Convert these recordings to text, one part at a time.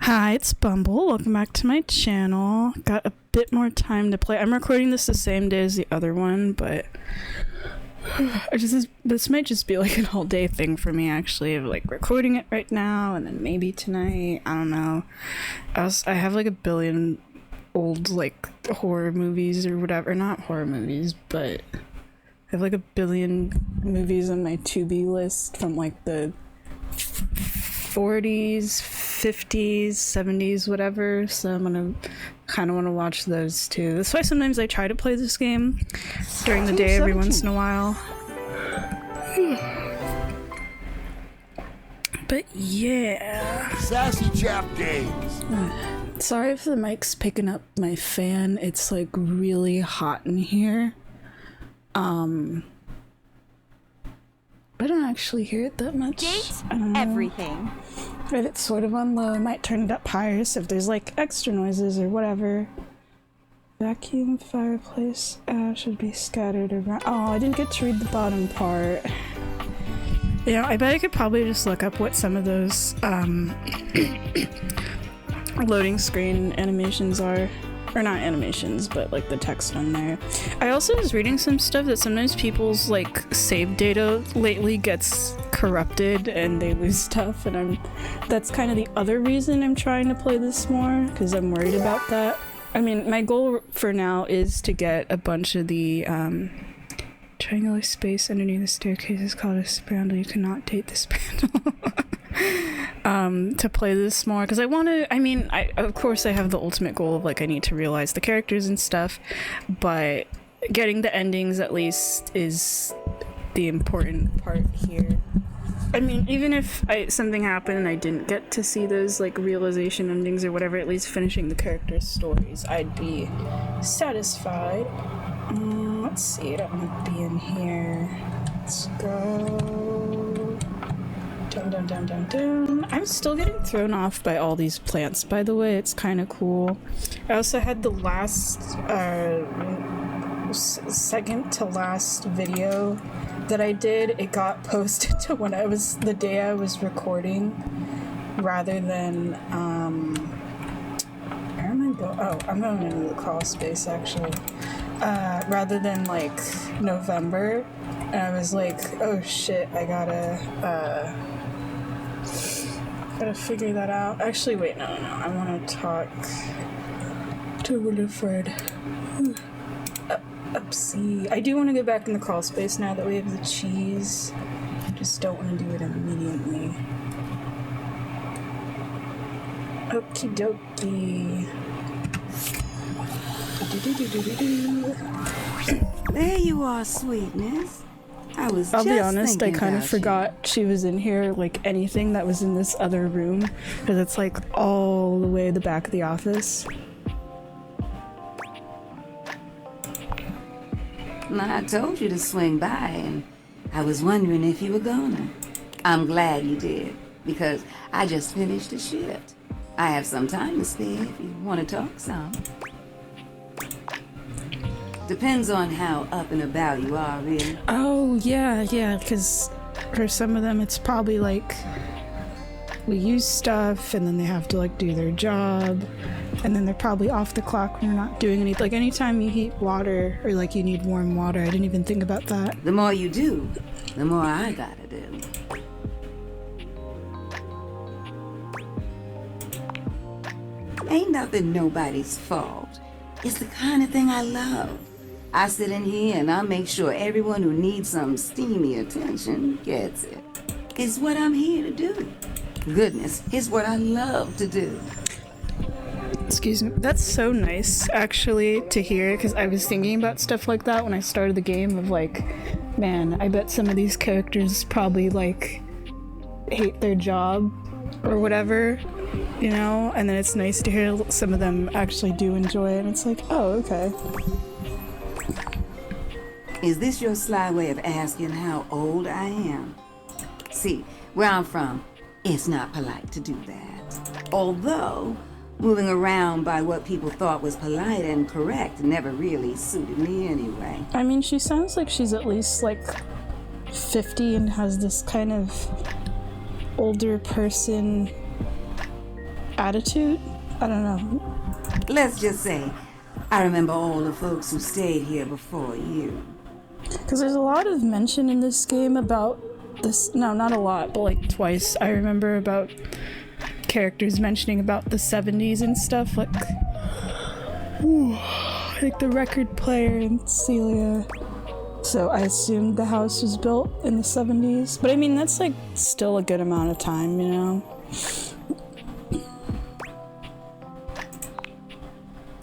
Hi, it's Bumble. Welcome back to my channel. Got a bit more time to play. I'm recording this the same day as the other one, but this might just be like an all day thing for me, actually, of like recording it right now and then maybe tonight. I don't know. I have like a billion old like horror movies or whatever. Not horror movies, but I have like a billion movies on my to-be list from like the 40s, 50s, 70s, whatever. So I'm gonna kind of want to watch those too. That's why sometimes I try to play this game during the day every once in a while. But yeah. Sassy Chap Games. Sorry if the mic's picking up my fan. It's like really hot in here. I don't actually hear it that much. I don't know. Everything. But it's sort of on low. I might turn it up higher so if there's like extra noises or whatever. Vacuum fireplace should be scattered around. Oh, I didn't get to read the bottom part. Yeah, I bet I could probably just look up what some of those loading screen animations are. Or not animations, but like the text on there. I also was reading some stuff that sometimes people's like save data lately gets corrupted and they lose stuff, and that's kind of the other reason I'm trying to play this more, because I'm worried about that. I mean, my goal for now is to get a bunch of the triangular space underneath the staircase is called a spandrel. You cannot date the spandrel. To play this more, because I want to, of course I have the ultimate goal of like I need to realize the characters and stuff, but getting the endings at least is the important part here. I mean, even if something happened and I didn't get to see those like realization endings or whatever, at least finishing the characters' stories, I'd be satisfied. Let's see, I don't want to be in here. Let's go. Dun. I'm still getting thrown off by all these plants, by the way. It's kind of cool. I also had the last second to last video that I did. It got posted to the day I was recording, rather than where am I going? Oh, I'm going into the crawl space actually. Rather than like November, and I was like, oh shit, I gotta figure that out. Actually, wait, no. I want to talk to Wilfred. Upsie. I do want to go back in the crawl space now that we have the cheese. I just don't want to do it immediately. Okie dokie. There you are, sweetness. I'll be honest, I kind of forgot she was in here, like anything that was in this other room, because it's like all the way the back of the office. I told you to swing by, and I was wondering if you were gonna. I'm glad you did, because I just finished a shift. I have some time to spare if you want to talk some. Depends on how up and about you are, really. Oh, yeah, because for some of them it's probably like we use stuff and then they have to like do their job, and then they're probably off the clock when you're not doing anything. Like anytime you heat water or like you need warm water, I didn't even think about that. The more you do, the more I gotta do. Ain't nothing nobody's fault. It's the kind of thing I love. I sit in here and I make sure everyone who needs some steamy attention gets it. It's what I'm here to do. Goodness, it's what I love to do. Excuse me. That's so nice, actually, to hear, because I was thinking about stuff like that when I started the game of like, man, I bet some of these characters probably like hate their job or whatever, you know? And then it's nice to hear some of them actually do enjoy it, and it's like, oh, okay. Is this your sly way of asking how old I am? See, where I'm from, it's not polite to do that. Although, moving around by what people thought was polite and correct never really suited me anyway. I mean, she sounds like she's at least like 50 and has this kind of older person attitude? I don't know. Let's just say, I remember all the folks who stayed here before you. Because there's a lot of mention in this game about this. No, not a lot, but like twice. I remember about characters mentioning about the 70s and stuff, like the record player and Celia. So I assumed the house was built in the 70s. But I mean, that's like still a good amount of time, you know?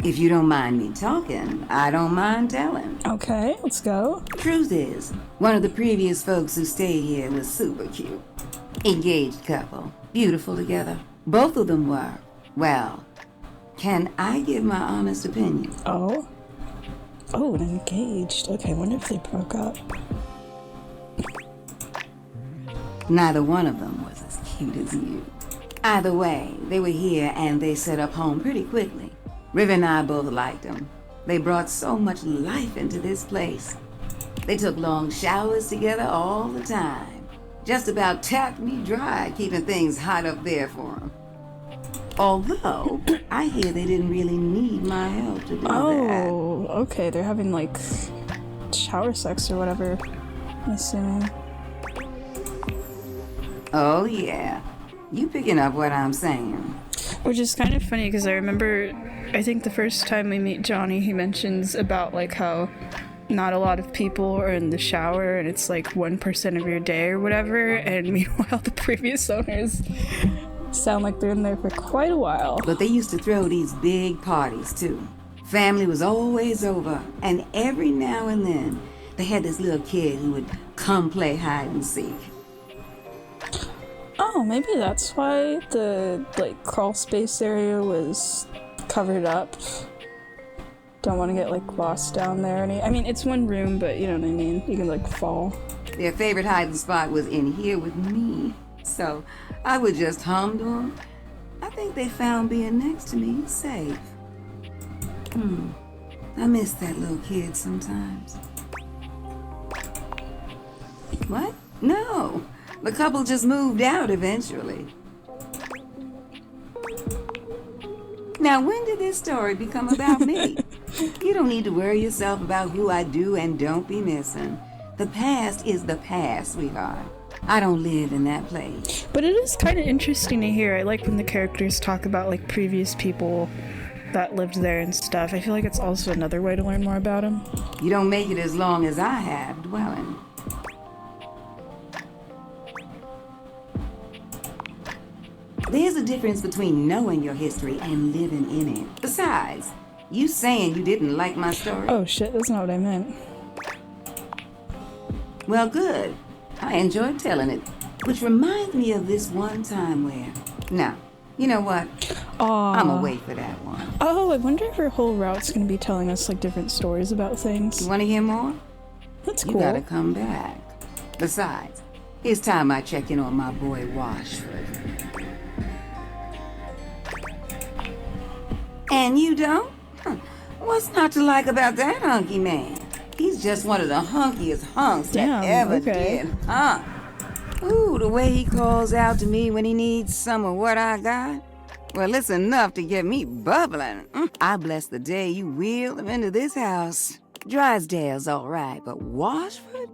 If you don't mind me talking, I don't mind telling. Okay, let's go. Truth is, one of the previous folks who stayed here was super cute. Engaged couple, beautiful together. Both of them were. Well, can I give my honest opinion? Oh, and engaged. Okay, I wonder if they broke up. Neither one of them was as cute as you. Either way, they were here and they set up home pretty quickly. River and I both liked them. They brought so much life into this place. They took long showers together all the time. Just about tapped me dry, keeping things hot up there for them. Although, I hear they didn't really need my help to do that. Oh, okay, they're having like shower sex or whatever, I'm assuming. Oh yeah, you picking up what I'm saying. Which is kind of funny because I remember, I think the first time we meet Johnny, he mentions about like how not a lot of people are in the shower and it's like 1% of your day or whatever, and meanwhile the previous owners sound like they're in there for quite a while. But they used to throw these big parties too. Family was always over, and every now and then they had this little kid who would come play hide and seek. Oh, maybe that's why the like crawl space area was covered up. Don't want to get like lost down there. I mean, it's one room, but you know what I mean. You can like fall. Their favorite hiding spot was in here with me, so I would just hum to them. I think they found being next to me safe. I miss that little kid sometimes. What? No. The couple just moved out eventually. Now, when did this story become about me? You don't need to worry yourself about who I do and don't be missing. The past is the past, sweetheart. I don't live in that place. But it is kind of interesting to hear. I like when the characters talk about like previous people that lived there and stuff. I feel like it's also another way to learn more about them. You don't make it as long as I have dwelling. There's a difference between knowing your history and living in it. Besides, you saying you didn't like my story? Oh shit, that's not what I meant. Well, good. I enjoyed telling it. Which reminds me of this one time where... Now, you know what? I'm gonna wait for that one. Oh, I wonder if her whole route's gonna be telling us like different stories about things. You wanna hear more? That's cool. You gotta come back. Besides, it's time I check in on my boy Washford. And you don't? What's not to like about that hunky man? He's just one of the hunkiest hunks that ever did, huh? Ooh, the way he calls out to me when he needs some of what I got. Well, it's enough to get me bubbling. I bless the day you wheeled him into this house. Drysdale's all right, but Washford?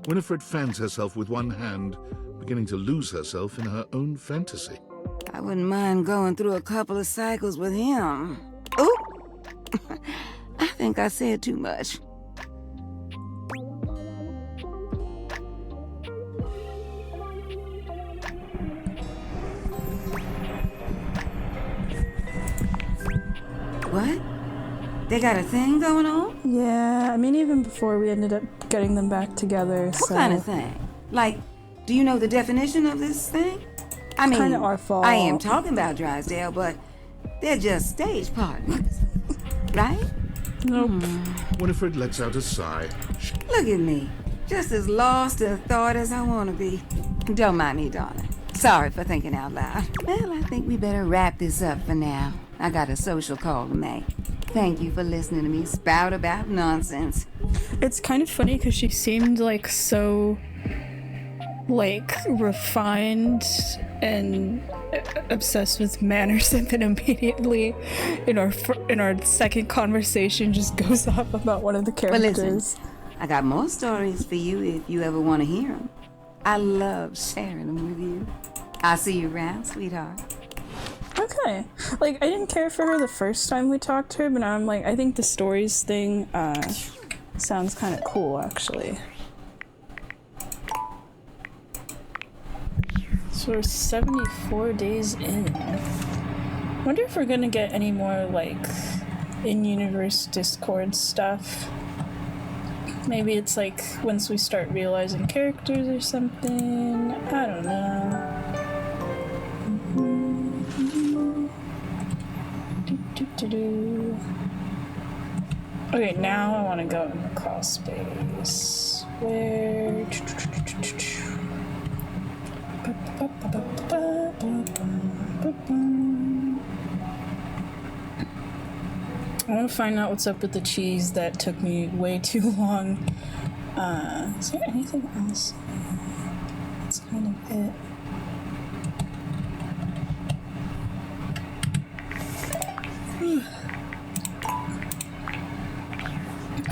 Winifred fans herself with one hand, beginning to lose herself in her own fantasy. I wouldn't mind going through a couple of cycles with him. Ooh! I think I said too much. What? They got a thing going on? Yeah, I mean, even before we ended up getting them back together, What kind of thing? Like, do you know the definition of this thing? I mean, kind of our fault. I am talking about Drysdale, but they're just stage partners, right? Nope. Winifred lets out a sigh. Look at me, just as lost in thought as I want to be. Don't mind me, darling. Sorry for thinking out loud. Well, I think we better wrap this up for now. I got a social call to make. Thank you for listening to me spout about nonsense. It's kind of funny because she seemed like so like refined and obsessed with manners, and then immediately in our second conversation just goes off about one of the characters. But listen, I got more stories for you if you ever want to hear them. I love sharing them with you. I'll see you around, sweetheart. Okay. Like, I didn't care for her the first time we talked to her, but now I'm like, I think the stories thing sounds kind of cool, actually. So we're 74 days in. Wonder if we're gonna get any more, like, in-universe Discord stuff. Maybe it's like once we start realizing characters or something. I don't know. Okay, now I want to go in the crawl space. Where? I want to find out what's up with the cheese that took me way too long. Is there anything else? That's kind of it.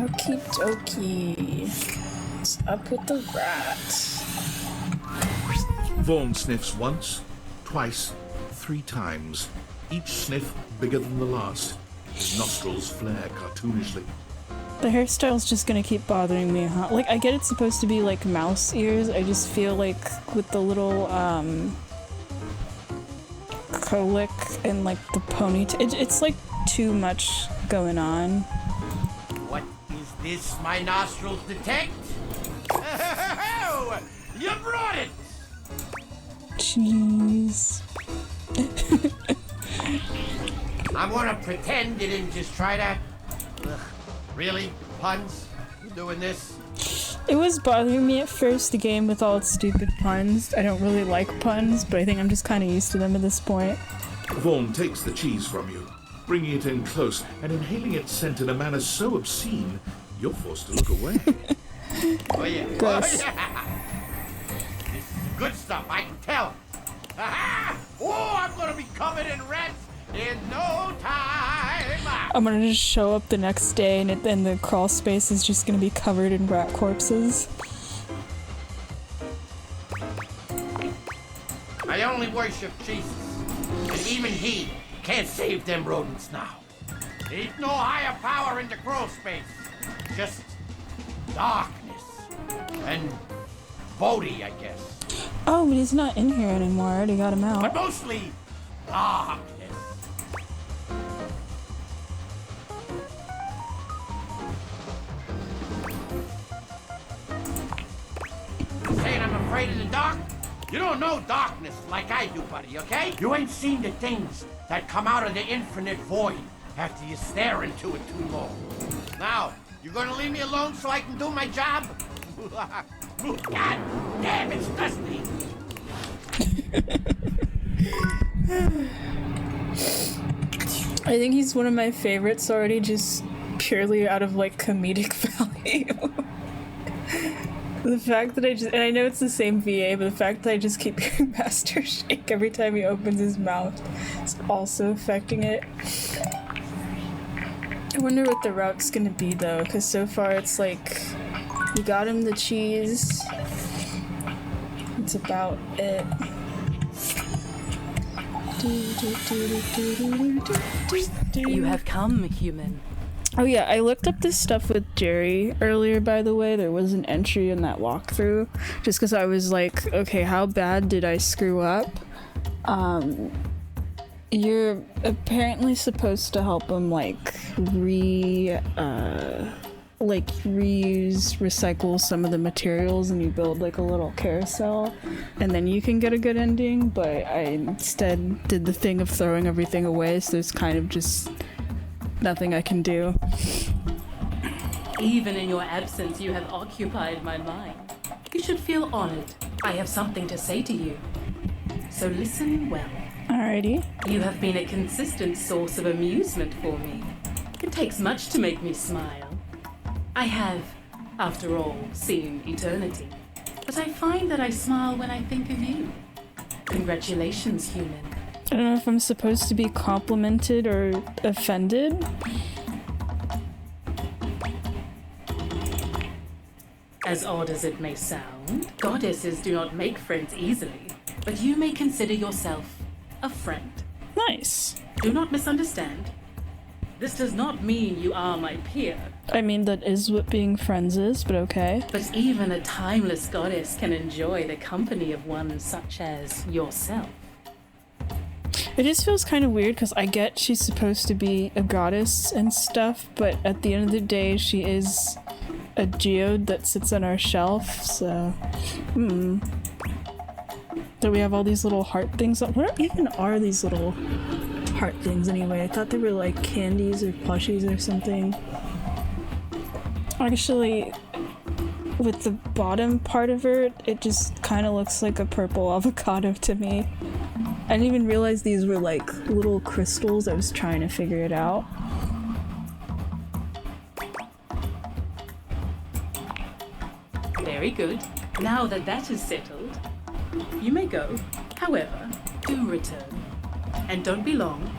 Okie dokie. What's up with the rat? Vaughn sniffs once, twice, 3 times. Each sniff bigger than the last. His nostrils flare cartoonishly. The hairstyle's just gonna keep bothering me, huh? Like, I get it's supposed to be like mouse ears. I just feel like with the little colic and like the ponytail, it's like too much going on. What is this my nostrils detect? Oh, you brought it! Jeez. I'm gonna pretend you didn't just try that. Ugh, really? Puns? You doing this? It was bothering me at first, the game with all its stupid puns. I don't really like puns, but I think I'm just kind of used to them at this point. Vaughn takes the cheese from you, bringing it in close and inhaling its scent in a manner so obscene, you're forced to look away. Oh yeah. Gross. Oh, yeah. This is good stuff, I can tell. Aha! Oh, I'm gonna be covered in rats in no time. I'm gonna just show up the next day and then the crawl space is just gonna be covered in rat corpses. I only worship Jesus, and even he can't save them rodents now. Ain't no higher power in the crawl space, just darkness and Bodhi, I guess. Oh, but he's not in here anymore. I already got him But out. mostly darkness. Saying I'm afraid of the dark? You don't know darkness like I do, buddy, okay? You ain't seen the things that come out of the infinite void after you stare into it too long. Now, you gonna leave me alone so I can do my job? God damn, it's dusty. I think he's one of my favorites already, just purely out of like comedic value. The fact that and I know it's the same VA, but the fact that I just keep hearing Master shake every time he opens his mouth is also affecting it. I wonder what the route's gonna be though, because so far it's like, we got him the cheese. It's about it. You have come, human. Oh yeah, I looked up this stuff with Jerry earlier, by the way. There was an entry in that walkthrough, just because I was like, okay, how bad did I screw up? You're apparently supposed to help him, like, reuse, recycle some of the materials, and you build, like, a little carousel, and then you can get a good ending, but I instead did the thing of throwing everything away, so there's kind of just nothing I can do. Even in your absence, you have occupied my mind. You should feel honored. I have something to say to you. So listen well. Alrighty. You have been a consistent source of amusement for me. It takes much to make me smile. I have, after all, seen eternity. but I find that I smile when I think of you. Congratulations, human. I don't know if I'm supposed to be complimented or offended. As odd as it may sound, goddesses do not make friends easily, but you may consider yourself a friend. Nice. Do not misunderstand. This does not mean you are my peer. I mean, that is what being friends is, but okay. But even a timeless goddess can enjoy the company of one such as yourself. It just feels kind of weird because I get she's supposed to be a goddess and stuff, but at the end of the day, she is a geode that sits on our shelf, so... So we have all these little heart things. What even are these little heart things anyway? I thought they were like candies or plushies or something. Actually, with the bottom part of her, it just kind of looks like a purple avocado to me. I didn't even realize these were like little crystals. I was trying to figure it out. Very good. Now that that is settled, you may go. However, do return. And don't be long.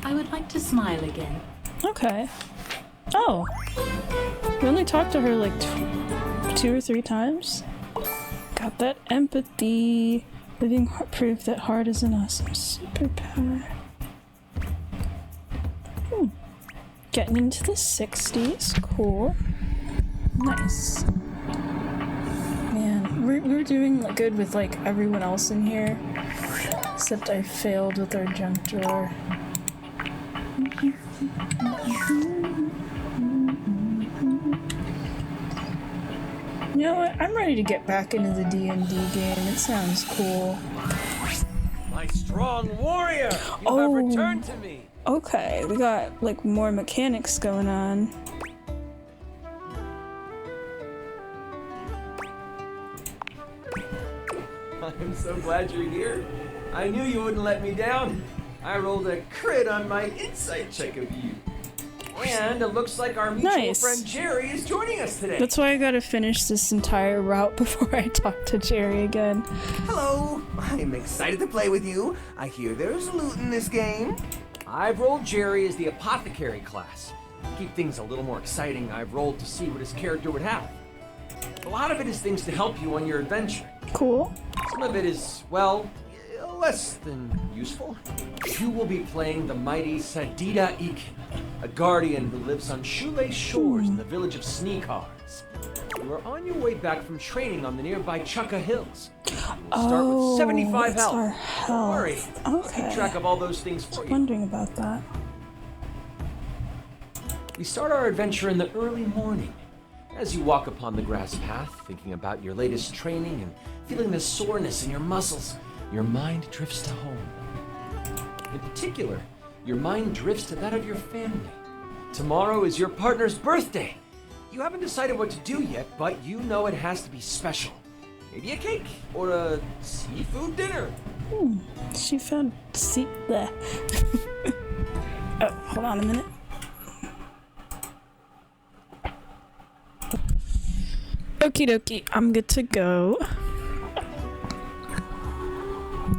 I would like to smile again. Okay. Oh. We only talked to her like 2 or 3 times. Got that empathy. Living heart proof that heart is an awesome superpower. Getting into the 60s. Cool. Nice. Man, we're doing good with like everyone else in here. Except I failed with our junk drawer. You know what? I'm ready to get back into the D&D game. It sounds cool. My strong warrior! You have returned to me! Okay, we got like more mechanics going on. I'm so glad you're here. I knew you wouldn't let me down. I rolled a crit on my insight check of you. And it looks like our mutual friend Jerry is joining us today. That's why I gotta finish this entire route before I talk to Jerry again. Hello, I'm excited to play with you. I hear there's loot in this game. I've rolled Jerry as the apothecary class. To keep things a little more exciting, I've rolled to see what his character would have. A lot of it is things to help you on your adventure. Cool. Some of it is, well, less than useful. You will be playing the mighty Sadida Ekin, a guardian who lives on shoelace shores in the village of Sneakars. You are on your way back from training on the nearby Chukka Hills. Start with 75 it's health. Our health. Don't worry. I'll Okay. keep track of all those things for you. Wondering about that. We start our adventure in the early morning. As you walk upon the grass path, thinking about your latest training and feeling the soreness in your muscles, your mind drifts to home. In particular, your mind drifts to that of your family. Tomorrow is your partner's birthday. You haven't decided what to do yet, but you know it has to be special. Maybe a cake or a seafood dinner. She found there. Oh, hold on a minute. Okie dokie, I'm good to go.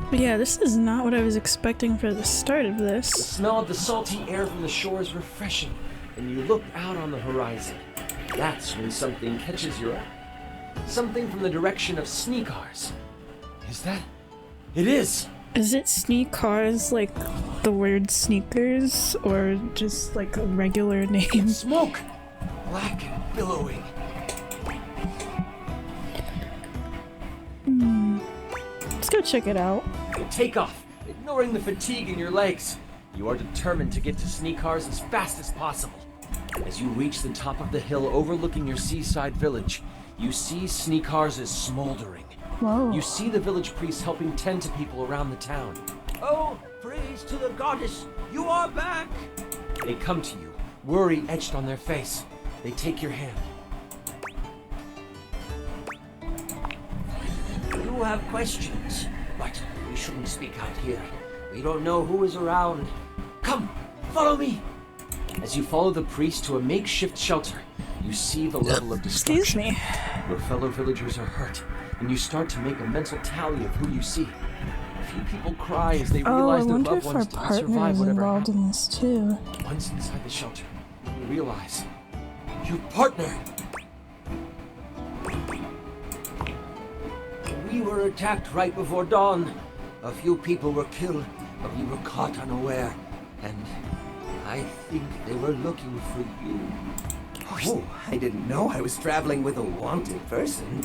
But yeah, this is not what I was expecting for the start of The this. smell of the salty air from the shore is refreshing, and you look out on the horizon. That's when something catches your eye. Something from the direction of Sneakars. Is that? It is! Is it Sneakars like the word sneakers, or just like a regular name? Smoke! Black and billowing. Let's go check it out. You take off, ignoring the fatigue in your legs. You are determined to get to Sneakars as fast as possible. As you reach the top of the hill overlooking your seaside village, you see Sneakars is smoldering. Whoa. You see the village priests helping tend to people around the town. Oh, praise to the goddess, you are back. They come to you, worry etched on their face. They take your hand. You have questions, but we shouldn't speak out here. We don't know who is around. Come, follow me! As you follow the priest to a makeshift shelter, you see the level of destruction. Excuse me. Your fellow villagers are hurt. and you start to make a mental tally of who you see. A few people cry as they Oh, I realize their wonder loved if our ones didn't partner survive is whatever involved happened. in this too. Once inside the shelter, you realize your partner. We were attacked right before dawn. A few people were killed, but we were caught unaware. And I think they were looking for you. Oh, I didn't know I was traveling with a wanted person.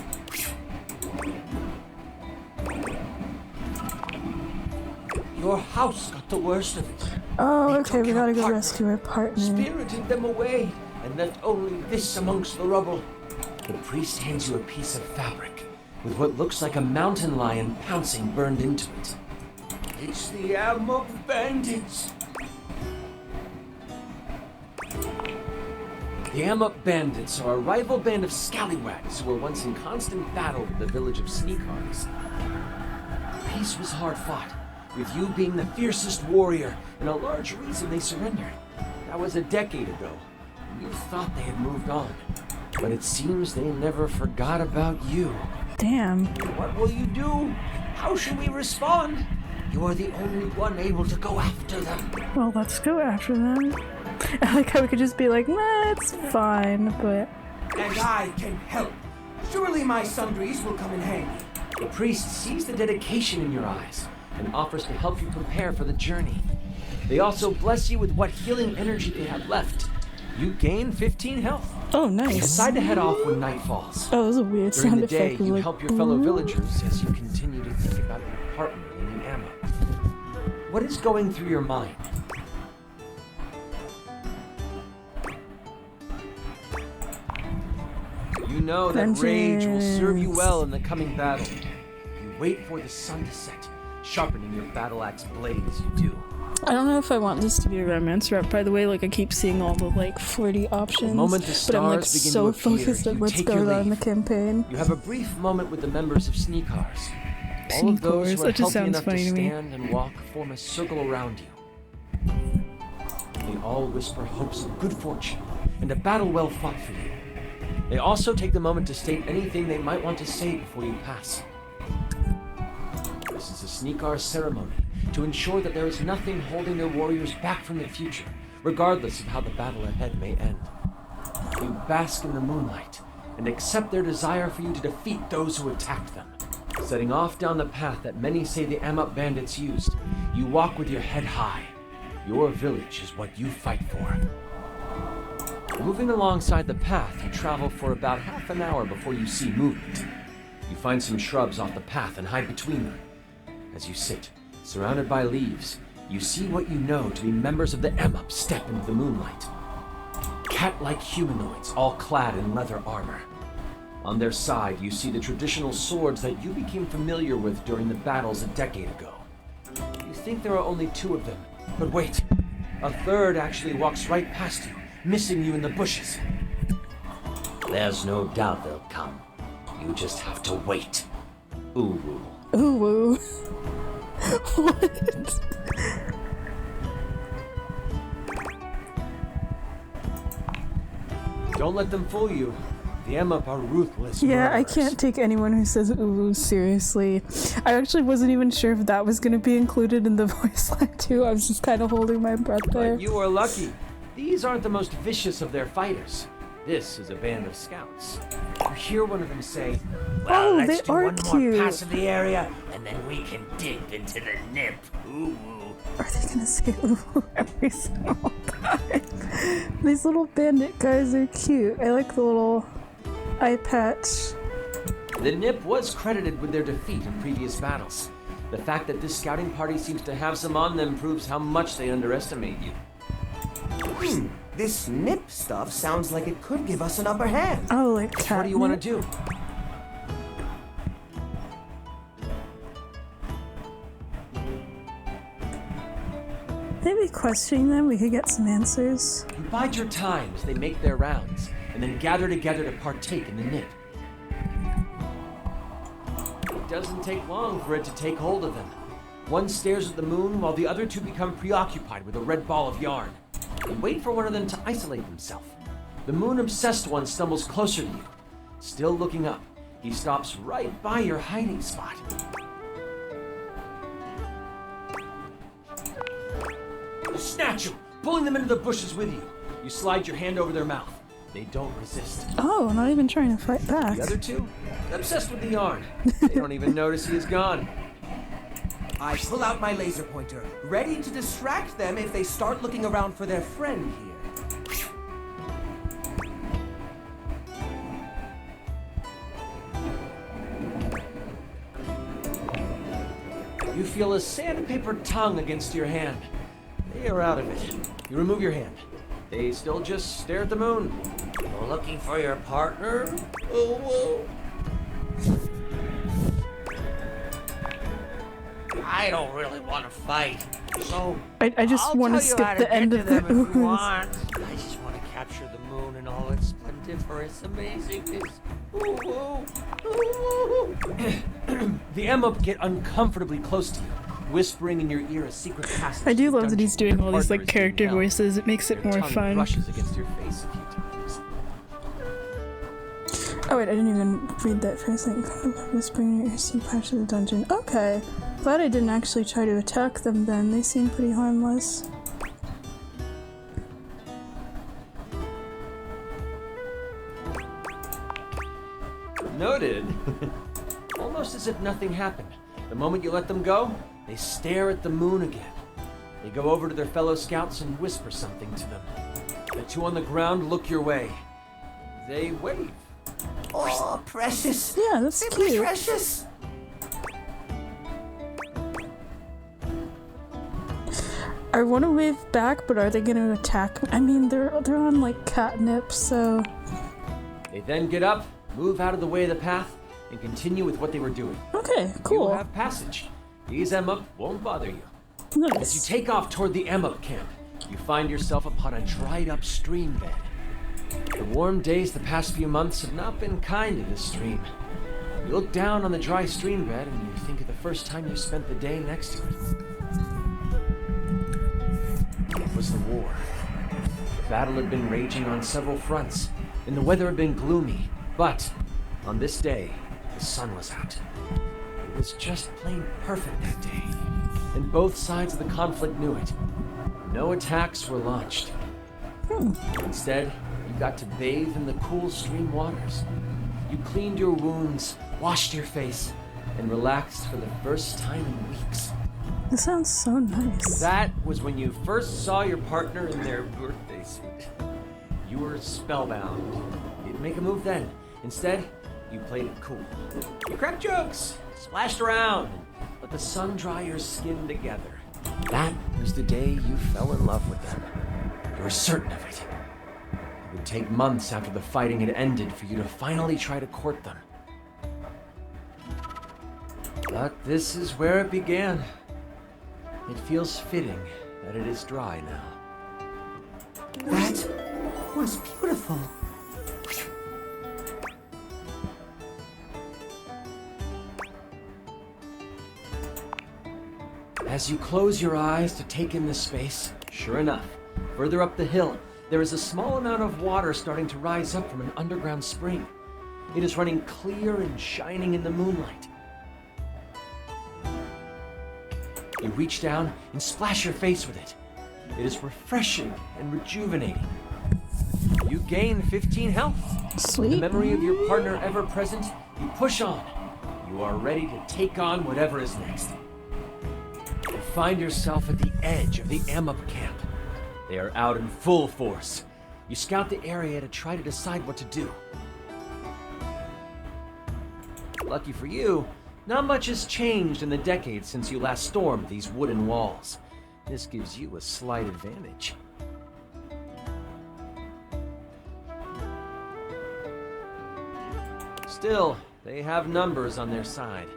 Your house got the worst of it. Oh, They okay, took we your gotta go partner, rescue our partner. spirited them away, and left only this amongst the rubble. The priest hands you a piece of fabric with what looks like a mountain lion pouncing burned into it. It's the Amok bandits. The Amok Bandits are a rival band of scallywags who were once in constant battle with the village of Sneakars. Peace was hard fought, with you being the fiercest warrior and a large reason they surrendered. That was a decade ago. You thought they had moved on, but it seems they never forgot about you. Damn. What will you do? How should we respond? You're the only one able to go after them. Well, let's go after them. I like how we could just be like, nah, it's fine, but... And I can help. Surely my sundries will come in handy. The priest sees the dedication in your eyes and offers to help you prepare for the journey. They also bless you with what healing energy they have left. You gain 15 health. Oh, You nice. decide to head off when night falls. Oh, that was a weird During sound the day, effect. It was you like, help your fellow "Ooh." villagers as you continue to think about your partner in the ammo. What is going through your mind? You know that rage will serve you well in the coming battle. You wait for the sun to set, sharpening your battle axe blade as you do. I don't know if I want this to be a romance rep, by the way. Like, I keep seeing all the, like, flirty options. The moment the but I'm, like, stars begin so to appear, focused on you what's take your going on in the leave. campaign. You have a brief moment with the members of Sneakars. All of those Sneakars, who are that just healthy sounds enough to funny to me. stand and walk form a circle around you. They all whisper hopes of good fortune and a battle well fought for you. They also take the moment to state anything they might want to say before you pass. This is a Sneakar ceremony to ensure that there is nothing holding their warriors back from the future, regardless of how the battle ahead may end. You bask in the moonlight and accept their desire for you to defeat those who attacked them. Setting off down the path that many say the Amok bandits used, you walk with your head high. Your village is what you fight for. Moving alongside the path, you travel for about half an hour before you see movement. You find some shrubs off the path and hide between them. As you sit, surrounded by leaves, you see what you know to be members of the Amok step into the moonlight. Cat-like humanoids, all clad in leather armor. On their side, you see the traditional swords that you became familiar with during the battles a decade ago. You think there are only two of them, but wait, a third actually walks right past you, missing you in the bushes. There's no doubt they'll come. You just have to wait. Ooh. Ooh, woo. What? Don't let them fool you. The Amok are ruthless Yeah, I murderers. can't take anyone who says ooh seriously. I actually wasn't even sure if that was going to be included in the voice line too. I was just kind of holding my breath there. But you are lucky. These aren't the most vicious of their fighters. This is a band of scouts. You hear one of them say, Well, Oh, let's they do are one cute. more pass of the area, and then we can dig into the nip. Ooh. Are they going to say ooh every single time? These little bandit guys are cute. I like the little eye patch. the nip was credited with their defeat in previous battles. The fact that this scouting party seems to have some on them proves how much they underestimate you. This nip stuff sounds like it could give us an upper hand. Oh, like cat. What do you want to do? Maybe questioning them, we could get some answers. You bide your time as they make their rounds, and then gather together to partake in the nip. It doesn't take long for it to take hold of them. One stares at the moon while the other two become preoccupied with a red ball of yarn. They wait for one of them to isolate himself. The moon-obsessed one stumbles closer to you. Still looking up, He stops right by your hiding spot. You snatch him, pulling them into the bushes with you. You slide your hand over their mouth. They don't resist. Oh, not even trying to fight back. The other two, obsessed with the yarn. They don't even notice he is gone. I pull out my laser pointer, ready to distract them if they start looking around for their friend here. You feel a sandpaper tongue against your hand. They are out of it. You remove your hand. They still just stare at the moon. Looking for your partner? Oh, I don't really want to fight, so I just want to skip the end of the them if you want. I just want to capture the moon in all its splendiferous amazingness. Ooh, ooh, ooh. The Emma get uncomfortably close to you, whispering in your ear a secret passage. I do to the love that he's dungeon doing all where these your like partner is being character held. voices. It makes it Their more tongue fun. brushes against your face a few times. Oh wait, I didn't even read that first thing. Whispering in your ear, see patch of the dungeon. Okay. Glad I didn't actually try to attack them then. They seem pretty harmless. Noted. Almost as if nothing happened. The moment you let them go, they stare at the moon again. They go over to their fellow scouts and whisper something to them. The two on the ground look your way. They wave. Oh, precious. Yeah, that's Simply cute. precious. I want to wave back, but are they going to attack me? I mean, they're on like catnip, so They then get up, move out of the way of the path, and continue with what they were doing. okay, You cool. have passage. These Emma won't bother you. As you Nice. take off toward the Emma camp, you find yourself upon a dried-up stream bed. The warm days the past few months have not been kind to this stream. You look down on the dry stream bed and you think of the first time you spent the day next to it. It was the war. The battle had been raging on several fronts, and the weather had been gloomy. But on this day, the sun was out. It was just plain perfect that day, and both sides of the conflict knew it. No attacks were launched. Instead, you got to bathe in the cool stream waters. You cleaned your wounds, washed your face, and relaxed for the first time in weeks. That sounds so nice. That was when you first saw your partner in their birthday suit. You were spellbound. You didn't make a move then. Instead, you played it cool. You cracked jokes, splashed around, and let the sun dry your skin together. That was the day you fell in love with them. You were certain of it. It would take months after the fighting had ended for you to finally try to court them. But this is where it began. It feels fitting that it is dry now. That was beautiful. As you close your eyes to take in the space, sure enough, further up the hill, there is a small amount of water starting to rise up from an underground spring. It is running clear and shining in the moonlight. You reach down and splash your face with it. It is refreshing and rejuvenating. You gain 15 health. Sweet. The memory of your partner ever present, you push on. You are ready to take on whatever is next. You find yourself at the edge of the Amup camp. They are out in full force. You scout the area to try to decide what to do. Lucky for you, not much has changed in the decades since you last stormed these wooden walls. This gives you a slight advantage. Still, they have numbers on their side.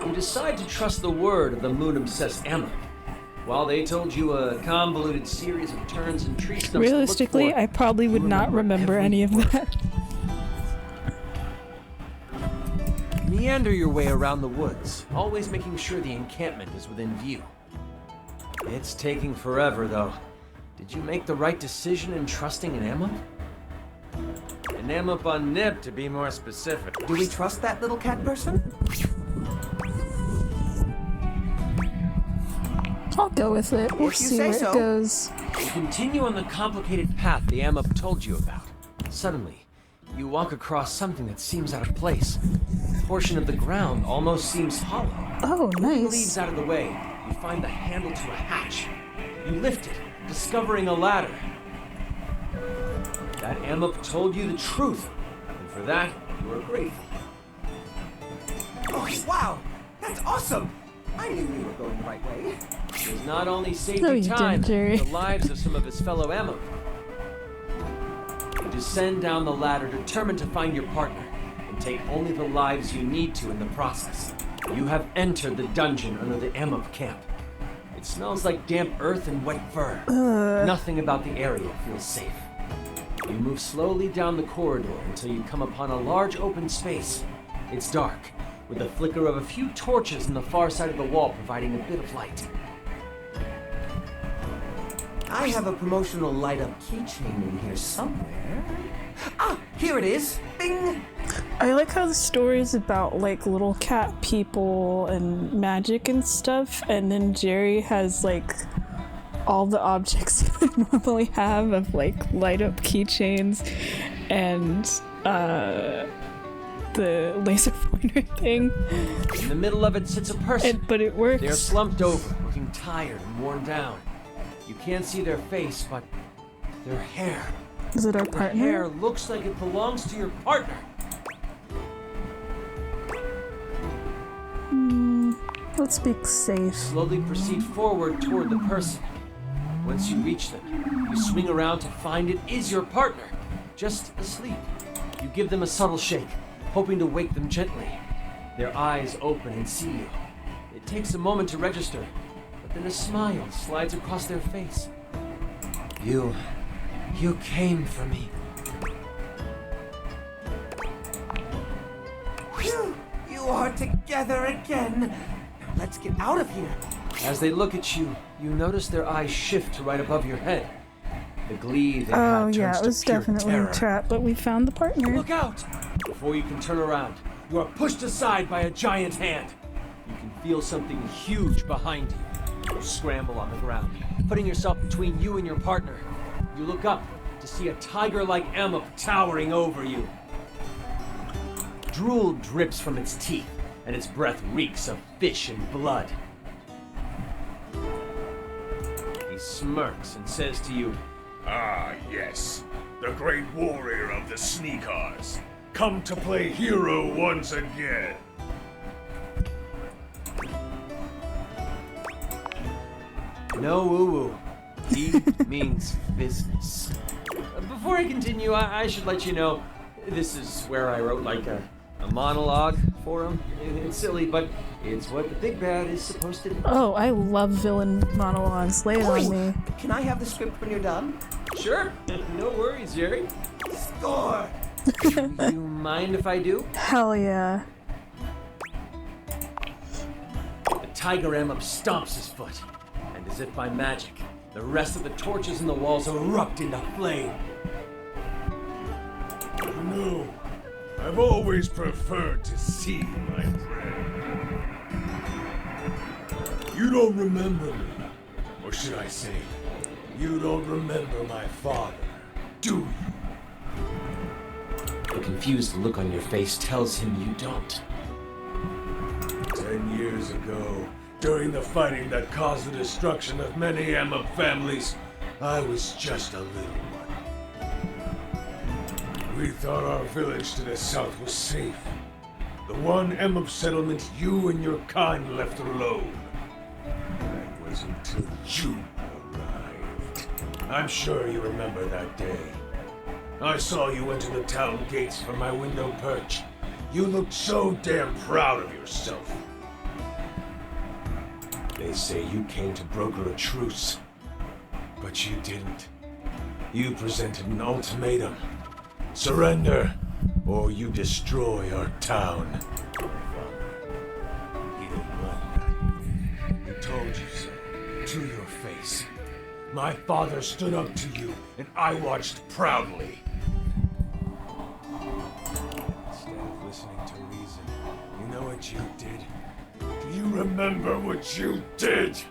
You decide to trust the word of the moon-obsessed Emma. While they told you a convoluted series of turns and tree stumps Realistically, to look for, I probably would you not remember every any of word. that. meander your way around the woods, always making sure the encampment is within view. It's taking forever, though. Did you make the right decision in trusting an Ammup? An Ammup on Nib, to be more specific. Do we trust that little cat person? I'll go with it. We'll If you see say where so. it goes. You continue on the complicated path the Ammup told you about. Suddenly, you walk across something that seems out of place. A portion of the ground almost seems hollow. Oh, Moving nice. leaves out of the way, you find the handle to a hatch. You lift it, discovering a ladder. That Ammup told you the truth, and for that, you are grateful. Oh, wow! That's awesome! I knew we were going the right way. It has not only saved No, you you time, didn't, Jerry. but the lives of some of his fellow Ammup. You descend down the ladder, determined to find your partner, and take only the lives you need to in the process. You have entered the dungeon under the Ammup camp. It smells like damp earth and wet fur. Nothing about the area feels safe. You move slowly down the corridor until you come upon a large open space. It's dark, with the flicker of a few torches on the far side of the wall providing a bit of light. I have a promotional light-up keychain in here somewhere. Ah, here it is! Bing! I like how the story is about like little cat people and magic and stuff, and then Jerry has like all the objects you would normally have of like light up keychains and the laser pointer thing. In the middle of it sits a person. But it works. They're slumped over, looking tired and worn down. You can't see their face, but their hair. Is it our The partner? hair looks like it belongs to your partner. Let's be safe. Slowly proceed forward toward the person. Once you reach them, you swing around to find it is your partner, just asleep. You give them a subtle shake, hoping to wake them gently. Their eyes open and see you. It takes a moment to register, but then a smile slides across their face. You came for me. Phew! You are together again! Now let's get out of here! As they look at you, you notice their eyes shift to right above your head. The glee they Oh have yeah, turns it was to pure definitely terror. a trap, but we found the partner. Look out! Before you can turn around, you are pushed aside by a giant hand. You can feel something huge behind you. You scramble on the ground, putting yourself between you and your partner. You look up to see a tiger-like Ammup towering over you. Drool drips from its teeth, and its breath reeks of fish and blood. He smirks and says to you, Ah, yes. The great warrior of the Sneakers. Come to play hero once again. No woo-woo. He means business. Before I continue, I should let you know, this is where I wrote like a monologue for him. It's silly, but it's what the big bad is supposed to do. Oh, I love villain monologues. Lay it on me. Can I have the script when you're done? Sure. No worries, Jerry. Score! Do you mind if I do? Hell yeah. The tiger Ammup stomps his foot, and as if by magic, the rest of the torches in the walls erupt into flame. No, I've always preferred to see my friend. You don't remember me. Or should I say, you don't remember my father, do you? The confused look on your face tells him you don't. 10 years ago, during the fighting that caused the destruction of many Ammup families, I was just a little one. We thought our village to the south was safe. The one Ammup settlement you and your kind left alone. That was until you arrived. I'm sure you remember that day. I saw you enter the town gates from my window perch. You looked so damn proud of yourself. They say you came to broker a truce, but you didn't. You presented an ultimatum. Surrender, or you destroy our town. If to your face. My father stood up to you, and I watched proudly. Instead of listening to reason, you know what you did? Do you remember what you did?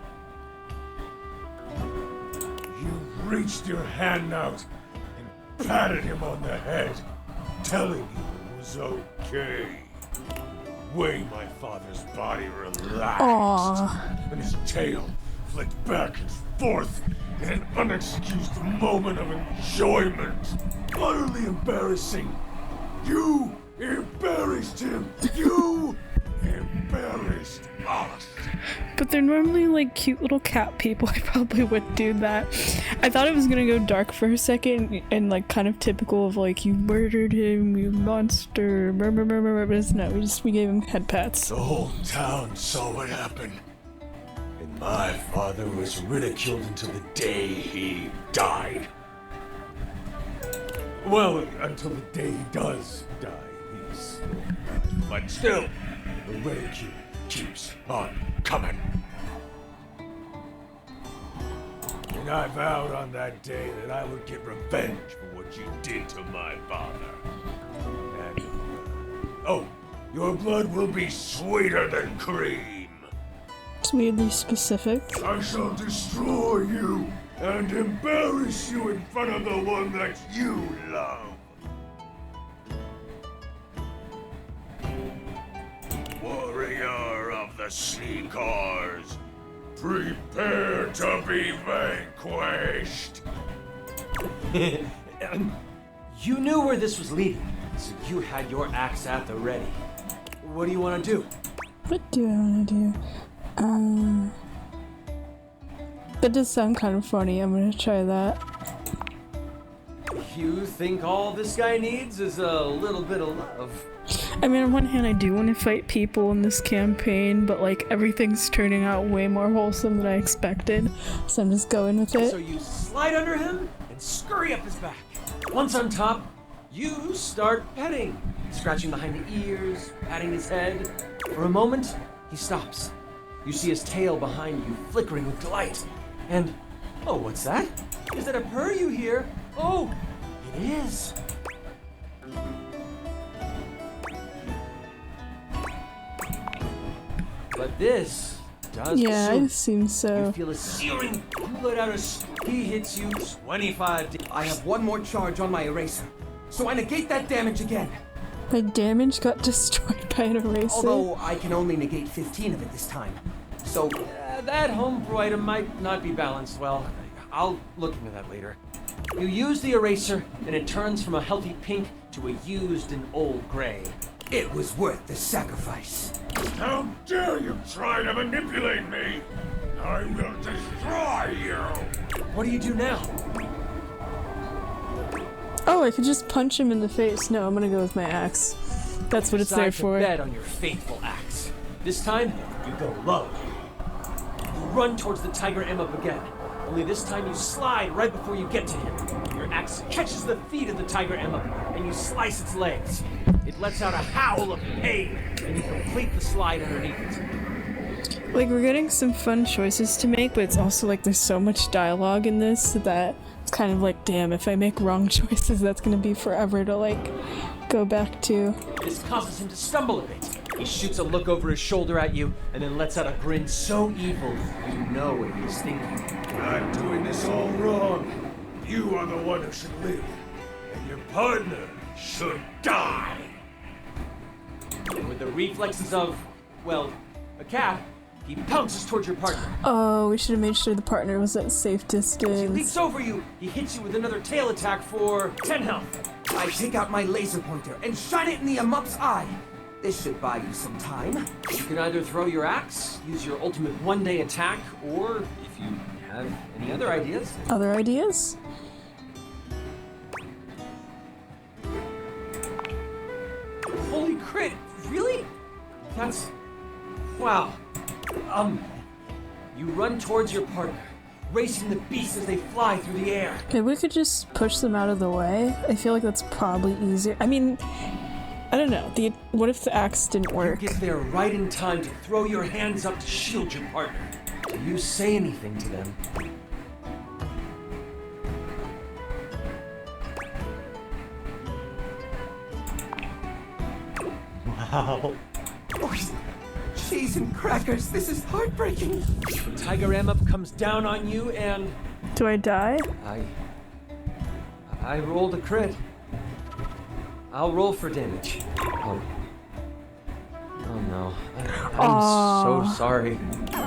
You reached your hand out and patted him on the head, telling him it was okay. The way my father's body relaxed, Aww. and his tail flicked back and forth in an unexcused moment of enjoyment. Utterly embarrassing. You embarrassed him. You embarrassed us. But they're normally like cute little cat people. I probably would do that. I thought it was gonna go dark for a second and like kind of typical of like, you murdered him, you monster. But no, we gave him head pats. The whole town saw what happened. And my father was ridiculed until the day he died. Well, until the day he does die. He's still alive. But still, the ridicule keeps on coming. And I vowed on that day that I would get revenge for what you did to my father. And, oh, your blood will be sweeter than cream. It's weirdly specific. I shall destroy you and embarrass you in front of the one that you love. Warrior of the Sneakers, prepare to be vanquished. You knew where this was leading, so you had your axe at the ready. What do you want to do? What do I want to do? That does sound kind of funny. I'm gonna try that. You think all this guy needs is a little bit of love? I mean, on one hand, I do want to fight people in this campaign, but like everything's turning out way more wholesome than I expected, so I'm just going with it. So you slide under him and scurry up his back. Once on top, you start petting, scratching behind the ears, patting his head. For a moment, he stops. You see his tail behind you, flickering with delight. And, oh, what's that? Is that a purr you hear? Oh, it is. But this does Yeah, I soon. assume so. You feel a searing, you let out a he hits you 25. I have one more charge on my eraser, so I negate that damage again. My damage got destroyed by an eraser. Although I can only negate 15 of it this time. So, That homebrew item might not be balanced well. I'll look into that later. You use the eraser, and it turns from a healthy pink to a used and old gray. it was worth the sacrifice. How dare you try to manipulate me? I will destroy you. What do you do now? Oh, I could just punch him in the face. No, I'm gonna go with my axe. That's what it's there Decide to for. bet on your faithful axe. This time, you go low. You run towards the tiger M up again. Only this time you slide right before you get to him. Your axe catches the feet of the tiger M up, and you slice its legs. It lets out a howl of pain, and you complete the slide underneath it. Like, we're getting some fun choices to make, but it's also like there's so much dialogue in this that it's kind of like, damn, if I make wrong choices, that's gonna be forever to like go back to. This causes him to stumble a bit. He shoots a look over his shoulder at you, and then lets out a grin so evil you know what he's thinking. I'm doing this all wrong. You are the one who should live, and your partner should die. And with the reflexes of, well, a cat, he pounces towards your partner. Oh, we should have made sure the partner was at safe As he leaps distance. over you, he hits you with another tail attack for 10 health. I take out my laser pointer and shine it in the Amup's eye. This should buy you some time. You can either throw your axe, use your ultimate one-day attack, or if you have any other ideas. Other ideas? Holy crit! Really? That's... wow. You run towards your partner, racing the beasts as they fly through the air. Maybe we could just push them out of the way. I feel like that's probably easier. I mean, I don't know. What if the axe didn't You work? get there right in time to throw your hands up to shield your partner. Do you say anything to them? Wow. Cheese and crackers, this is heartbreaking. Tiger Amup comes down on you and... Do I die? I rolled a crit. I'll roll for damage. Oh no. I'm so sorry.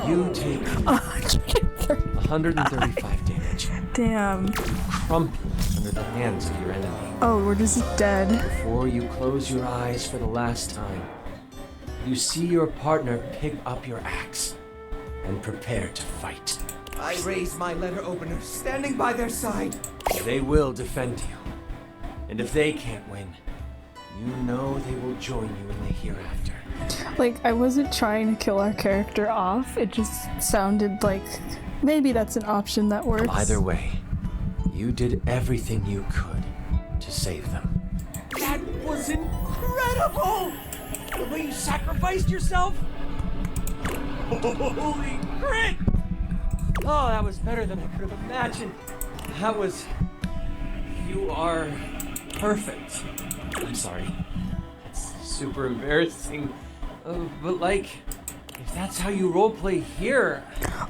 You take 135 damage. Damn. Crumple under the hands of your enemy. Oh, we're just dead. Before you close your eyes for the last time, you see your partner pick up your axe and prepare to fight. I raise my letter opener, standing by their side. They will defend you. And if they can't win, you know they will join you in the hereafter. Like, I wasn't trying to kill our character off, it just sounded like maybe that's an option that works. Either way, you did everything you could to save them. That was incredible! The way you sacrificed yourself! Holy crit! Oh, that was better than I could have imagined. That was... You are perfect. I'm sorry. It's super embarrassing. But like, if that's how you roleplay here...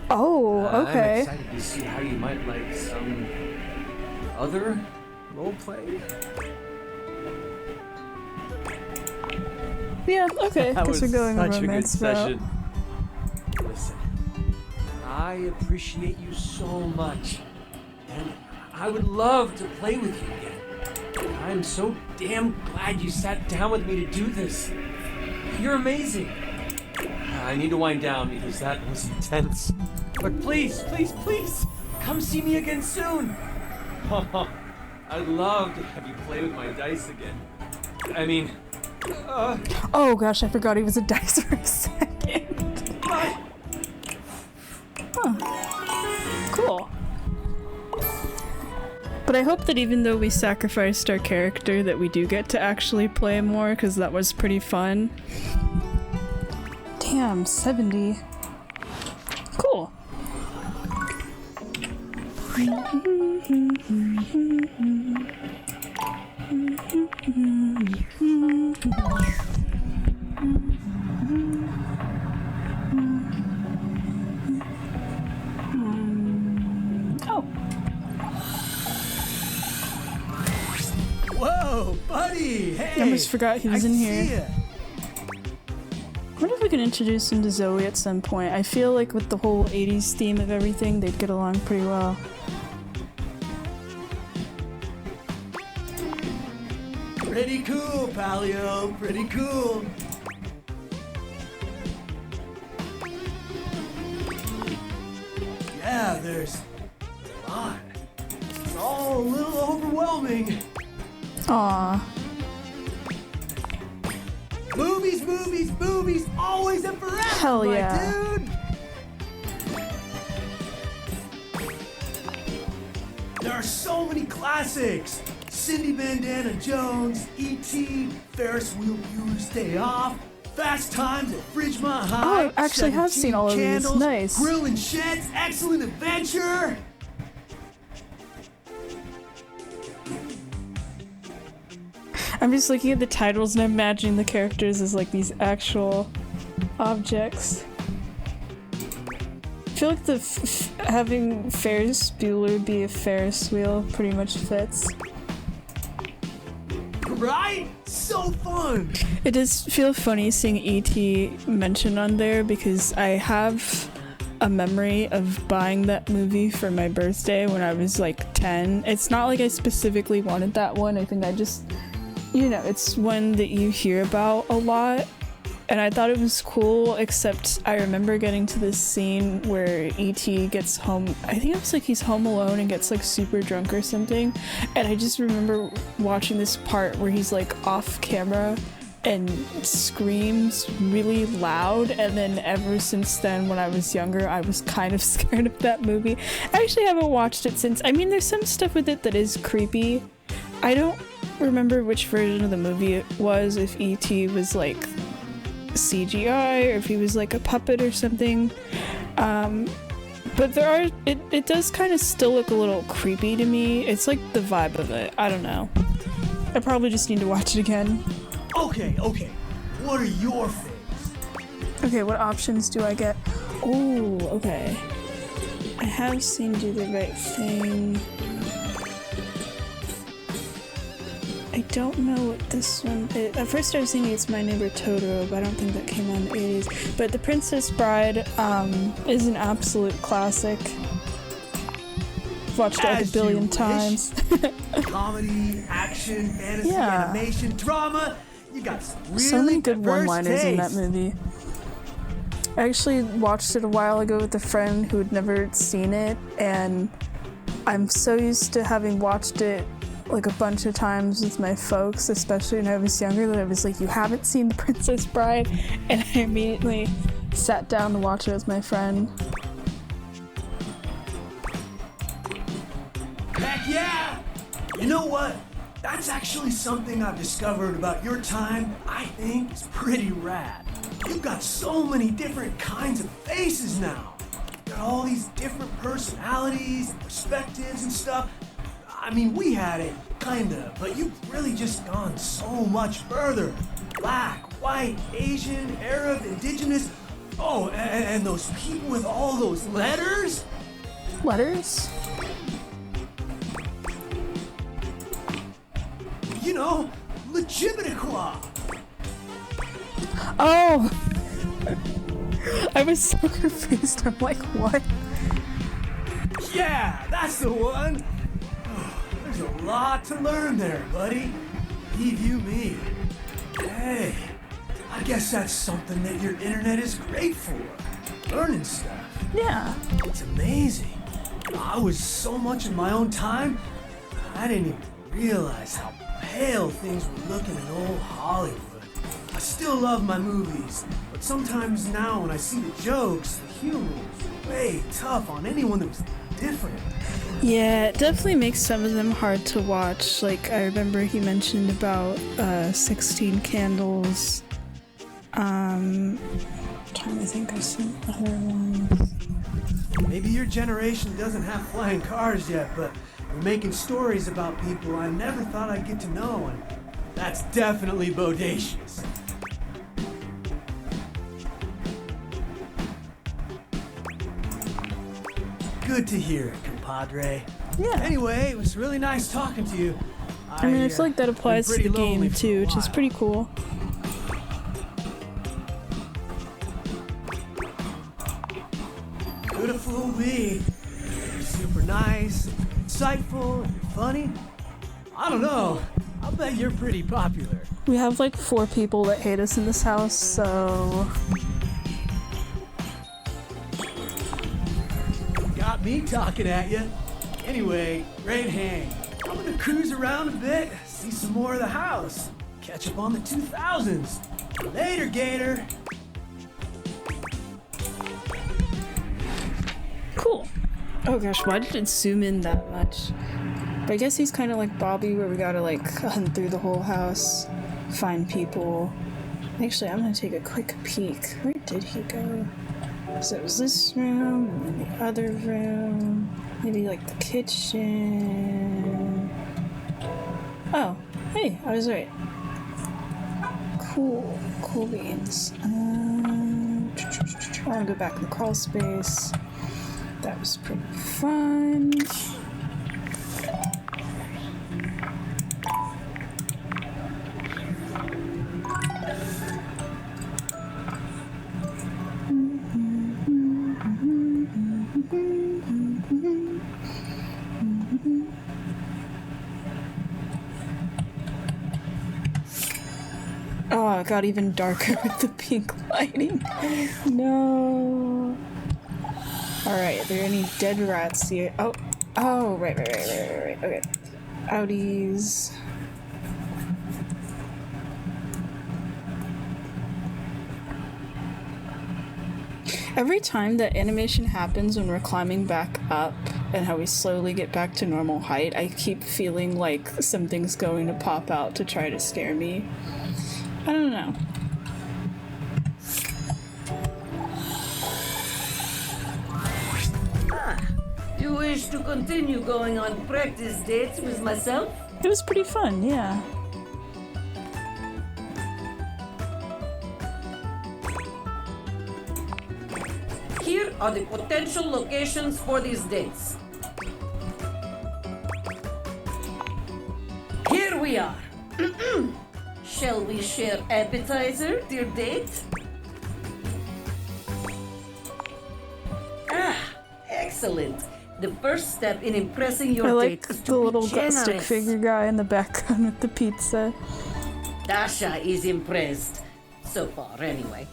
Oh, okay. I'm excited to see how you might like some... other roleplay? Yeah, okay. That Guess we're was going such a good romance route. session. Listen, I appreciate you so much, and I would love to play with you again. I'm so damn glad you sat down with me to do this. You're amazing. I need to wind down because that was intense. But please, please, please, come see me again soon. I'd love to have you play with my dice again. I mean... Oh gosh, I forgot he was a dice for a second. Huh. Cool. But I hope that even though we sacrificed our character that we do get to actually play more, because that was pretty fun. Damn, 70. Cool. Oh. Whoa, buddy! Hey! I almost forgot he was in here. See ya. I wonder if we can introduce him to Zoe at some point. I feel like with the whole 80s theme of everything, they'd get along pretty well. Pretty cool, Palio. Pretty cool. Yeah, there's a lot. It's all a little overwhelming. Aw. Movies, movies, movies, always and forever, Hell my yeah. dude. There are so many classics. Cindy Bandana Jones, E.T., Ferris Wheel Bueller's Day Off, Fast Times at Ridgemont High. Oh, I actually have seen all of these. Candles, Nice. Grill and Shed's Excellent Adventure. I'm just looking at the titles and imagining the characters as like these actual objects. I feel like the having Ferris Bueller be a Ferris wheel pretty much fits. Right? So fun! It does feel funny seeing E.T. mentioned on there because I have a memory of buying that movie for my birthday when I was like 10. It's not like I specifically wanted that one. I think I just, you know, it's one that you hear about a lot. And I thought it was cool, except I remember getting to this scene where E.T. gets home. I think it was like he's home alone and gets like super drunk or something. And I just remember watching this part where he's like off camera and screams really loud. And then ever since then, when I was younger, I was kind of scared of that movie. I actually haven't watched it since. I mean, there's some stuff with it that is creepy. I don't remember which version of the movie it was, if E.T. was like CGI or if he was like a puppet or something, But there are, it does kind of still look a little creepy to me. It's like the vibe of it. I don't know. I probably just need to watch it again. Okay. What are your faves? Okay, what options do I get? Oh, okay. I have seen Do the Right Thing. I don't know what this one is. At first I was thinking it's My Neighbor Totoro, but I don't think that came out in the 80s. But The Princess Bride is an absolute classic. I've watched it like a billion times. Comedy, action, fantasy, animation, drama. You got some really so many good diverse one-liners in that taste. movie. I actually watched it a while ago with a friend who had never seen it, and I'm so used to having watched it like a bunch of times with my folks, especially when I was younger, that I was like, you haven't seen The Princess Bride? And I immediately sat down to watch it with my friend. Heck yeah! You know what? That's actually something I've discovered about your time I think is pretty rad. You've got so many different kinds of faces now. You've got all these different personalities, perspectives and stuff. I mean, we had it, kinda, but you've really just gone so much further. Black, white, Asian, Arab, indigenous. Oh, and those people with all those letters? Letters? You know, Legitimiquois. Oh! I was so confused. I'm like, what? Yeah, that's the one. There's a lot to learn there, buddy. Believe you me. Hey, I guess that's something that your internet is great for. Learning stuff. Yeah. It's amazing. I was so much in my own time, I didn't even realize how pale things were looking in old Hollywood. I still love my movies, but sometimes now when I see the jokes, the humor is way tough on anyone that was different. Yeah, it definitely makes some of them hard to watch. Like, I remember he mentioned about 16 Candles. Trying to think of some other ones. Maybe your generation doesn't have flying cars yet, but you're making stories about people I never thought I'd get to know, and that's definitely bodacious. Good to hear it, compadre. Yeah. Anyway, it was really nice talking to you. I mean, I feel like that applies to the game too, which is pretty cool. Could have fooled me. You're super nice, insightful, and funny. I don't know. I'll bet you're pretty popular. We have like 4 people that hate us in this house, so... Got me talking at you. Anyway, great hang. I'm gonna cruise around a bit, see some more of the house, catch up on the 2000s. Later, Gator. Cool. Oh gosh, why did it zoom in that much? But I guess he's kind of like Bobby, where we gotta like hunt through the whole house, find people. Actually, I'm gonna take a quick peek. Where did he go? So it was this room, and then the other room, maybe like the kitchen. Oh, hey, I was right. Cool beans. I wanna go back in the crawl space. That was pretty fun. Oh, it got even darker with the pink lighting. No. Alright, are there any dead rats here? Oh, right. Okay. Outies. Every time that animation happens when we're climbing back up and how we slowly get back to normal height, I keep feeling like something's going to pop out to try to scare me. I don't know. You wish to continue going on practice dates with myself? It was pretty fun, yeah. Here are the potential locations for these dates. Here we are. Shall we share appetizer, dear date? Ah, excellent. The first step in impressing your I date like is the to be little stick generous. figure guy in the background with the pizza. Dasha is impressed. So far, anyway.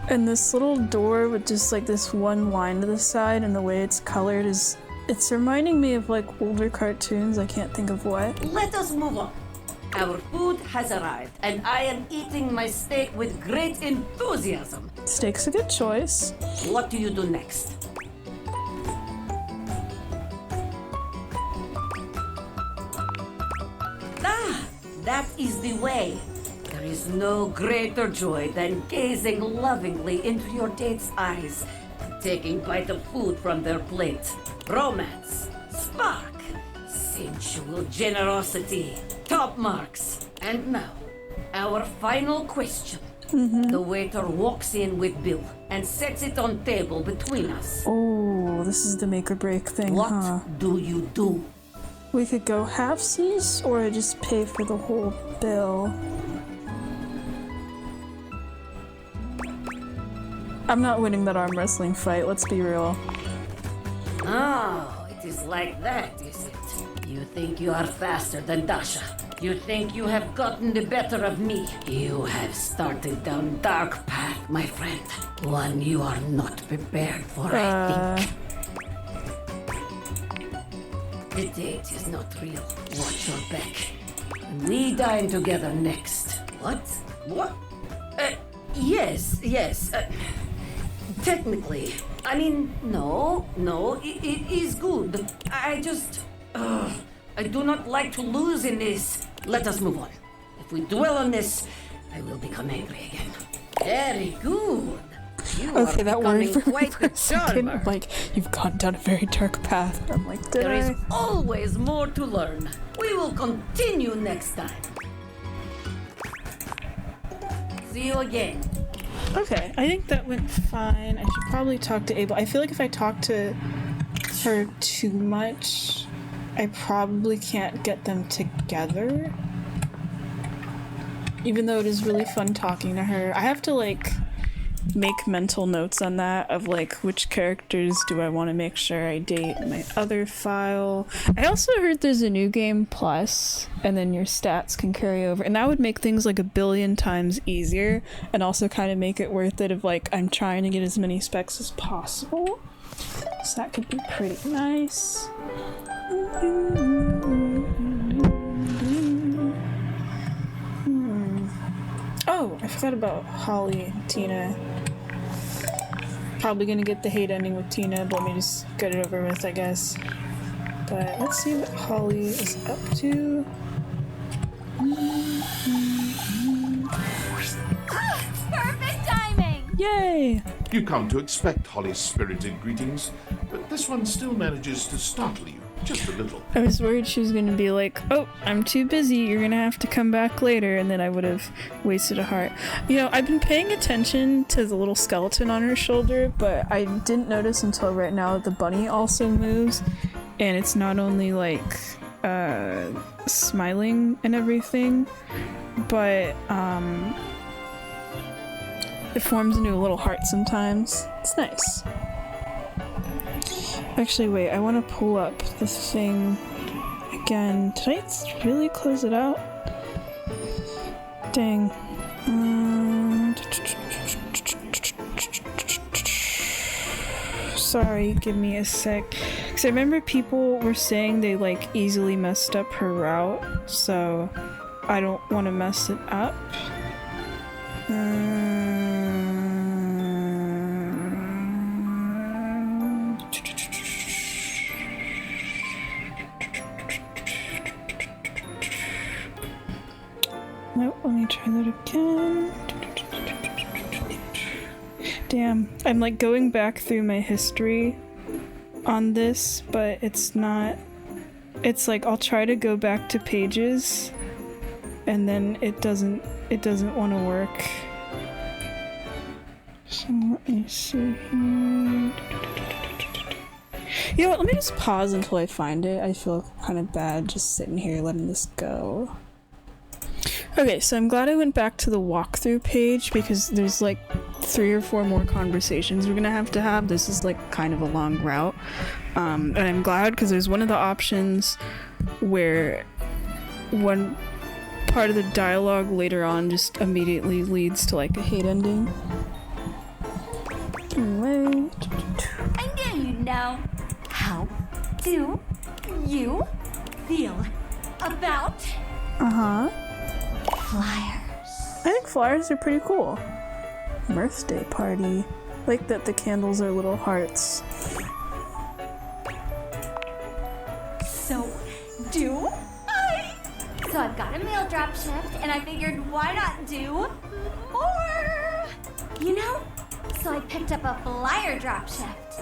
And this little door with just like this one line to the side and the way it's colored is... It's reminding me of like older cartoons, I can't think of what. Let us move on. Our food has arrived, and I am eating my steak with great enthusiasm. Steak's a good choice. What do you do next? Ah, that is the way. There is no greater joy than gazing lovingly into your date's eyes and taking bite of food from their plate. Romance, spark, sensual generosity, top marks. And now, our final question. The waiter walks in with bill and sets it on table between us. Oh, this is the make or break thing, What huh? do you do? We could go halfsies or just pay for the whole bill. I'm not winning that arm wrestling fight, let's be real. Oh, it is like that, is it? You think you are faster than Dasha? You think you have gotten the better of me? You have started down dark path, my friend. One you are not prepared for, I think. The date is not real. Watch your back. We dine together next. What? What? Yes. Technically. I mean, no, it is good. I just... I do not like to lose in this. Let us move on. If we dwell on this, I will become angry again. Very good. You Okay, are that worried becoming for me quite for the a second. charmer. I'm like, you've gone down a very dark path. I'm like, did There I? is always more to learn. We will continue next time. See you again. Okay, I think that went fine. I should probably talk to Abel. I feel like if I talk to her too much, I probably can't get them together. Even though it is really fun talking to her. I have to like make mental notes on that of like which characters do I want to make sure I date in my other file. I also heard there's a new game plus and then your stats can carry over, and that would make things like 1,000,000,000 times easier and also kind of make it worth it of like I'm trying to get as many specs as possible, so that could be pretty nice. Oh, I forgot about Holly and Tina. Probably gonna get the hate ending with Tina, but let me just get it over with, I guess. But let's see what Holly is up to. Perfect timing! Yay! You come to expect Holly's spirited greetings, but this one still manages to startle you just a little. I was worried she was gonna be like, oh, I'm too busy, you're gonna have to come back later, and then I would have wasted a heart. You know, I've been paying attention to the little skeleton on her shoulder, but I didn't notice until right now that the bunny also moves, and it's not only like smiling and everything, but it forms into a little heart sometimes. It's nice. Actually, wait, I want to pull up the thing again. Did I really close it out? Dang. Sorry, give me a sec. Because I remember people were saying they like easily messed up her route, so I don't want to mess it up. Nope, let me try that again. Damn, I'm like going back through my history on this, but it's not. It's like I'll try to go back to pages, and then it doesn't want to work. So let me see here. You know what, let me just pause until I find it. I feel kind of bad just sitting here letting this go. Okay, so I'm glad I went back to the walkthrough page because there's like 3 or 4 more conversations we're gonna have to have. This is like kind of a long route. And I'm glad because there's one of the options where one part of the dialogue later on just immediately leads to like a hate ending. Anyway. I knew you'd know. How do you feel about flyers? I think flyers are pretty cool. Birthday party. Like that the candles are little hearts. So do I. So I've got a mail drop shift, and I figured why not do more? You know? So I picked up a flyer drop shift.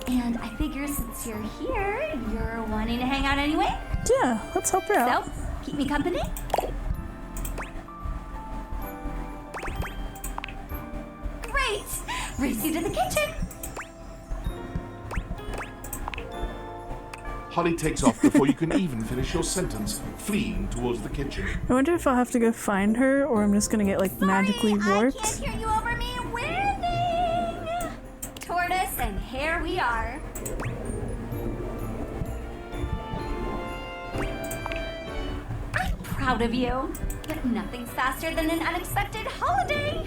And I figure since you're here, you're wanting to hang out anyway? Yeah, let's help her out. So, keep me company? Great! Race you to the kitchen! Holly takes off before you can even finish your sentence, fleeing towards the kitchen. I wonder if I'll have to go find her or I'm just gonna get like magically warped. I can't hear you over me winning! Tortoise, and here we are. I'm proud of you, but nothing's faster than an unexpected holiday.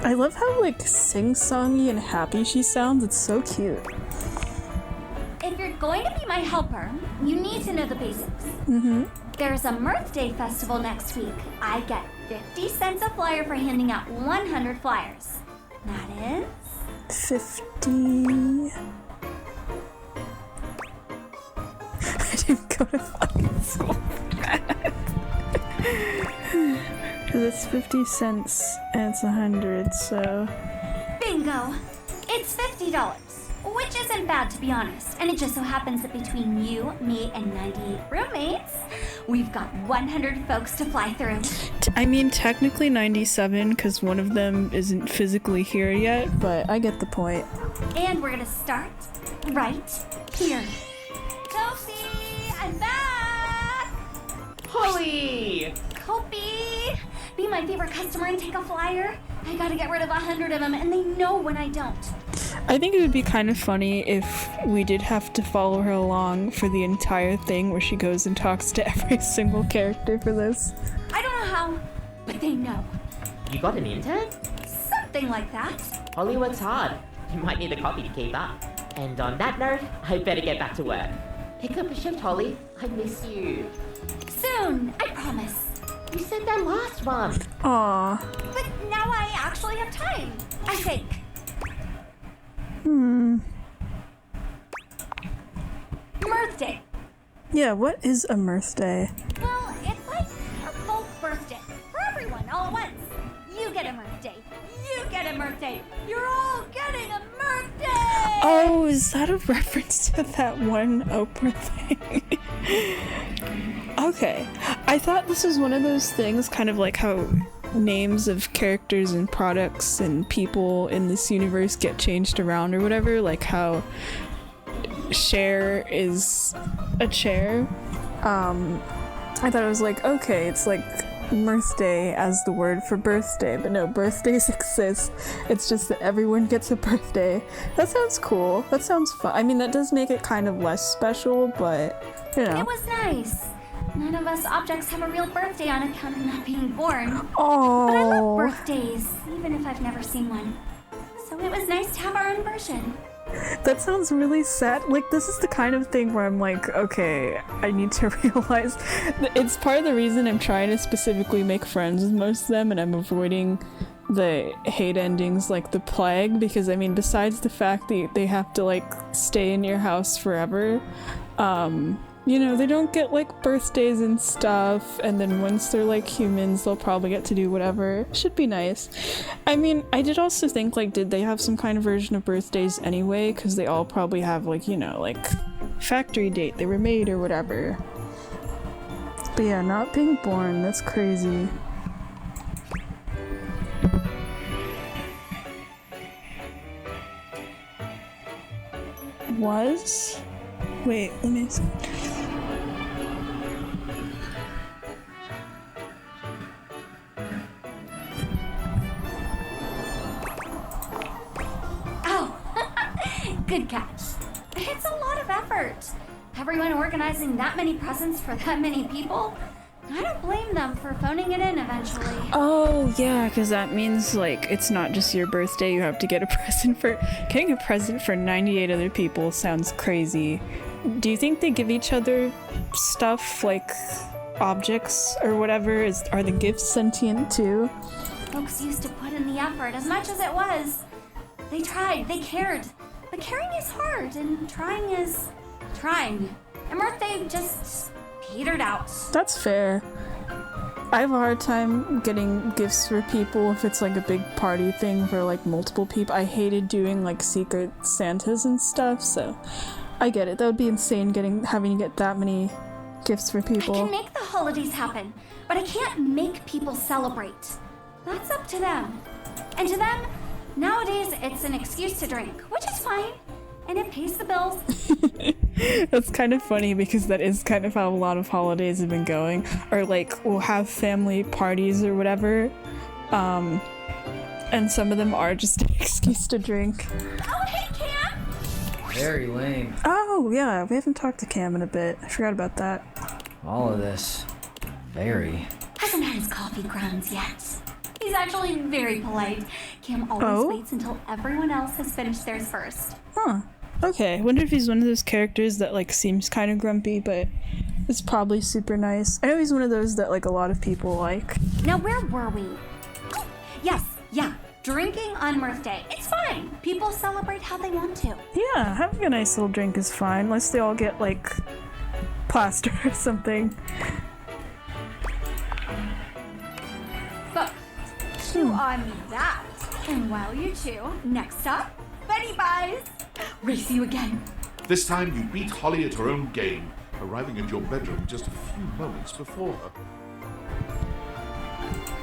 I love how like sing-songy and happy she sounds. It's so cute. If you're going to be my helper, you need to know the basics. There's a Mirth Day festival next week. I get 50 cents a flyer for handing out 100 flyers. That is 50. I didn't go to fucking school. Because it's 50 cents and it's 100, so. bingo. It's $50. Which isn't bad, to be honest. And it just so happens that between you, me, and 98 roommates, we've got 100 folks to fly through. I mean, technically 97, because one of them isn't physically here yet, but I get the point. And we're gonna start right here. Kofi, I'm back! Holly! Kofi! Be my favorite customer and take a flyer? I gotta get rid of 100 of them, and they know when I don't. I think it would be kind of funny if we did have to follow her along for the entire thing where she goes and talks to every single character for this. I don't know how, but they know. You got an intern? Something like that. Holly works hard. You might need a copy to keep up. And on that note, I better get back to work. Pick up a shift, Holly. I miss you. Soon, I promise. You said that last one. Aww. But now I actually have time, I think. Mirth Day. Yeah, what is a Mirth Day? Well, it's like a folk birthday for everyone all at once. You get a Mirth Day. You get a Mirth Day. You're all getting a Mirth Day. Oh, is that a reference to that one Oprah thing? Okay. I thought this was one of those things, kind of like how names of characters and products and people in this universe get changed around or whatever, like how Cher is a chair. I thought it was like, okay, it's like Mirth Day as the word for birthday, but no, birthdays exist. It's just that everyone gets a birthday. That sounds cool. That sounds fun. I mean, that does make it kind of less special, but you know. It was nice. None of us objects have a real birthday on account of not being born. Oh. But I love birthdays, even if I've never seen one. So it was nice to have our own version. That sounds really sad. Like, this is the kind of thing where I'm like, okay, I need to realize it's part of the reason I'm trying to specifically make friends with most of them, and I'm avoiding the hate endings like the plague, because I mean, besides the fact that they have to like stay in your house forever, You know, they don't get like birthdays and stuff, and then once they're like humans, they'll probably get to do whatever. Should be nice. I mean, I did also think, like, did they have some kind of version of birthdays anyway? Because they all probably have, like, you know, like, factory date they were made or whatever. But yeah, not being born, that's crazy. Was? Wait, let me see. Good catch. It's a lot of effort. Everyone organizing that many presents for that many people? I don't blame them for phoning it in eventually. Oh, yeah, because that means, like, it's not just your birthday, you have to get a present for... Getting a present for 98 other people sounds crazy. Do you think they give each other stuff, like, objects or whatever? Are the gifts sentient, too? Folks used to put in the effort as much as it was. They tried, they cared. But caring is hard, and trying is trying. And birthday just petered out. That's fair. I have a hard time getting gifts for people if it's like a big party thing for like multiple people. I hated doing like secret Santas and stuff, so I get it. That would be insane having to get that many gifts for people. I can make the holidays happen, but I can't make people celebrate. That's up to them. And to them, nowadays, it's an excuse to drink, which is fine, and it pays the bills. That's kind of funny because that is kind of how a lot of holidays have been going. Or like, we'll have family parties or whatever, and some of them are just an excuse to drink. Oh, hey, Cam! Very lame. Oh, yeah, we haven't talked to Cam in a bit. I forgot about that. All of this. Very. Hasn't had his coffee grounds yet. He's actually very polite. Cam always waits until everyone else has finished theirs first. Huh. Okay, I wonder if he's one of those characters that, like, seems kind of grumpy, but is probably super nice. I know he's one of those that, like, a lot of people like. Now, where were we? Yes, yeah. Drinking on Mirth Day. It's fine. People celebrate how they want to. Yeah, having a nice little drink is fine, unless they all get, like, plaster or something. But chew on that. And while you chew, next up, Betty buys. Race you again. This time you beat Holly at her own game, arriving at your bedroom just a few moments before her.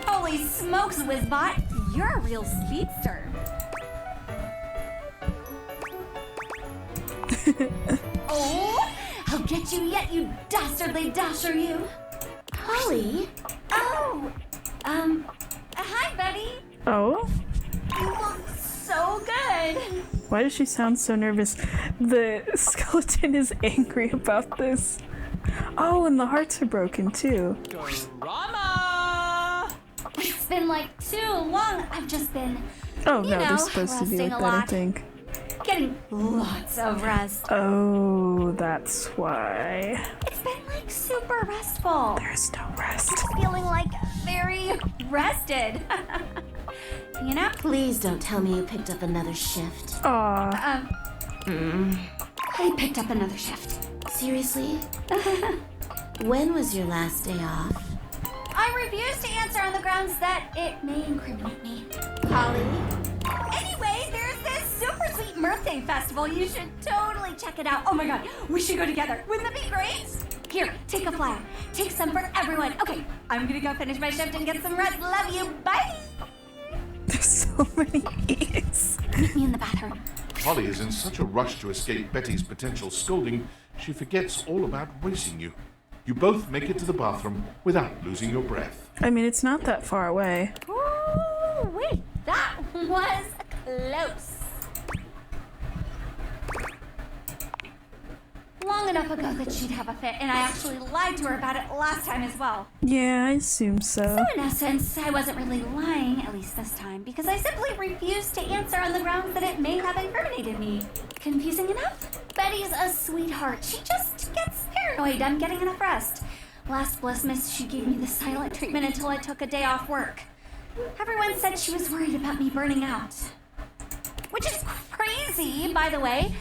Holy smokes, Whizbot! You're a real speedster. Oh, I'll get you yet, you dastardly dasher, you. Holly? Oh, hi, Betty. Oh? You look so good. Why does she sound so nervous? The skeleton is angry about this. Oh, and the hearts are broken too. Drama! It's been like too long. I've just been, oh no, they're supposed to be like that, I think. Getting lots of rest. Oh, that's why. It's been like super restful. There's no rest. I'm feeling like very rested. You know? Please don't tell me you picked up another shift. Aw. I picked up another shift. Seriously? When was your last day off? I refuse to answer on the grounds that it may incriminate me. Holly? Anyway, there's this super sweet Mirth Day festival. You should totally check it out. Oh my god, we should go together. Wouldn't that be great? Here, take a flyer. Take some for everyone. Okay, I'm gonna go finish my shift and get some rest. Love you. Bye. There's so many E's. Meet me in the bathroom. Holly is in such a rush to escape Betty's potential scolding, she forgets all about racing you. You both make it to the bathroom without losing your breath. I mean, it's not that far away. Ooh, wait, that was close. Long enough ago that she'd have a fit, and I actually lied to her about it last time as well. Yeah, I assume so. So in essence, I wasn't really lying, at least this time, because I simply refused to answer on the grounds that it may have incriminated me. Confusing enough? Betty's a sweetheart. She just gets paranoid I'm getting enough rest. Last Blissmas, she gave me the silent treatment until I took a day off work. Everyone said she was worried about me burning out. Which is crazy, by the way.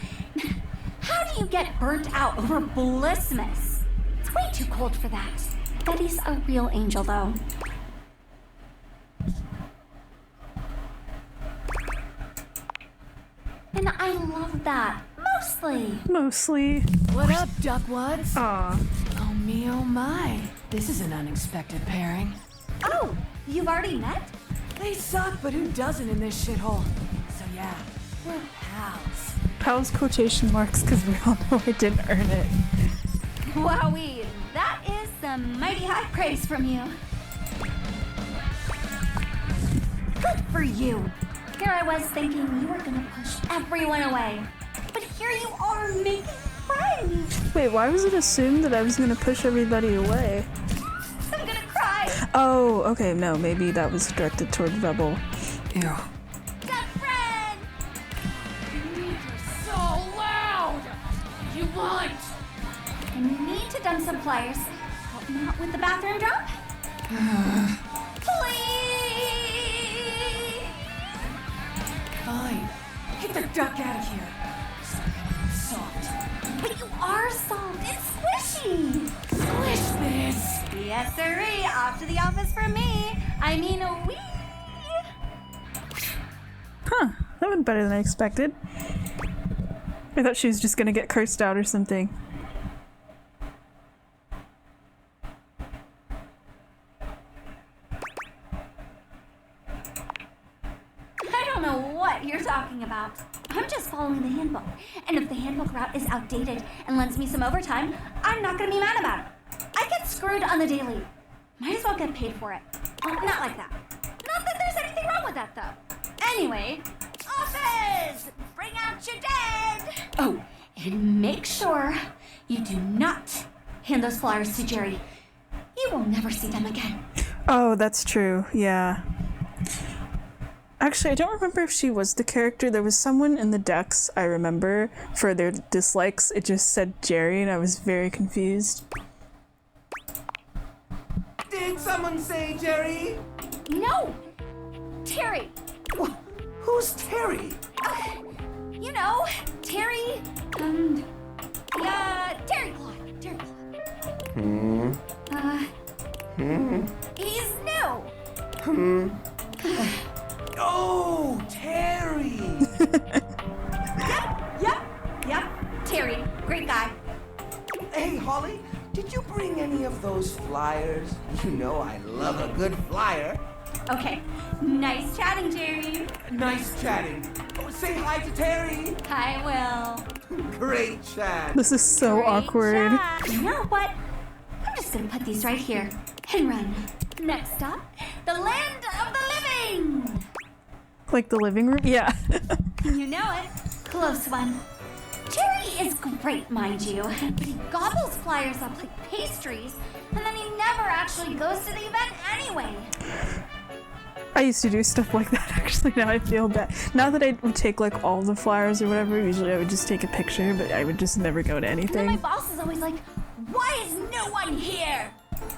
How do you get burnt out over Blissmas? It's way too cold for that. Betty's a real angel, though. And I love that. Mostly. What up, Duckwads? Aw. Oh me, oh my. This is an unexpected pairing. Oh, you've already met? They suck, but who doesn't in this shithole? So yeah, we're pals. Pals quotation marks because we all know I didn't earn it. Wowee, that is some mighty high praise from you. Good for you. Here I was thinking you were gonna push everyone away. But here you are making friends. Wait, why was it assumed that I was gonna push everybody away? I'm gonna cry. Oh, okay, no, maybe that was directed toward Rebel. Ew. Good friend. You're so loud. You want? I need to dump some flyers. Help me out with the bathroom drop. Please. Fine. Get the duck out of here. Soft. But you are soft and squishy. Squish this. Yes, sirree. Off to the office for me. I mean, wee. Huh, that went better than I expected. I thought she was just gonna get cursed out or something. I don't know what you're talking about. I'm just following the handbook. And if the handbook route is outdated and lends me some overtime, I'm not gonna be mad about it. I get screwed on the daily. Might as well get paid for it. Oh, not like that. Not that there's anything wrong with that, though. Anyway, office! Bring out your dead! Oh, and make sure you do not hand those flyers to Jerry. You will never see them again. Oh, that's true, yeah. Actually, I don't remember if she was the character. There was someone in the decks, I remember, for their dislikes. It just said Jerry, and I was very confused. Did someone say Jerry? No! Terry! Who's Terry? You know, Terry, Terry Clark. Terry Clark. He's new. Oh, Terry! Yep. Terry, great guy. Hey, Holly, did you bring any of those flyers? You know I love a good flyer. Okay, nice chatting, Jerry. Nice chatting. Oh, say hi to Terry. I will. Great chat. This is so awkward. Chat. You know what? I'm just gonna put these right here and run. Next stop, the land of the living. Like the living room? Yeah. You know it. Close one. Jerry is great, mind you, but he gobbles flyers up like pastries, and then he never actually goes to the event anyway. I used to do stuff like that, actually. Now I feel bad. Not that I would take like all the flyers or whatever. Usually I would just take a picture, but I would just never go to anything. And then my boss is always like, why is no one here?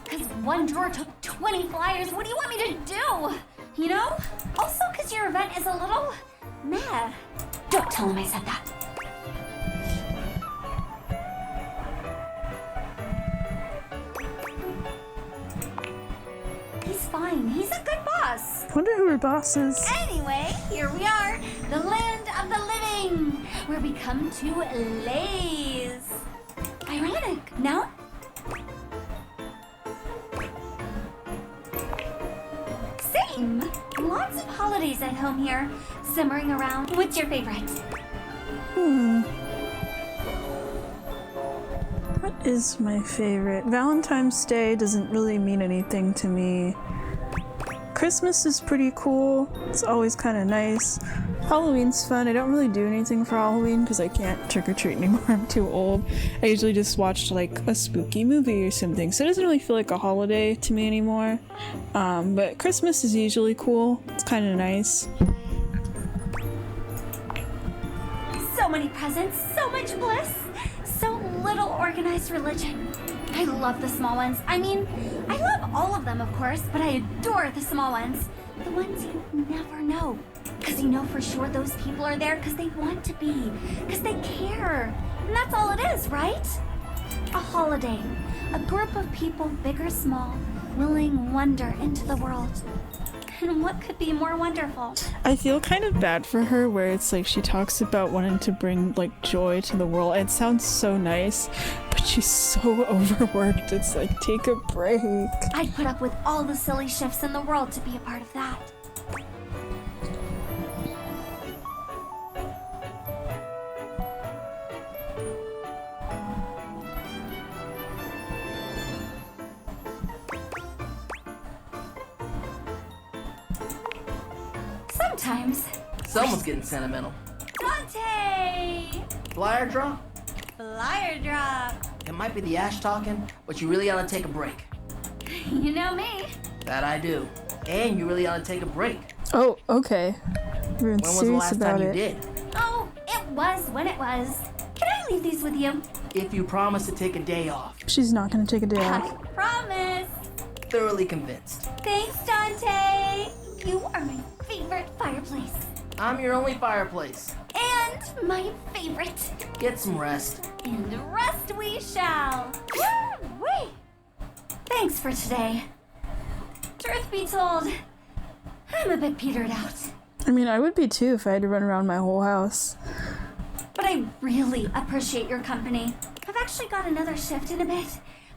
Because one drawer took 20 flyers. What do you want me to do? You know? Also, because your event is a little meh. Don't tell him I said that. He's fine. He's a good boss. Wonder who her boss is. Anyway, here we are. The land of the living. Where we come to laze. Ironic, no? Same. Lots of holidays at home here, simmering around. What's your favorite? What is my favorite? Valentine's Day doesn't really mean anything to me. Christmas is pretty cool. It's always kind of nice. Halloween's fun. I don't really do anything for Halloween because I can't trick-or-treat anymore. I'm too old. I usually just watch like a spooky movie or something, so it doesn't really feel like a holiday to me anymore. But Christmas is usually cool. It's kind of nice. So many presents, so much bliss, so little organized religion. I love the small ones. I mean, I love all of them, of course, but I adore the small ones. The ones you never know. Because you know for sure those people are there because they want to be, because they care. And that's all it is, right? A holiday. A group of people, big or small, willing wonder into the world. And what could be more wonderful? I feel kind of bad for her where it's like she talks about wanting to bring like joy to the world. It sounds so nice, but she's so overworked. It's like, take a break. I'd put up with all the silly shifts in the world to be a part of that. Sometimes. Someone's getting sentimental. Dante! Flyer drop? Flyer drop. It might be the ash talking, but you really ought to take a break. You know me. That I do. And you really ought to take a break. Oh, okay. We're When was the last time you did? Oh, it was when it was. Can I leave these with you? If you promise to take a day off. She's not gonna take a day I off. promise. Thoroughly convinced. Thanks, Dante. You are my favorite fireplace. I'm your only fireplace. And my favorite. Get some rest. And rest we shall. Woo-wee. Thanks for today. Truth be told, I'm a bit petered out. I mean, I would be too if I had to run around my whole house. But I really appreciate your company. I've actually got another shift in a bit.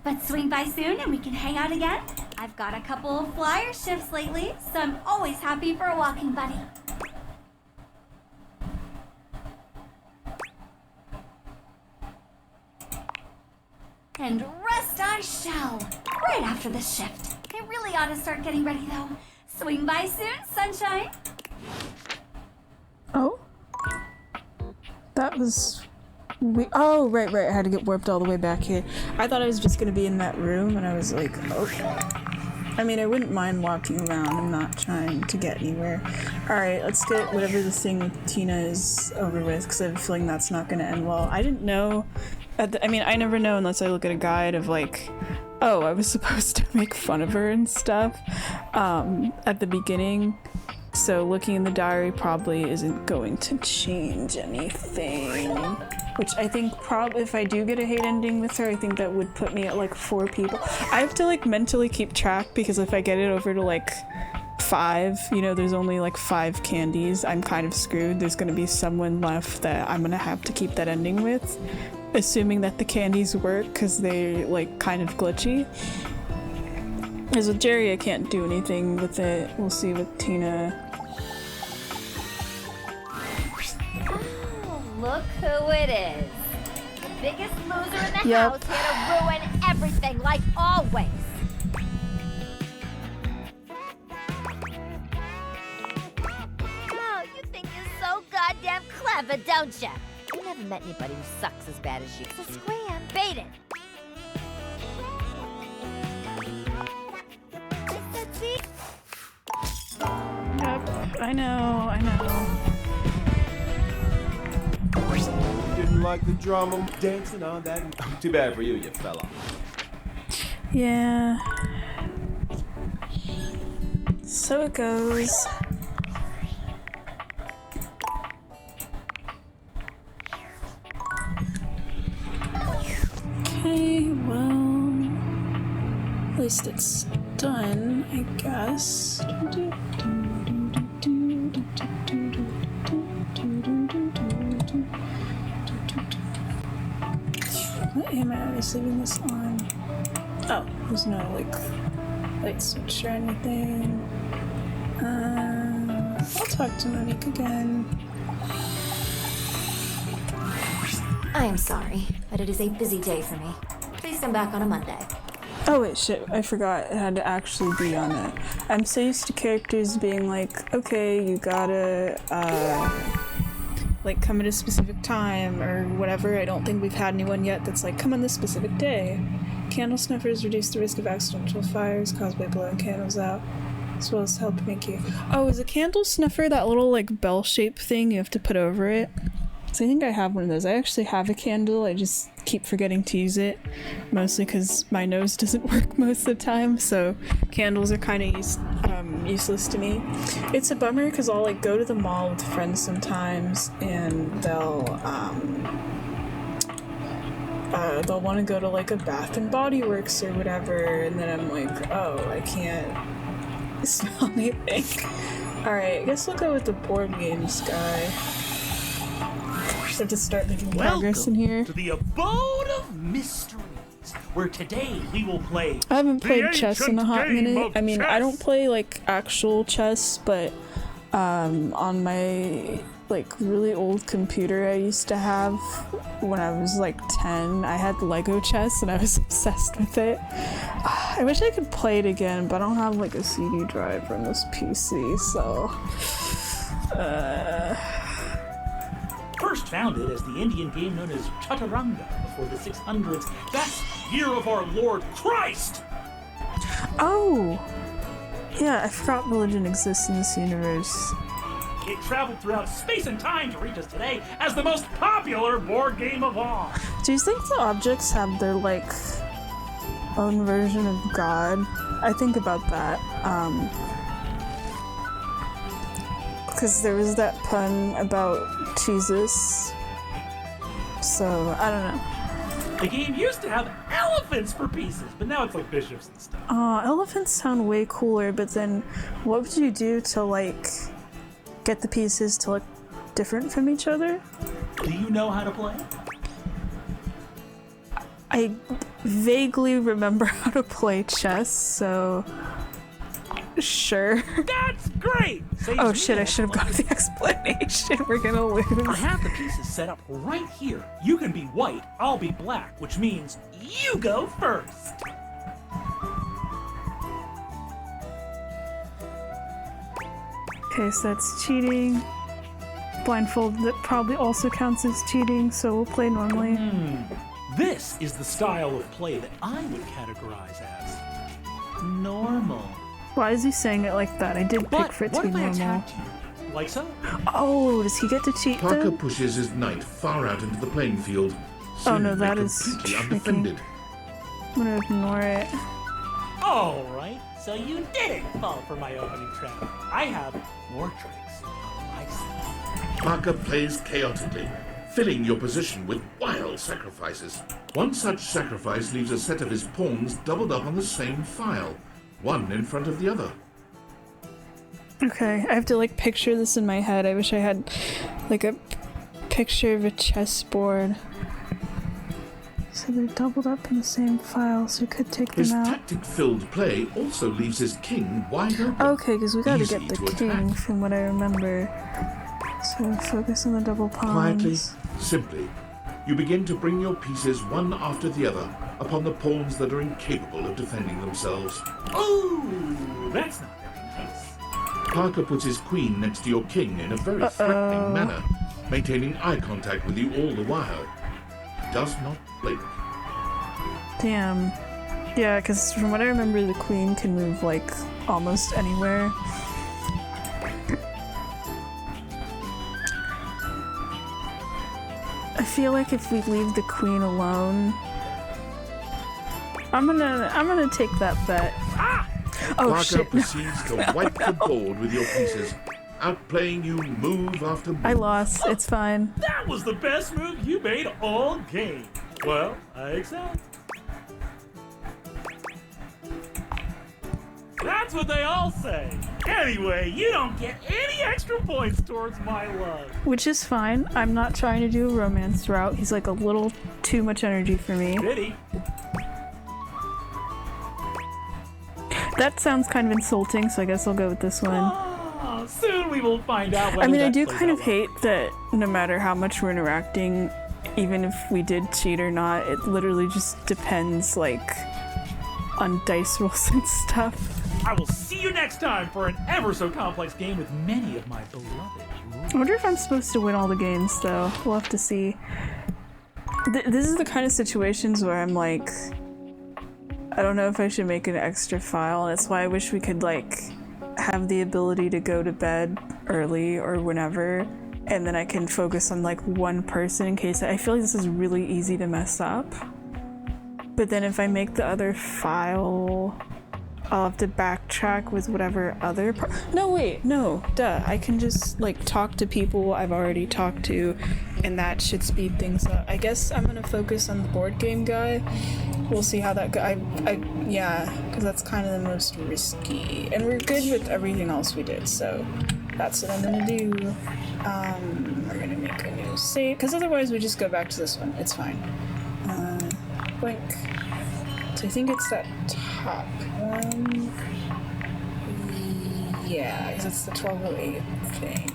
But swing by soon and we can hang out again. I've got a couple of flyer shifts lately, so I'm always happy for a walking buddy. And rest I shall, right after this shift. I really ought to start getting ready though. Swing by soon, sunshine. Oh? That was... Oh, right. I had to get warped all the way back here. I thought I was just gonna be in that room, and I was like, okay. I mean, I wouldn't mind walking around. I'm not trying to get anywhere. Alright, let's get whatever this thing with Tina is over with, because I have a feeling that's not gonna end well. I didn't know... I mean, I never know unless I look at a guide of like, oh, I was supposed to make fun of her and stuff at the beginning. So looking in the diary probably isn't going to change anything. Which I think probably if I do get a hate ending with her, I think that would put me at like 4 people. I have to like mentally keep track because if I get it over to like 5, you know, there's only like 5 candies, I'm kind of screwed. There's gonna be someone left that I'm gonna have to keep that ending with. Assuming that the candies work because they're like kind of glitchy. Because with Jerry I can't do anything with it. We'll see with Tina. Oh, look who it is. The biggest loser in the Yep. house here to ruin everything like always. Oh, you think you're so goddamn clever, don't you? You never met anybody who sucks as bad as you. So scram, bait it. Yep, I know. Didn't like the drama dancing on that. Too bad for you, you fella. Yeah. So it goes. Okay, well, at least it's done, I guess. What am I always leaving this on? Oh, there's no like light switch or anything. I'll talk to Monique again. I am sorry, but it is a busy day for me. Please come back on a Monday. Oh wait, shit, I forgot it had to actually be on it. I'm so used to characters being like, okay, you gotta, like come at a specific time or whatever. I don't think we've had anyone yet that's like, come on this specific day. Candle snuffers reduce the risk of accidental fires caused by blowing candles out, as well as help make you... Oh, is a candle snuffer that little like bell-shaped thing you have to put over it? So I think I have one of those. I actually have a candle, I just keep forgetting to use it, mostly because my nose doesn't work most of the time, so candles are kind of useless to me. It's a bummer because I'll like go to the mall with friends sometimes and they'll they'll want to go to like a Bath and Body Works or whatever, and then I'm like, oh, I can't smell anything. Alright, I guess we'll go with the board games guy. Just have to start making progress in here. To the abode of mysteries, where today we will play. I haven't played chess in a hot minute. I mean, I don't play like actual chess, but on my like really old computer I used to have when I was like 10, I had Lego chess and I was obsessed with it. I wish I could play it again, but I don't have like a CD drive from this PC, so First founded as the Indian game known as Chaturanga before the 600s, that's year of our Lord Christ! Oh! Yeah, I forgot religion exists in this universe. It traveled throughout space and time to reach us today as the most popular board game of all. Do you think the objects have their like own version of God? I think about that. Because there was that pun about Jesus. So, I don't know. The game used to have elephants for pieces, but now it's like bishops and stuff. Elephants sound way cooler, but then what would you do to like get the pieces to look different from each other? Do you know how to play? I vaguely remember how to play chess, so sure. That's great! Oh shit, I should have gone to the explanation. We're gonna lose. I have the pieces set up right here. You can be white, I'll be black, which means you go first. Okay, so that's cheating. Blindfold, that probably also counts as cheating, so we'll play normally. This is the style of play that I would categorize as normal. Why is he saying it like that? I did pick for it to be normal. Like so? Oh, does he get to cheat Parker then? pushes his knight far out into the playing field. Oh no, that seemingly is completely tricky. undefended. I'm gonna ignore it. Alright, so you didn't fall for my opening trap. I have more tricks. I see. Parker plays chaotically, filling your position with wild sacrifices. One such sacrifice leaves a set of his pawns doubled up on the same file, one in front of the other. Okay, I have to like picture this in my head. I wish I had like a picture of a chessboard. So they're doubled up in the same file, so you could take His them out. tactic-filled play also leaves his king wide open. Okay, because we gotta easy get the to king attack. from what I remember. So focus on the double pawns. Quietly, simply, you begin to bring your pieces one after the other upon the pawns that are incapable of defending themselves. Ooh, that's not very nice. Parker puts his queen next to your king in a very threatening manner, maintaining eye contact with you all the while. He does not blink. Damn. Yeah, because from what I remember, the queen can move like almost anywhere. I feel like if we leave the queen alone, I'm gonna take that bet. Oh Parker shit! proceeds to wipe the board with your pieces, outplaying you move after move. I lost. It's fine. That was the best move you made all game. Well, I accept. That's what they all say. Anyway, you don't get any extra points towards my love. Which is fine. I'm not trying to do a romance route. He's like a little too much energy for me. Pity. That sounds kind of insulting, so I guess I'll go with this one. Oh, soon we will find out. I mean, I do kind of hate that no matter how much we're interacting, even if we did cheat or not, it literally just depends, like, on dice rolls and stuff. I will see you next time for an ever so complex game with many of my beloved. I wonder if I'm supposed to win all the games, though. We'll have to see. This is the kind of situations where I'm like, I don't know if I should make an extra file. That's why I wish we could, like, have the ability to go to bed early or whenever, and then I can focus on, like, one person in case. I feel like this is really easy to mess up. But then if I make the other file, I'll have to backtrack with whatever other No, wait, no, duh. I can just, like, talk to people I've already talked to, and that should speed things up. I guess I'm gonna focus on the board game guy. We'll see how that goes. Yeah, because that's kind of the most risky. And we're good with everything else we did, so that's what I'm gonna do. We're gonna make a new save, because otherwise we just go back to this one. It's fine. Blink. So I think it's that top one. Yeah, because it's the 1208 thing.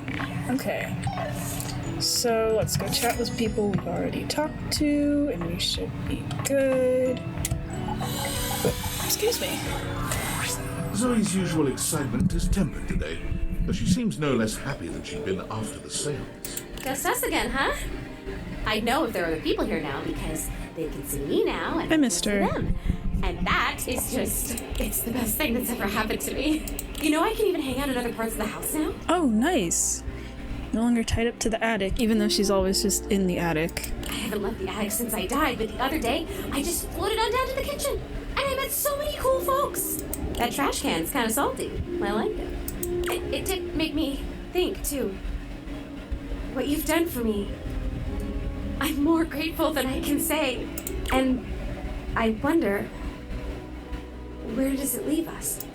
Okay. So let's go chat with people we've already talked to, and we should be good. Excuse me. Zoe's usual excitement is tempered today, though she seems no less happy than she'd been after the seance. Just us again, huh? I'd know if there are other people here now because they can see me now and I missed her. them. And that is just, it's the best thing that's ever happened to me. You know, I can even hang out in other parts of the house now. Oh, nice. No longer tied up to the attic, even though she's always just in the attic. I haven't left the attic since I died, but the other day, I just floated on down to the kitchen. And I met so many cool folks. That trash can's kind of salty. I like it. It did make me think, too. What you've done for me. I'm more grateful than I can say. And I wonder, where does it leave us?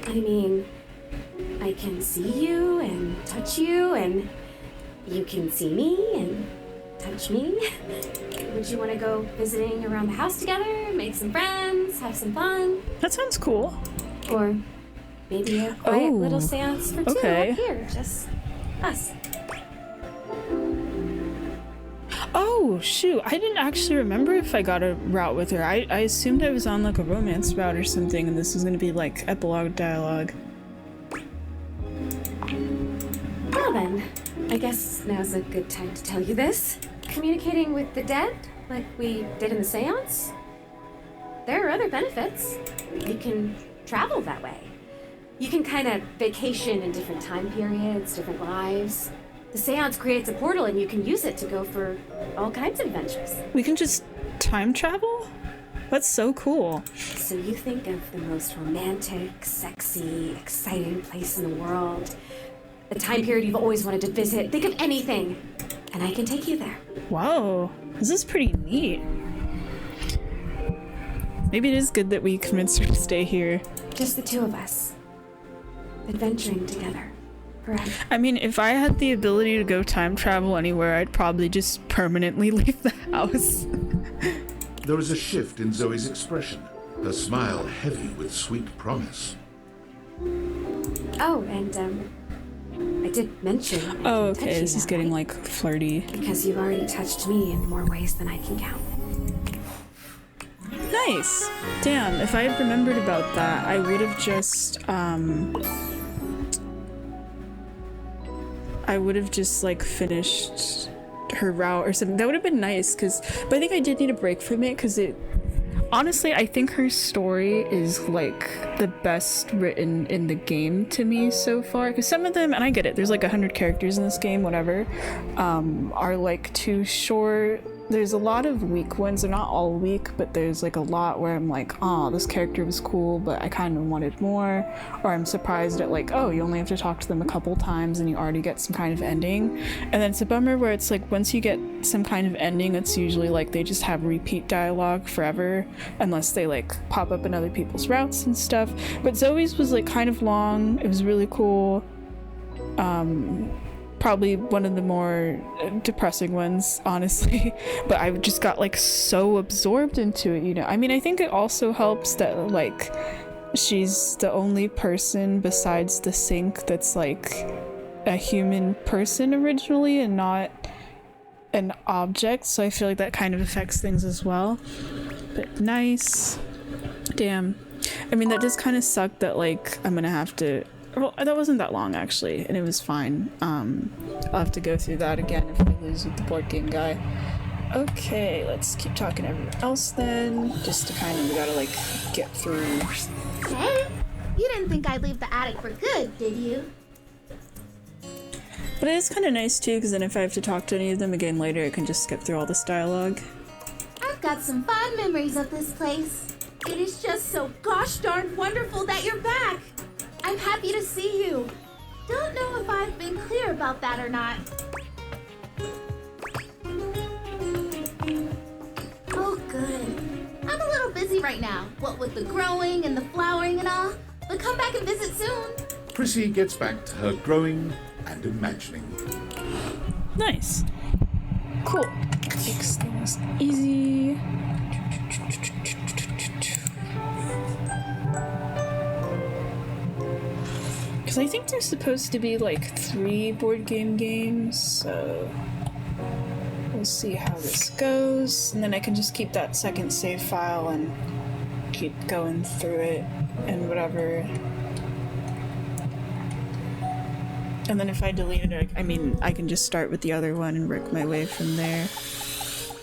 I mean, I can see you and touch you, and you can see me and touch me. Would you want to go visiting around the house together, make some friends, have some fun? That sounds cool. Or maybe a quiet little seance for two up here, just us. Oh, shoot. I didn't actually remember if I got a route with her. I assumed I was on, like, a romance route or something, and this was going to be, like, epilogue dialogue. Well then, I guess now's a good time to tell you this. Communicating with the dead, like we did in the seance, there are other benefits. You can travel that way. You can kind of vacation in different time periods, different lives. The seance creates a portal and you can use it to go for all kinds of adventures. We can just time travel? That's so cool. So you think of the most romantic, sexy, exciting place in the world, the time period you've always wanted to visit. Think of anything, and I can take you there. Whoa, this is pretty neat. Maybe it is good that we convinced her to stay here. Just the two of us, adventuring together. Forever. I mean, if I had the ability to go time travel anywhere, I'd probably just permanently leave the house. There is a shift in Zoe's expression, her smile heavy with sweet promise. Oh, and I did mention. Oh, okay, this is getting like flirty. Because you've already touched me in more ways than I can count. Nice! Damn, if I had remembered about that, I would have just, like finished her route or something. That would have been nice, but I think I did need a break from it, because honestly, I think her story is like the best written in the game to me so far, because some of them, and I get it, there's like 100 characters in this game, whatever, are like too short. There's a lot of weak ones. They're not all weak, but there's like a lot where I'm like, oh, this character was cool, but I kind of wanted more. Or I'm surprised at like, oh, you only have to talk to them a couple times and you already get some kind of ending. And then it's a bummer where it's like, once you get some kind of ending, it's usually like they just have repeat dialogue forever, unless they like pop up in other people's routes and stuff. But Zoe's was like kind of long. It was really cool. Probably one of the more depressing ones, honestly, but I just got like so absorbed into it, you know. I mean, I think it also helps that like she's the only person besides the sink that's like a human person originally and not an object, so I feel like that kind of affects things as well. But nice. Damn. I mean, that does kind of suck that like I'm gonna have to. Well, that wasn't that long actually, and it was fine. I'll have to go through that again if I lose with the board game guy. Okay, let's keep talking to everyone else then, just to kind of, we gotta like get through. Hey, you didn't think I'd leave the attic for good, did you? But it is kind of nice too, because then if I have to talk to any of them again later, I can just skip through all this dialogue. I've got some fond memories of this place. It is just so gosh darn wonderful that you're back. I'm happy to see you. Don't know if I've been clear about that or not. Oh, good. I'm a little busy right now, what with the growing and the flowering and all, but come back and visit soon. Prissy gets back to her growing and imagining. Nice. Cool. Makes things easy. Because I think there's supposed to be like 3 board games, so we'll see how this goes. And then I can just keep that second save file and keep going through it and whatever. And then if I delete it, I mean, I can just start with the other one and work my way from there.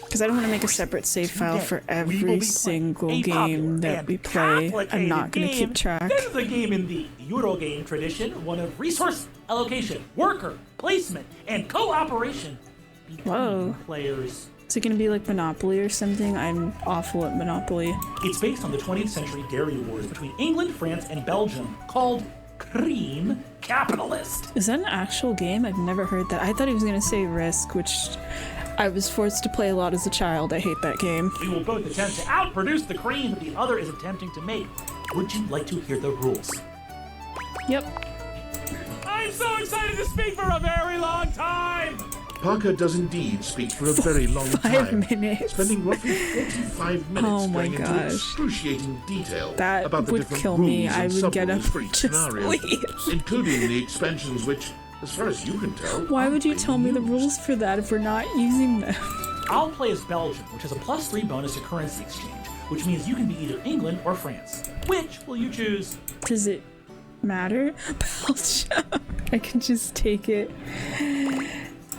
Because I don't want to make a separate save file for every single game that we play. I'm not going to keep track. This is a game in the Eurogame tradition, one of resource allocation, worker, placement, and cooperation between players. Is it going to be like Monopoly or something? I'm awful at Monopoly. It's based on the 20th century dairy wars between England, France, and Belgium, called Cream Capitalist. Is that an actual game? I've never heard that. I thought he was going to say Risk, which I was forced to play a lot as a child. I hate that game. We will both attempt to outproduce the cream that the other is attempting to make. Would you like to hear the rules? Yep. I'm so excited to speak for a very long time! Parker does indeed speak for a very long time, 5 minutes. spending roughly 45 minutes going into excruciating detail about the different rules and sub-rules for each scenario, including the expansions which, as far as you can tell, why would you tell me the rules for that if we're not using them? I'll play as Belgium, which has a +3 bonus to currency exchange, which means you can be either England or France. Which will you choose? Does it matter? Belgium. I can just take it.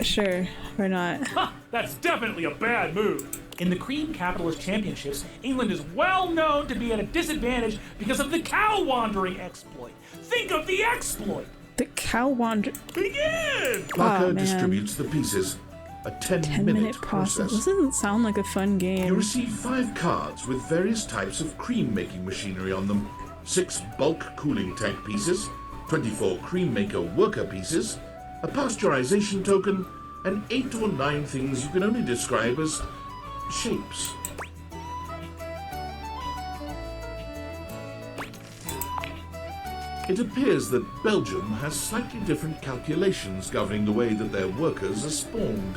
Sure, why not? Ha! That's definitely a bad move. In the Cream Capitalist Championships, England is well known to be at a disadvantage because of the cow wandering exploit. Think of the exploit! The cow wander. Begin! Parker distributes the pieces. A 10-minute process. This doesn't sound like a fun game. You receive 5 cards with various types of cream-making machinery on them. 6 bulk cooling tank pieces, 24 cream maker worker pieces, a pasteurization token, and 8 or 9 things you can only describe as shapes. It appears that Belgium has slightly different calculations governing the way that their workers are spawned.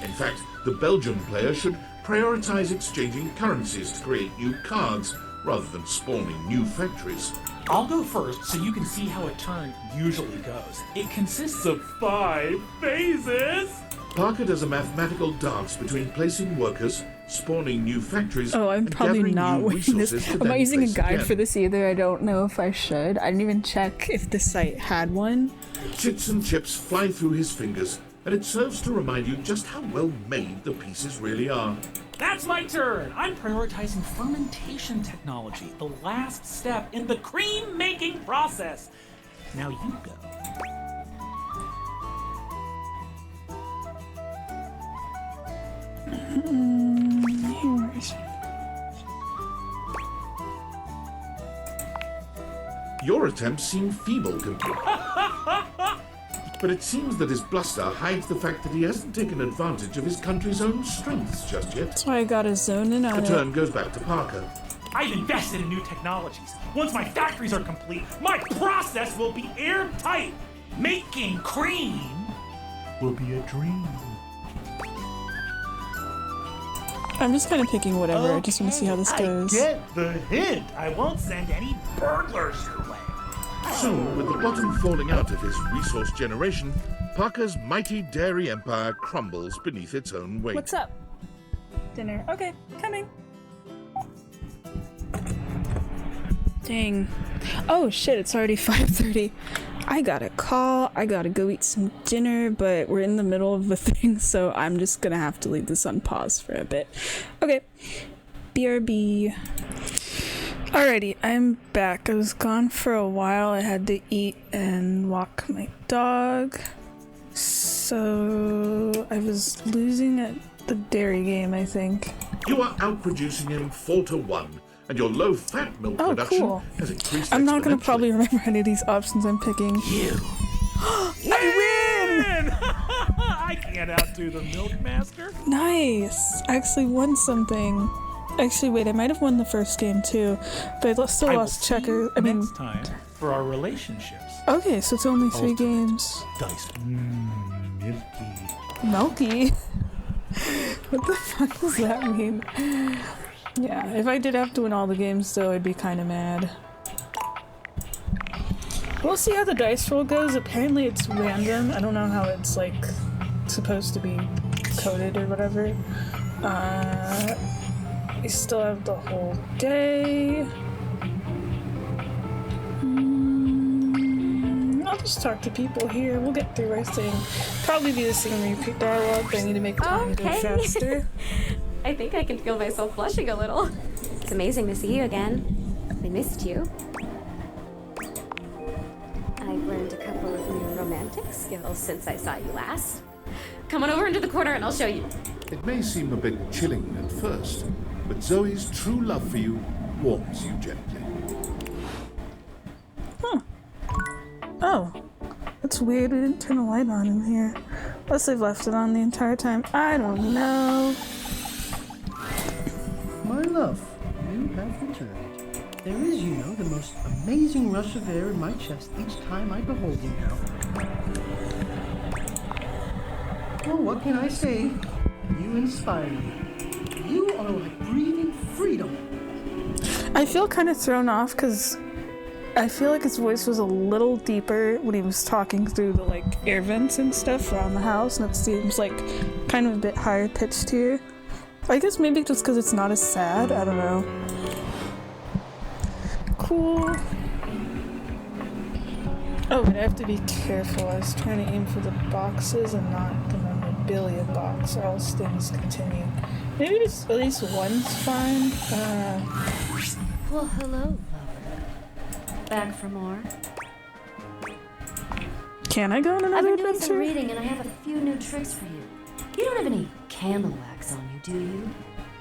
In fact, the Belgian player should prioritize exchanging currencies to create new cards rather than spawning new factories. I'll go first so you can see how a turn usually goes. It consists of 5 phases. Parker does a mathematical dance between placing workers, spawning new factories, I'm and probably gathering not new winning resources this. to I'm not then using a place guide again. for this either. I don't know if I should. I didn't even check if the site had one. Chits and chips fly through his fingers, and it serves to remind you just how well made the pieces really are. That's my turn! I'm prioritizing fermentation technology, the last step in the cream making process. Now you go. Your attempts seem feeble compared. But it seems that his bluster hides the fact that he hasn't taken advantage of his country's own strengths just yet. That's why I got a zone in on The it. turn goes back to Parker. I've invested in new technologies. Once my factories are complete, my process will be airtight. Making cream will be a dream. I'm just kind of picking whatever. I just want to see how this goes. I get the hint. I won't send any burglars your way. Soon, with the bottom falling out of his resource generation, Parker's mighty dairy empire crumbles beneath its own weight. What's up? Dinner. Okay, coming. Dang. Oh shit, it's already 5:30. I got a call. I gotta go eat some dinner, but we're in the middle of the thing, so I'm just gonna have to leave this on pause for a bit. Okay. BRB. Alrighty, I'm back. I was gone for a while. I had to eat and walk my dog. So I was losing at the dairy game, I think. You are outproducing him 4-1, and your low-fat milk production cool. has increased I'm not gonna exponentially. probably remember any of these options I'm picking. I win! I can't outdo the Milkmaster. Nice! I actually won something. Actually, wait, I might have won the first game too, but I still lost checkers. I mean, next time for our relationships. Okay, so it's only 3 games. Dice. Milky. Milky? What the fuck does that mean? Yeah, if I did have to win all the games though, I'd be kind of mad. We'll see how the dice roll goes. Apparently it's random. I don't know how it's like supposed to be coded or whatever. We still have the whole day. I'll just talk to people here. We'll get through our thing. Probably be the same repeat dialogue, but I need to make time go faster. I think I can feel myself blushing a little. It's amazing to see you again. I missed you. I've learned a couple of new romantic skills since I saw you last. Come on over into the corner and I'll show you. It may seem a bit chilling at first, but Zoe's true love for you warms you gently. Huh. Oh. That's weird. We didn't turn a light on in here. Unless they've left it on the entire time. I don't know. My love, you have returned. There is, you know, the most amazing rush of air in my chest each time I behold you now. Well, what can I say? You inspire me. You are like breathing freedom. I feel kind of thrown off because I feel like his voice was a little deeper when he was talking through the like air vents and stuff around the house, and it seems like kind of a bit higher pitched here. I guess maybe just because it's not as sad. I don't know. Cool. Oh, but I have to be careful. I was trying to aim for the boxes and not the memorabilia box, or else things continue. Maybe just at least one's fine. Well, hello, lover. Back for more? Can I go on another I've been doing some adventure? reading and I have a few new tricks for you. You don't have any candle wax on you, do you?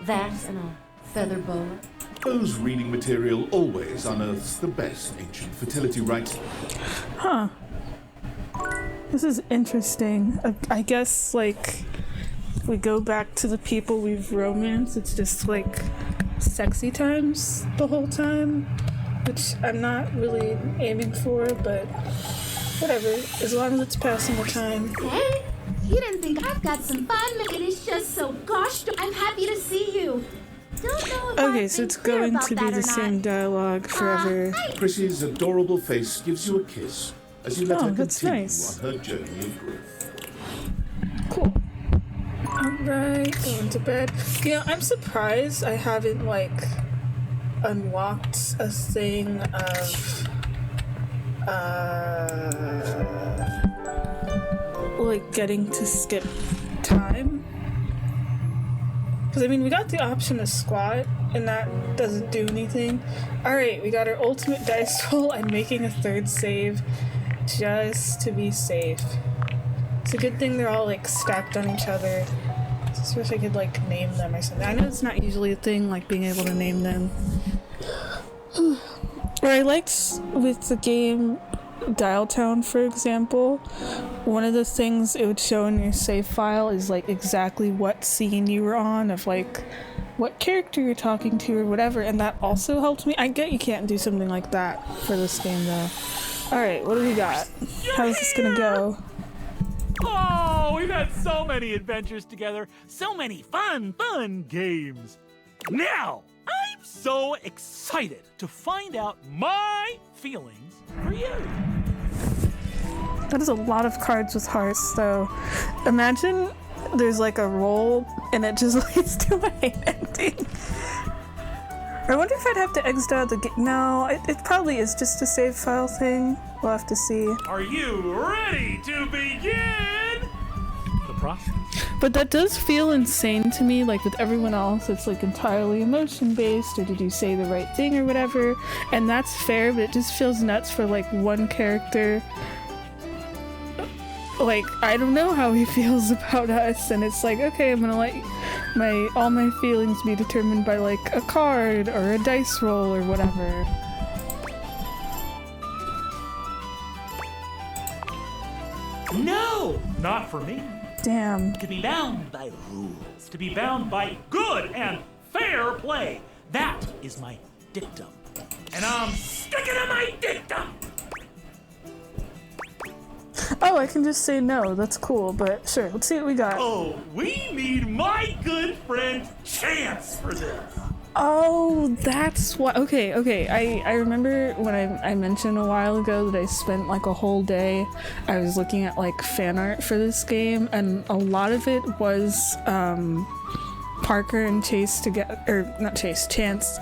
That and a feather boa? Those reading material always unearths the best ancient fertility rites. Huh. This is interesting. I guess, like, we go back to the people we've romanced. It's just, like, sexy times the whole time, which I'm not really aiming for, but whatever. As long as it's passing the time. Hey, you didn't think I've got some fun? It is just so gosh, I'm happy to see you. Don't know if Okay, so it's going to be the same dialogue forever. Chrissy's adorable face gives you a kiss as you let her that's continue nice. on her journey of growth. Cool. Alright, going to bed. You know, I'm surprised I haven't, like, unlocked a thing of, like, getting to skip time. Because, I mean, we got the option to squat, and that doesn't do anything. Alright, we got our ultimate dice roll. I'm making a third save just to be safe. It's a good thing they're all, like, stacked on each other. I just wish I could, like, name them or something. I know it's not usually a thing, like, being able to name them. Or I liked with the game Dial Town, for example, one of the things it would show in your save file is, like, exactly what scene you were on, of, like, what character you're talking to or whatever, and that also helped me. I get you can't do something like that for this game, though. Alright, what do we got? How's this gonna go? Oh, we've had so many adventures together, so many fun games. Now, I'm so excited to find out my feelings for you. That is a lot of cards with hearts, though. Imagine there's like a roll and it just leads to my ending. I wonder if I'd have to exit out the game. No, it probably is just a save file thing. We'll have to see. Are you ready to begin the process? But that does feel insane to me, like with everyone else, it's like entirely emotion-based, or did you say the right thing or whatever, and that's fair, but it just feels nuts for like one character. like, I don't know how he feels about us, and it's like, okay, I'm gonna let all my feelings be determined by like a card or a dice roll or whatever. No! Not for me. Damn. To be bound by rules, to be bound by good and fair play. That is my dictum. And I'm sticking to my dictum! Oh, I can just say no, that's cool, but sure, let's see what we got. Oh, we need my good friend Chance for this. Oh, that's why. Okay. I remember when I mentioned a while ago that I spent like a whole day, I was looking at like fan art for this game, and a lot of it was Parker and Chase together, or not Chase, Chance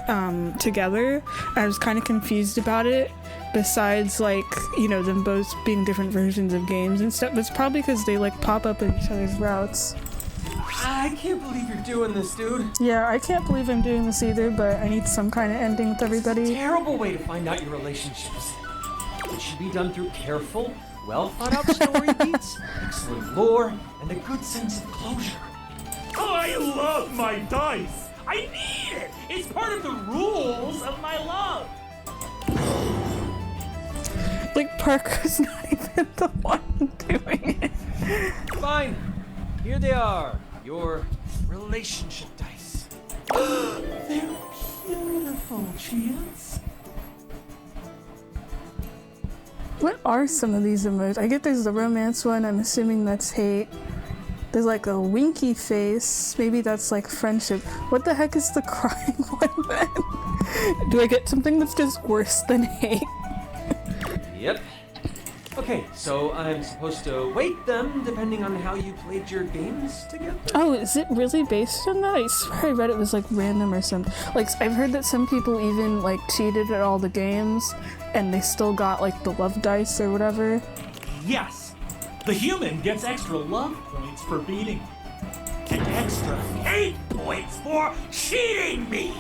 together. I was kind of confused about it. Besides, like, you know, them both being different versions of games and stuff, it's probably because they like pop up in each other's routes. I can't believe you're doing this, dude. Yeah, I can't believe I'm doing this either, but I need some kind of ending with everybody. It's a terrible way to find out your relationships. It should be done through careful, well thought out story beats, excellent lore, and a good sense of closure. I love my dice. I need it. It's part of the rules of my love. Like, Parker's not even the one doing it. Fine. Here they are. Your relationship dice. They're beautiful, Chance. What are some of these emojis? I get there's the romance one, I'm assuming that's hate. There's like a winky face, maybe that's like friendship. What the heck is the crying one then? Do I get something that's just worse than hate? Yep. Okay, so I'm supposed to weight them depending on how you played your games together? Oh, is it really based on that? I swear I read it was like random or something. Like, I've heard that some people even like cheated at all the games and they still got like the love dice or whatever. Yes, the human gets extra love points for beating me, and extra hate points for cheating me.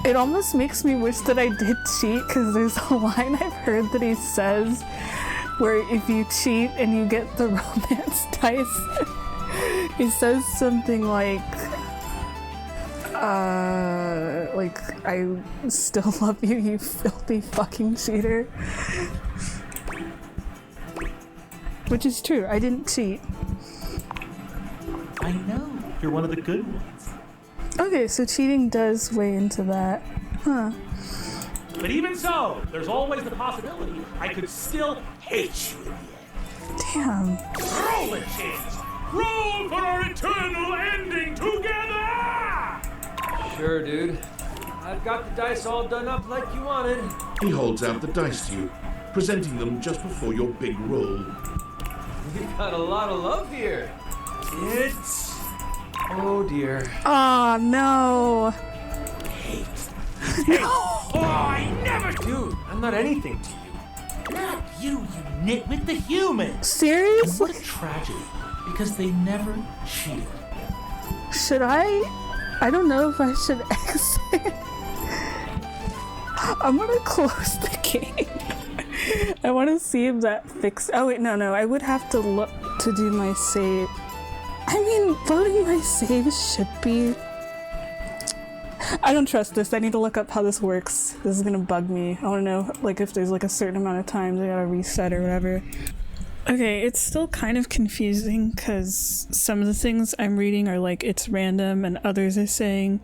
It almost makes me wish that I did cheat, because there's a line I've heard that he says where if you cheat and you get the romance dice, he says something like I still love you, you filthy fucking cheater. Which is true, I didn't cheat. I know, you're one of the good ones. Okay, so cheating does weigh into that. Huh. But even so, there's always the possibility I could still hate you in the end. Damn. Roll it, Chance! Roll for our eternal ending together! Sure, dude. I've got the dice all done up like you wanted. He holds out the dice to you, presenting them just before your big roll. We've got a lot of love here. It's... Oh dear. Oh no. Hate. Oh, I never... Dude, I'm not anything to you. Not you, you nitwit, the human. Seriously? What a tragedy, because they never cheated. Should I don't know if I should exit. I'm gonna close the game. I want to see if that fixed. Oh wait, no, I would have to look to do my save. I mean, loading my saves should be... I don't trust this. I need to look up how this works. This is gonna bug me. I wanna know, like, if there's like a certain amount of times I gotta reset or whatever. Okay, it's still kind of confusing because some of the things I'm reading are like it's random and others are saying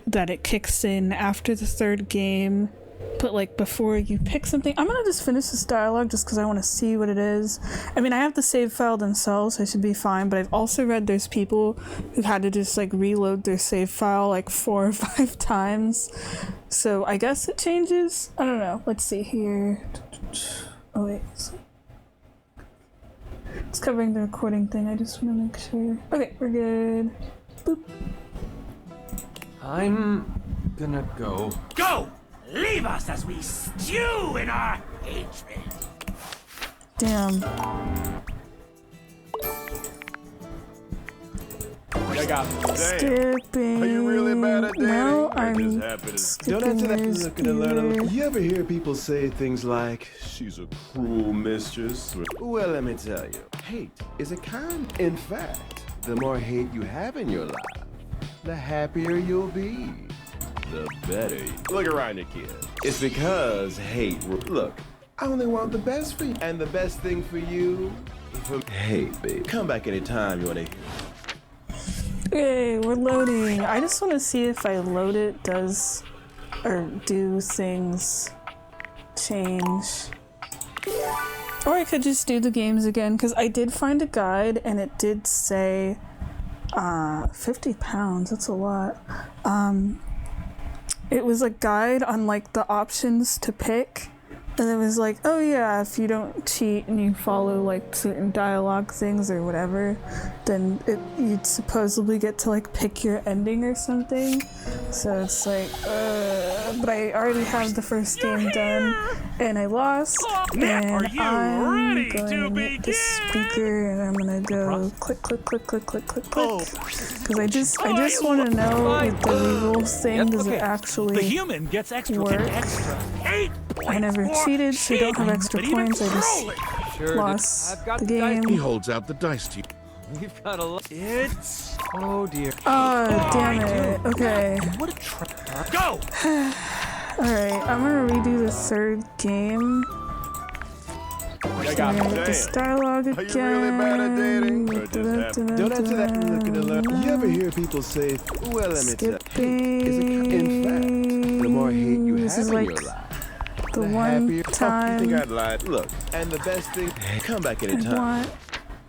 that it kicks in after the third game. But like before you pick something, I'm gonna just finish this dialogue just because I want to see what it is. I mean, I have the save file themselves, so I should be fine, but I've also read there's people who've had to just like reload their save file like 4 or 5 times. So I guess it changes. I don't know. Let's see here. Oh wait. It's covering the recording thing. I just want to make sure. Okay, we're good. Boop. I'm gonna go. Go! Leave us as we stew in our hatred. Damn. I got Skipping. Are you really bad at dating? No, Or I'm just don't answer that. Looking to learn. You ever hear people say things like, "She's a cruel mistress"? Well, let me tell you, hate is a kind. In fact, the more hate you have in your life, the happier you'll be. The better. Look around you, kid. It's because hate. Look, I only want the best for you, and the best thing for you. Hey, babe, come back anytime you want to. Okay, we're loading. I just want to see if I load it, does or do things change. Or I could just do the games again, because I did find a guide and it did say 50 pounds, that's a lot. It was a guide on like the options to pick. And it was like, oh yeah, if you don't cheat and you follow like certain dialogue things or whatever, then you'd supposedly get to like pick your ending or something. So it's like, but I already have the first game done and I lost. And I'm going to hit the speaker and I'm gonna go click, click, click, click, click, click, click. Because I just want to know if the legal thing does it actually The human gets extra. work. Extra 8. I never cheated, so I don't have extra points. I just lost the game. He holds out the dice to you. We've got a lot. It's. Oh dear. Oh, damn it. Okay. What a trap. Go! Alright, I'm gonna redo the third game. I I'm got gonna get this dialogue again. Are you really bad at dating? Or just don't answer that. Looking to learn. You ever hear people say, well, let me tell you. In fact, the more hate you have in your life, the one you time think I'd lie. Look, and the best thing, come back I anytime. want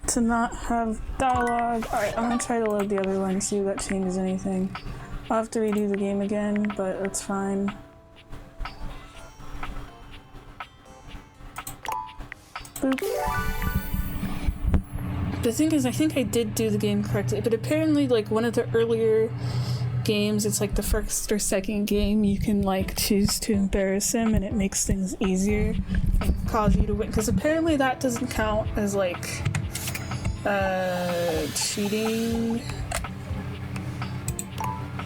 to not have dialogue. Alright, I'm gonna try to load the other one, see if that changes anything. I'll have to redo the game again, but that's fine. Boop. The thing is, I think I did do the game correctly, but apparently, like, one of the earlier games, it's like the first or second game, you can, like, choose to embarrass him, and it makes things easier and cause you to win. Because apparently that doesn't count as, like, cheating.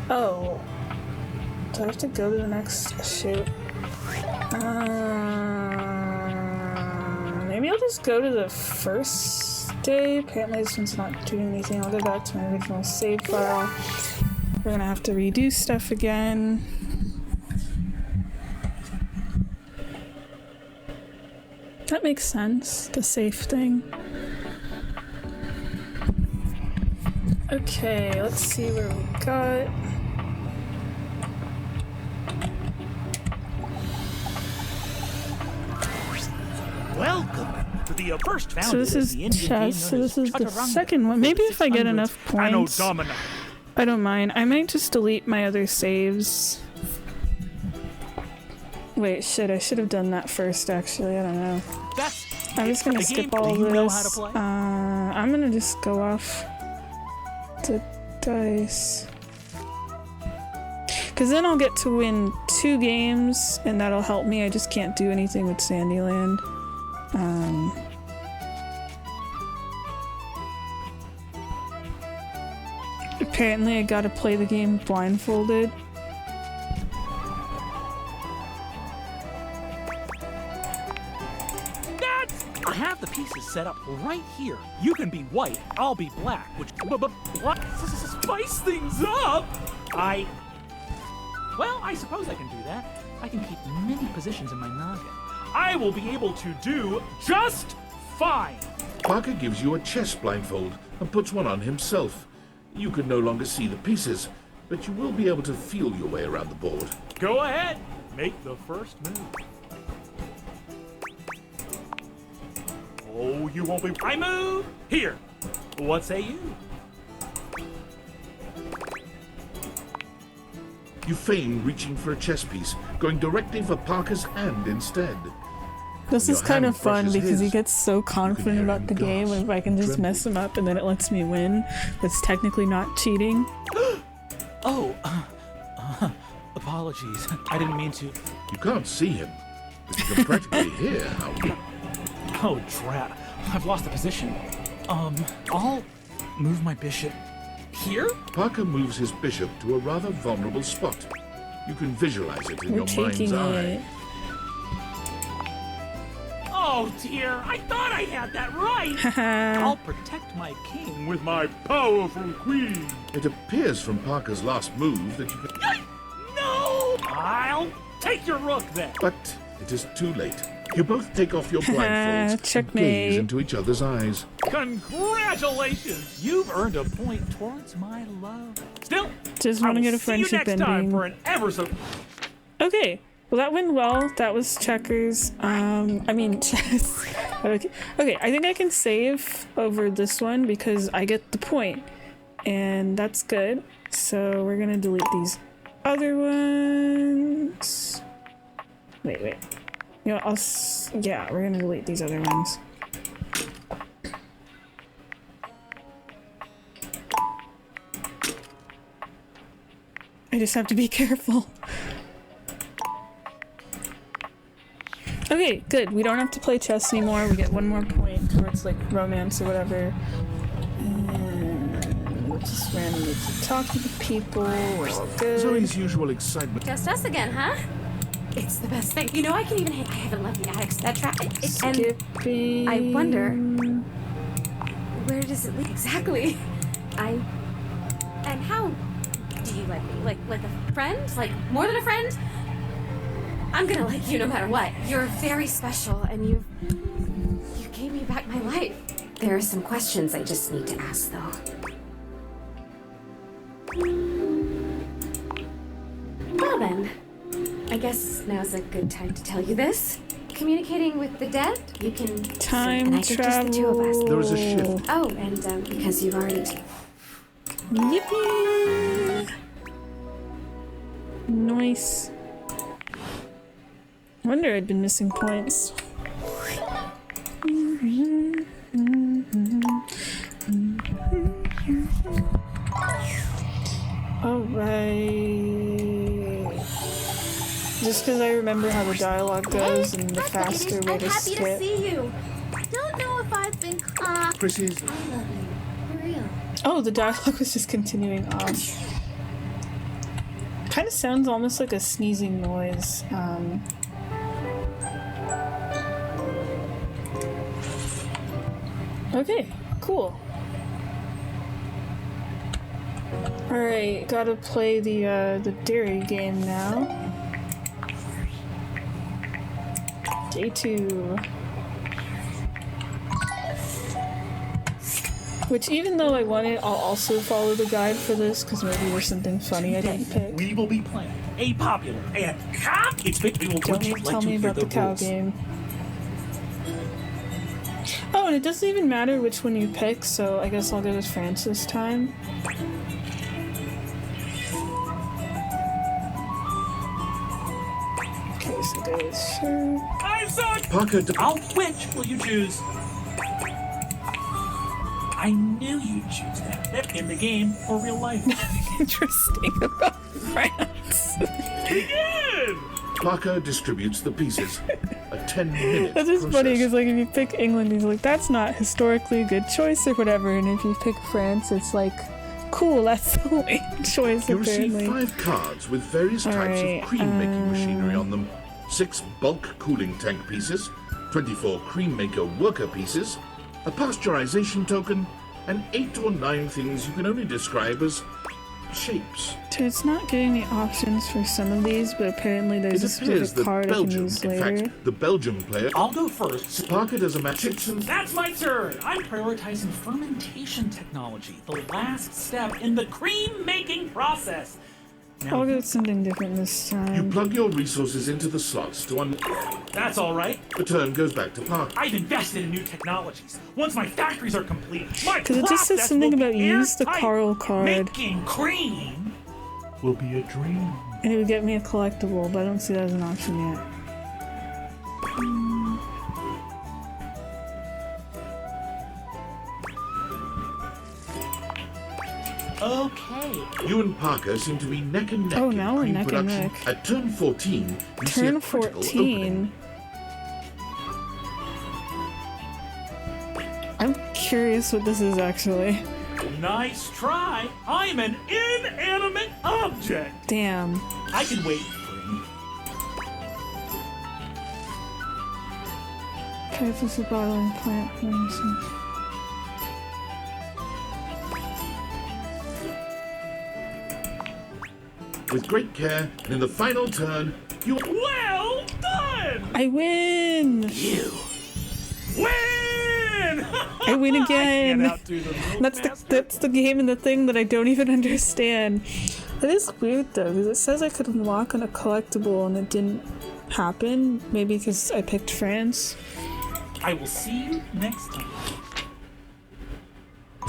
Oh. Do I have to go to the next shoot? Maybe I'll just go to the first day. Apparently this one's not doing anything. I'll go back to my original save file. We're gonna have to redo stuff again. That makes sense, the safe thing. Okay, let's see where we got. Welcome to the first founded So this is of the Indian chess, so game known this as is the Chaturanga. second one. Maybe if I get enough Anno points, Domini. I don't mind. I might just delete my other saves. Wait, shit, I should have done that first, actually. I don't know. I'm just gonna skip all of this. I'm gonna just go off the dice. Because then I'll get to win 2 games, and that'll help me. I just can't do anything with Sandyland. Apparently I gotta play the game blindfolded. I have the pieces set up right here. You can be white, I'll be black, which what? Spice things up. Well, I suppose I can do that. I can keep many positions in my noggin. I will be able to do just fine. Parker gives you a chess blindfold and puts one on himself. You can no longer see the pieces, but you will be able to feel your way around the board. Go ahead, make the first move. Oh, you won't be. I move here. What say you? You feign reaching for a chess piece, going directly for Parker's hand instead. This is Your kind of hand fun brushes because he his. gets so confident about the game, and if I can just mess him up and then it lets me win, that's technically not cheating. Oh, apologies. I didn't mean to. You can't see him, but you can practically hear how. Oh, drat. I've lost the position. I'll move my bishop Here? Parker moves his bishop to a rather vulnerable spot. You can visualize it in We're your mind's taking eye. it. Oh dear, I thought I had that right! I'll protect my king with my powerful queen. It appears from Parker's last move that you can... No! I'll take your rook then. But it is too late. You both take off your blindfolds and Checkmate. gaze into each other's eyes. Congratulations! You've earned a point towards my love. Still, Just I want to will get a see you friendship next time ending. for an ever so... Okay, well that went well. That was checkers. I mean chess. Okay, I think I can save over this one because I get the point, and that's good. So we're gonna delete these other ones. Wait. You know, yeah, we're gonna delete these other ones. I just have to be careful. Okay, good. We don't have to play chess anymore. We get one more point towards like romance or whatever. And we'll just randomly keep talking to people. We're all good. Zoe's usual excitement. Just us again, huh? It's the best thing. You know, I haven't left the attic. That trap. Skipping. And I wonder, where does it lead exactly? And how do you like me? Like a friend? Like more than a friend? I'm gonna like you no matter what. You're very special, and you gave me back my life. There are some questions I just need to ask, though. Well then, I guess now's a good time to tell you this. Communicating with the dead, you can time and I think just the two of us. There is a shift. Oh, and because you've already. Yippee! Nice. I wonder I'd been missing points. Alright. Just because I remember how the dialogue goes and the faster way to skip. I'm happy to see you. Don't know if I've been. Chrissy's. I love you. For real. Oh, the dialogue was just continuing on. Kind of sounds almost like a sneezing noise. Okay, cool. Alright, gotta play the dairy game now. Day 2. Which, even though I won it, I'll also follow the guide for this, because maybe there's something funny I didn't pick. We will be playing a popular and we will Don't tell me about the cow game. Oh, and it doesn't even matter which one you pick, so I guess I'll go with France this time. Okay, so go with sure. I'm sorry. Parker, which will you choose? I knew you'd choose that in the game or real life. Interesting about France. Begin! Parker distributes the pieces. A 10-minute That's just process. funny because, like, if you pick England, he's like, that's not historically a good choice or whatever, and if you pick France, it's like, cool, that's the only choice, You apparently. receive 5 cards with various types of cream-making machinery on them. 6 bulk cooling tank pieces, 24 cream maker worker pieces, a pasteurization token, and 8 or 9 things you can only describe as shapes. So it's not giving me options for some of these, but apparently there's a It appears specific that card I can Belgium, use in later. fact, the Belgium player... I'll go first. Parker does a match and... That's my turn. I'm prioritizing fermentation technology, the last step in the cream-making process. Now, I'll go with something different this You time. plug your resources into the slots to that's all right. The turn goes back to Parker. I've invested in new technologies. Once my factories are complete, my Because it just says process something will about be use the airtight. Carl card, Making cream will be a dream. and it would get me a collectible, but I don't see that as an option yet. Okay. You and Parker seem to be neck and neck Oh, in now we're cream neck and production. neck. At turn 14, you see a Turn critical 14. I'm curious what this is actually. Nice try. I'm an inanimate object. Damn. I can wait for him. Typhus of bottling plant. With great care, and in the final turn, you... Well done! I win! You win! I win again! I can't outdo the That's the game and the thing that I don't even understand. That is weird though, because it says I could unlock on a collectible and it didn't happen. Maybe because I picked France. I will see you next time.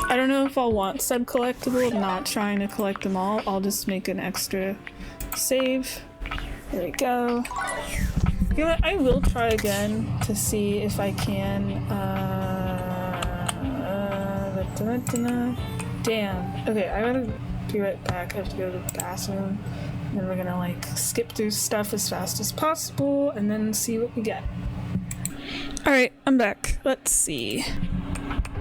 I don't know if I'll want said collectible. I'm not trying to collect them all. I'll just make an extra save. There we go. You know what? I will try again to see if I can. Damn. Okay, I gotta be right back. I have to go to the bathroom. And then we're gonna like skip through stuff as fast as possible and then see what we get. Alright, I'm back. Let's see.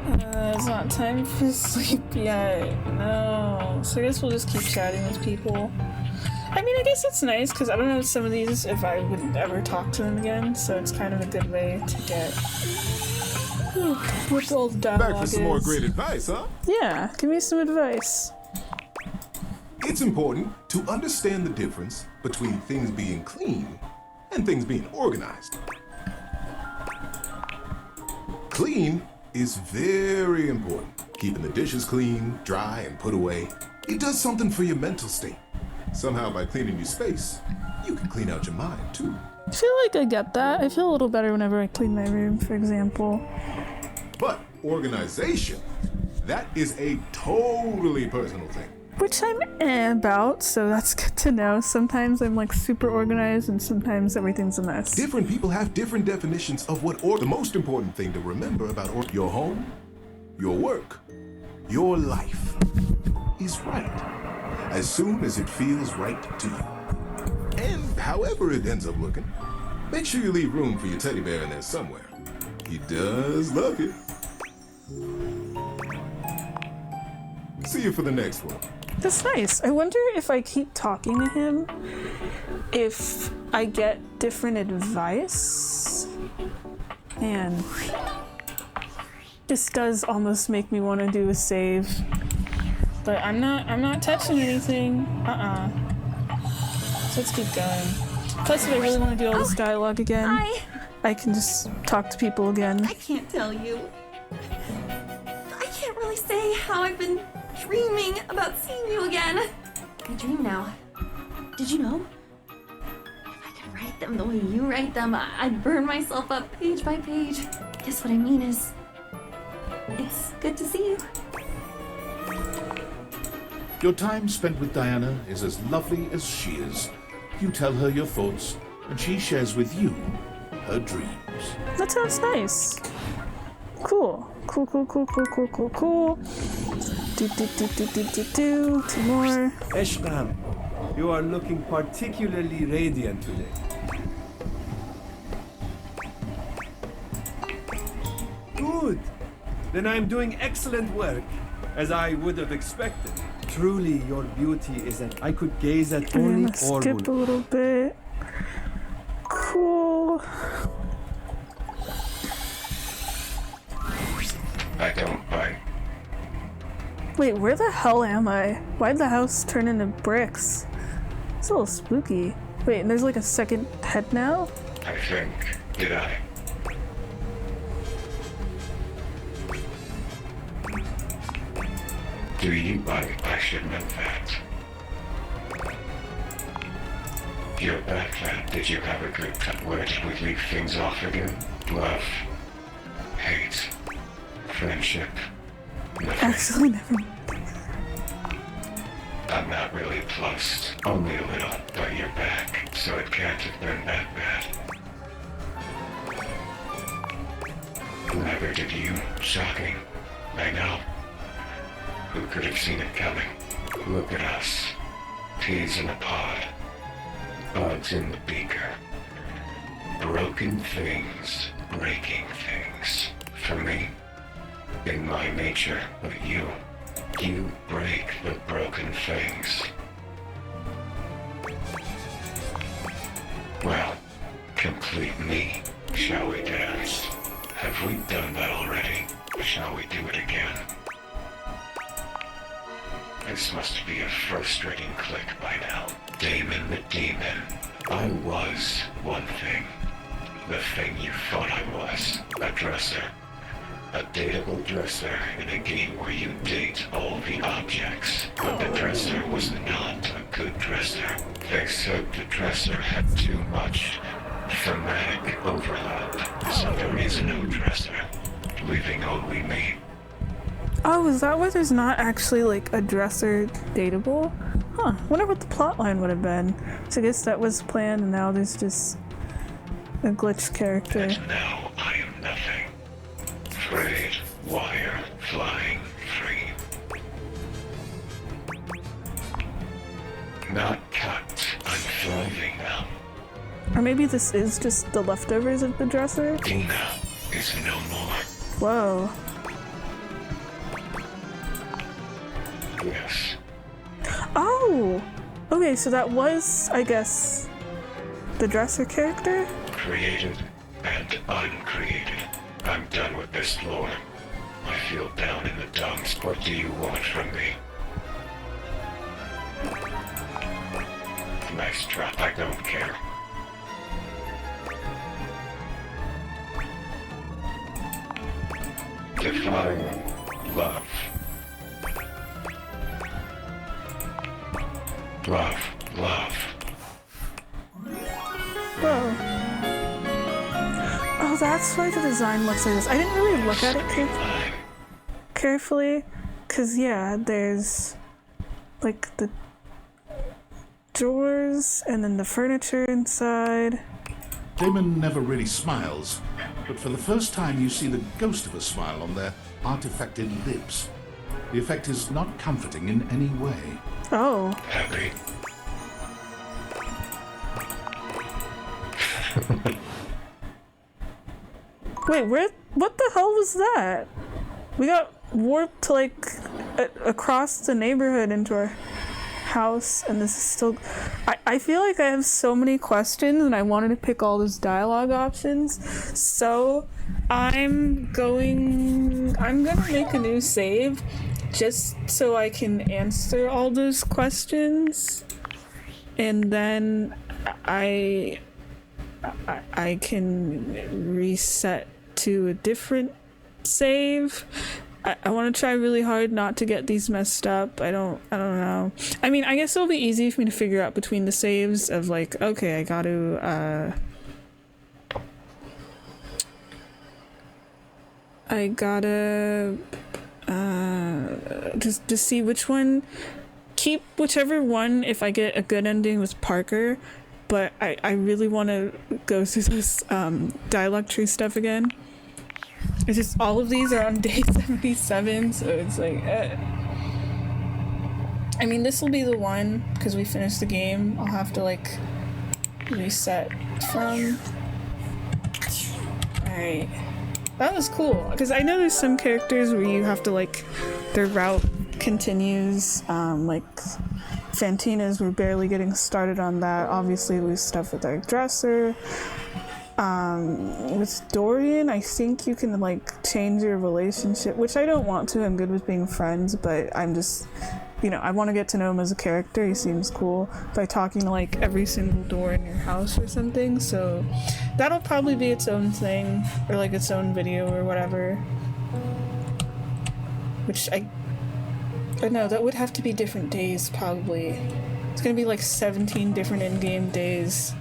It's not time for sleep yet. No. So I guess we'll just keep chatting with people. I mean, I guess it's nice because I don't know some of these if I would ever talk to them again, so it's kind of a good way to get what all the dialogue Back for some more great advice, huh? Yeah, give me some advice. It's important to understand the difference between things being clean and things being organized. Clean is very important. Keeping the dishes clean, dry, and put away. It does something for your mental state. Somehow by cleaning your space, you can clean out your mind too. I feel like I get that. I feel a little better whenever I clean my room, for example. But organization, that is a totally personal thing. Which I'm about, so that's good to know. Sometimes I'm like super organized and sometimes everything's a mess. Different people have different definitions of what the most important thing to remember about your home, your work, your life is right. As soon as it feels right to you. And however it ends up looking, make sure you leave room for your teddy bear in there somewhere. He does love it. See you for the next one. That's nice. I wonder if I keep talking to him, if I get different advice. Man, this does almost make me want to do a save, but I'm not touching anything. So let's keep going. Plus, if I really want to do all this dialogue again, I can just talk to people again. I can't tell you. I can't really say how I've been dreaming about seeing you again. I dream now. Did you know? If I could write them the way you write them, I'd burn myself up page by page. Guess what I mean is, it's good to see you. Your time spent with Diana is as lovely as she is. You tell her your thoughts, and she shares with you her dreams. That sounds nice. Cool. Cool. Two more. Eshram, you are looking particularly radiant today. Good. Then I am doing excellent work, as I would have expected. Truly, your beauty is that I could gaze at I'm only gonna skip a little bit. Cool. I don't bite. Wait, where the hell am I? Why'd the house turn into bricks? It's a little spooky. Wait, and there's like a second head now? I think. Did I? Do you bite? I should know that. You're back then. Did you have a good time? Where did we leave things off again? Love. Hate. Friendship. Nothing. Actually, never mind. I'm not really plussed. Only a little. But you're back. So it can't have been that bad. Neither did you. Shocking. I know. Who could have seen it coming? Look at us. Peas in a pod. Bugs in the beaker. Broken things. Breaking things. For me. In my nature. But you. You break the broken things. Well, complete me. Shall we dance? Have we done that already? Shall we do it again? This must be a frustrating click by now. Damon the Demon. I was one thing. The thing you thought I was. A dresser. A dateable dresser in a game where you date all the objects. But the dresser was not a good dresser. They said the dresser had too much thematic overlap. So there is no dresser, leaving only me. Oh, is that why there's not actually like a dresser dateable? Huh, wonder what the plotline would have been. So I guess that was planned and now there's just a glitch character. And now I am nothing. Frayed wire flying free. Not cut. I'm thriving now. Or maybe this is just the leftovers of the dresser? Dina is no more. Whoa. Yes. Oh! Okay, so that was, I guess, the dresser character? Created and uncreated. I'm done with this lore. I feel down in the dumps. What do you want from me? Nice drop. I don't care. Define love. Love. Whoa. Oh, that's why the design looks like this. I didn't really look at it carefully, because yeah, there's like the drawers and then the furniture inside. Damon never really smiles, but for the first time you see the ghost of a smile on their artifacted lips. The effect is not comforting in any way. Oh. Happy. Wait, what the hell was that? We got warped to like across the neighborhood into our house, and this is still... I feel like I have so many questions and I wanted to pick all those dialogue options, so I'm gonna make a new save just so I can answer all those questions, and then I can reset to a different save. I want to try really hard not to get these messed up. I don't know. I mean, I guess it'll be easy for me to figure out between the saves of like, okay, I gotta just to see which one, keep whichever one if I get a good ending with Parker, but I really want to go through this dialogue tree stuff again. It's just all of these are on day 77, so it's like I mean, this will be the one because we finished the game. I'll have to like reset from. Alright, that was cool because I know there's some characters where you have to like their route continues, like Fantina's, we're barely getting started on that. Obviously we stuff with our dresser. With Dorian, I think you can like change your relationship, which I don't want to. I'm good with being friends, but I'm just, you know, I want to get to know him as a character. He seems cool by talking to like every single door in your house or something, so that'll probably be its own thing, or like its own video or whatever, which I don't know, that would have to be different days probably. It's gonna be like 17 different in-game days.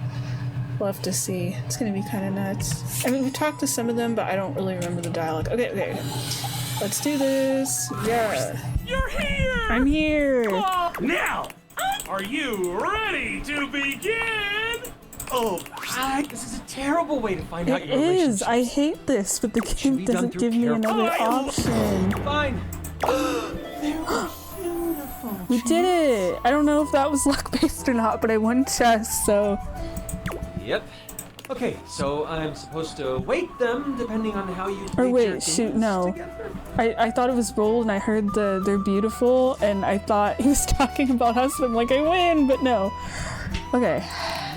We'll have to see. It's gonna be kind of nuts. I mean, we talked to some of them, but I don't really remember the dialogue. Okay. Let's do this. Yeah. You're here! I'm here! Now, are you ready to begin? Oh, this is a terrible way to find out It your is! relationship. I hate this, but the game doesn't give me another option. Fine. We did it! I don't know if that was luck-based or not, but I won chess, so... Yep. Okay, so I'm supposed to weight them depending on how you Or place wait, your shoot, things no. together? I thought it was rolled and I heard they're beautiful and I thought he was talking about us and I'm like, I win, but no. Okay.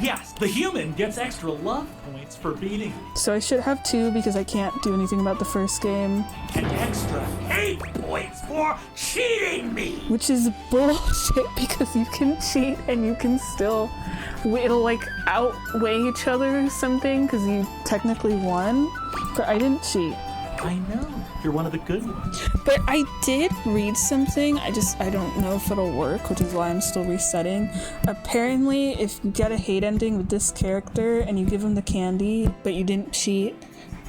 Yes, the human gets extra love points for beating me. So I should have 2 because I can't do anything about the first game. And extra hate points for cheating me! Which is bullshit because you can cheat and you can still, it'll like outweigh each other or something because you technically won, but I didn't cheat. I know, you're one of the good ones. But I did read something, I don't know if it'll work, which is why I'm still resetting. Apparently, if you get a hate ending with this character and you give him the candy, but you didn't cheat,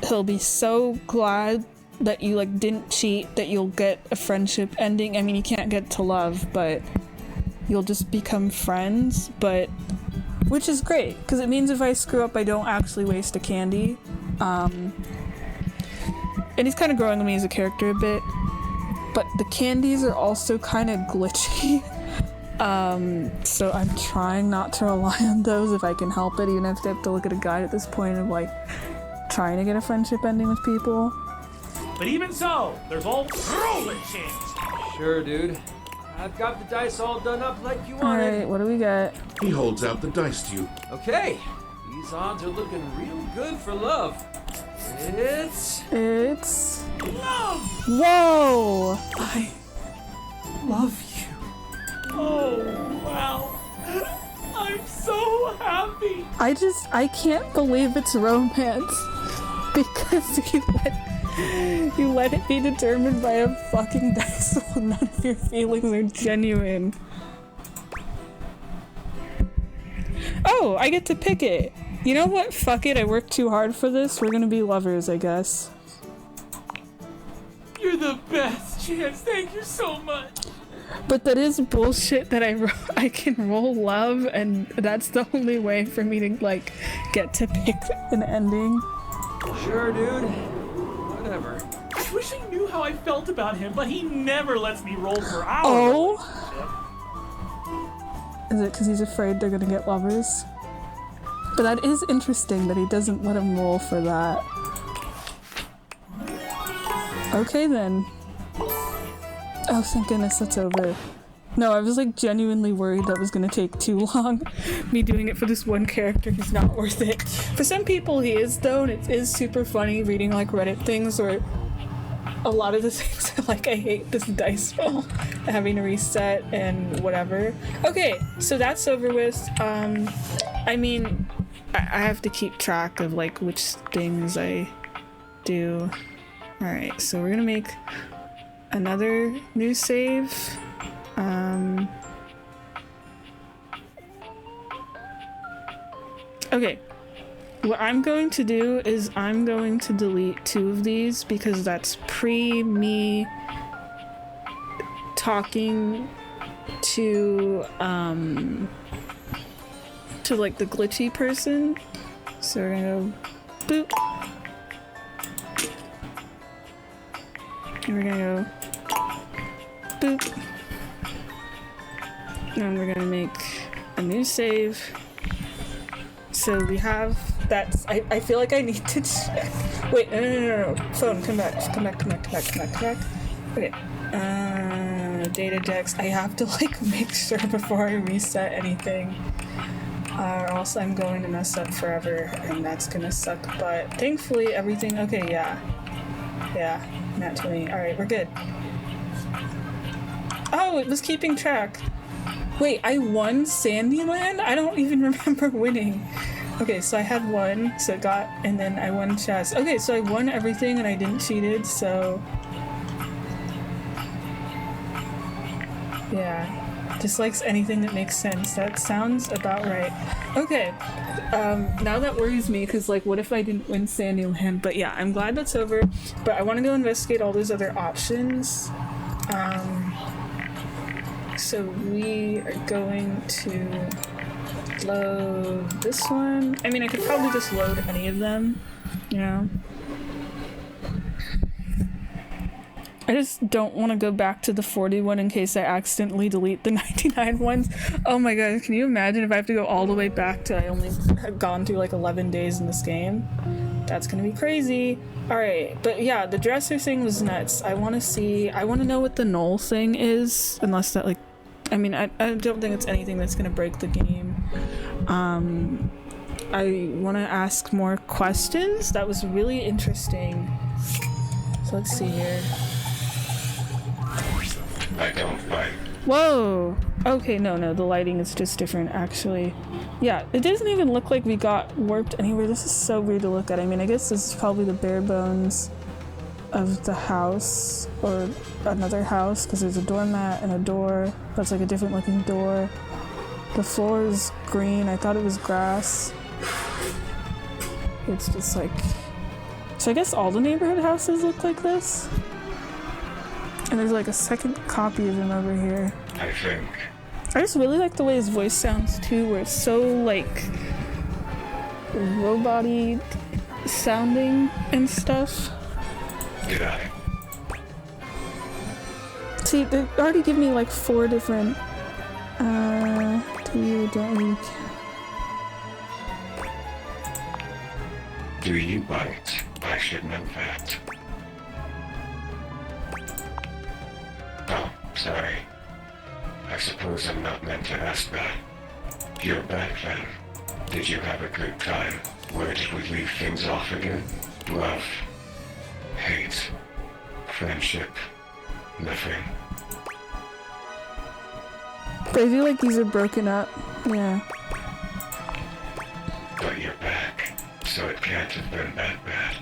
he'll be so glad that you like didn't cheat that you'll get a friendship ending. I mean, you can't get to love, but you'll just become friends, but which is great because it means if I screw up I don't actually waste a candy. And he's kind of growing on me as a character a bit, but the candies are also kind of glitchy. So I'm trying not to rely on those if I can help it, even if I have to look at a guide at this point of like trying to get a friendship ending with people. But even so, there's always a chance. Sure, dude. I've got the dice all done up like you wanted. Alright, what do we got? He holds out the dice to you. Okay, these odds are looking real good for love. It's love! Whoa! I love you. Oh, wow. I'm so happy. I can't believe it's romance because you let it be determined by a fucking dice roll. None of your feelings are genuine. Oh, I get to pick it. You know what? Fuck it. I worked too hard for this. We're gonna be lovers, I guess. You're the best, Chance. Thank you so much. But that is bullshit that I can roll love and that's the only way for me to like get to pick an ending. Sure, dude. Whatever. I wish I knew how I felt about him, but he never lets me roll for our relationship. Is it because he's afraid they're gonna get lovers? But that is interesting that he doesn't let him roll for that. Okay then. Oh, thank goodness that's over. No, I was like genuinely worried that was gonna take too long. Me doing it for this one character, he's not worth it. For some people he is though, and it is super funny reading like Reddit things where a lot of the things are like, I hate this dice roll, having to reset and whatever. Okay, so that's over with. I mean, I have to keep track of like which things I do. Alright, so we're gonna make another new save. Okay, what I'm going to do is I'm going to delete 2 of these because that's me talking to like the glitchy person. So we're gonna go boop. And we're gonna go boop. And we're gonna make a new save. So we have that. I feel like I need to check. Wait, no. Phone, come back. Okay. Data decks. I have to like make sure before I reset anything. Or else I'm going to mess up forever and that's gonna suck. But thankfully everything, okay, yeah. Nat 20. Alright, we're good. Oh, it was keeping track. Wait, I won Sandyland? I don't even remember winning. Okay, so I had 1, so it got, and then I won chess. Okay, so I won everything and I didn't cheated, so... Yeah. Just likes anything that makes sense. That sounds about right. Okay, now that worries me, because like, what if I didn't win Sandyland? But yeah, I'm glad that's over, but I want to go investigate all those other options. So we are going to load this one. I mean, I could probably just load any of them, you know? I just don't want to go back to the 40 one in case I accidentally delete the 99 ones. Oh my god, can you imagine if I have to go all the way back to I only had gone through like 11 days in this game? That's gonna be crazy. Alright, but yeah, the dresser thing was nuts. I want to know what the null thing is, unless that like, I mean, I don't think it's anything that's gonna break the game. I want to ask more questions. That was really interesting. So let's see here. I don't fight. Whoa! Okay, no, the lighting is just different, actually. Yeah, it doesn't even look like we got warped anywhere. This is so weird to look at. I mean, I guess this is probably the bare bones of the house, or another house, because there's a doormat and a door that's like a different looking door. The floor is green. I thought it was grass. It's just like... So I guess all the neighborhood houses look like this? And there's like a second copy of him over here. I think. I just really like the way his voice sounds too, where it's so like robot-y sounding and stuff. Did I? See, they already give me like 4 different Do you bite? I should know that. Oh, sorry. I suppose I'm not meant to ask that. You're back then. Did you have a good time? Where did we leave things off again? Love. Hate. Friendship. Nothing. But I feel like these are broken up. Yeah. But you're back, so it can't have been that bad.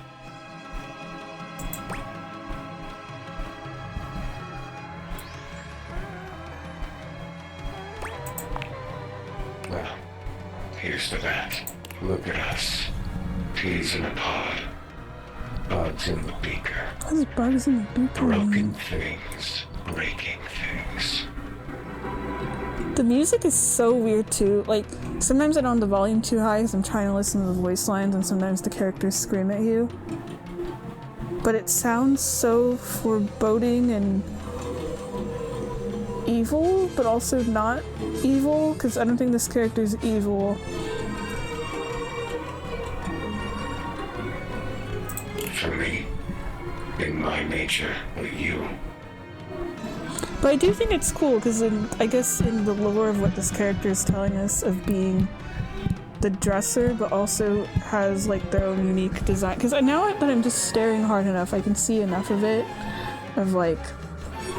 Well, here's to that. Look at us. Peas in a pod. Bugs in the beaker. There's bugs in the beaker. Broken things. Breaking things. The music is so weird too. Like, sometimes I don't have the volume too high because I'm trying to listen to the voice lines, and sometimes the characters scream at you. But it sounds so foreboding and evil, but also not evil, because I don't think this character is evil. For me, in my nature, but you. But I do think it's cool because I guess in the lore of what this character is telling us of being the dresser, but also has like their own unique design. Because now that I'm just staring hard enough, I can see enough of it. Of like,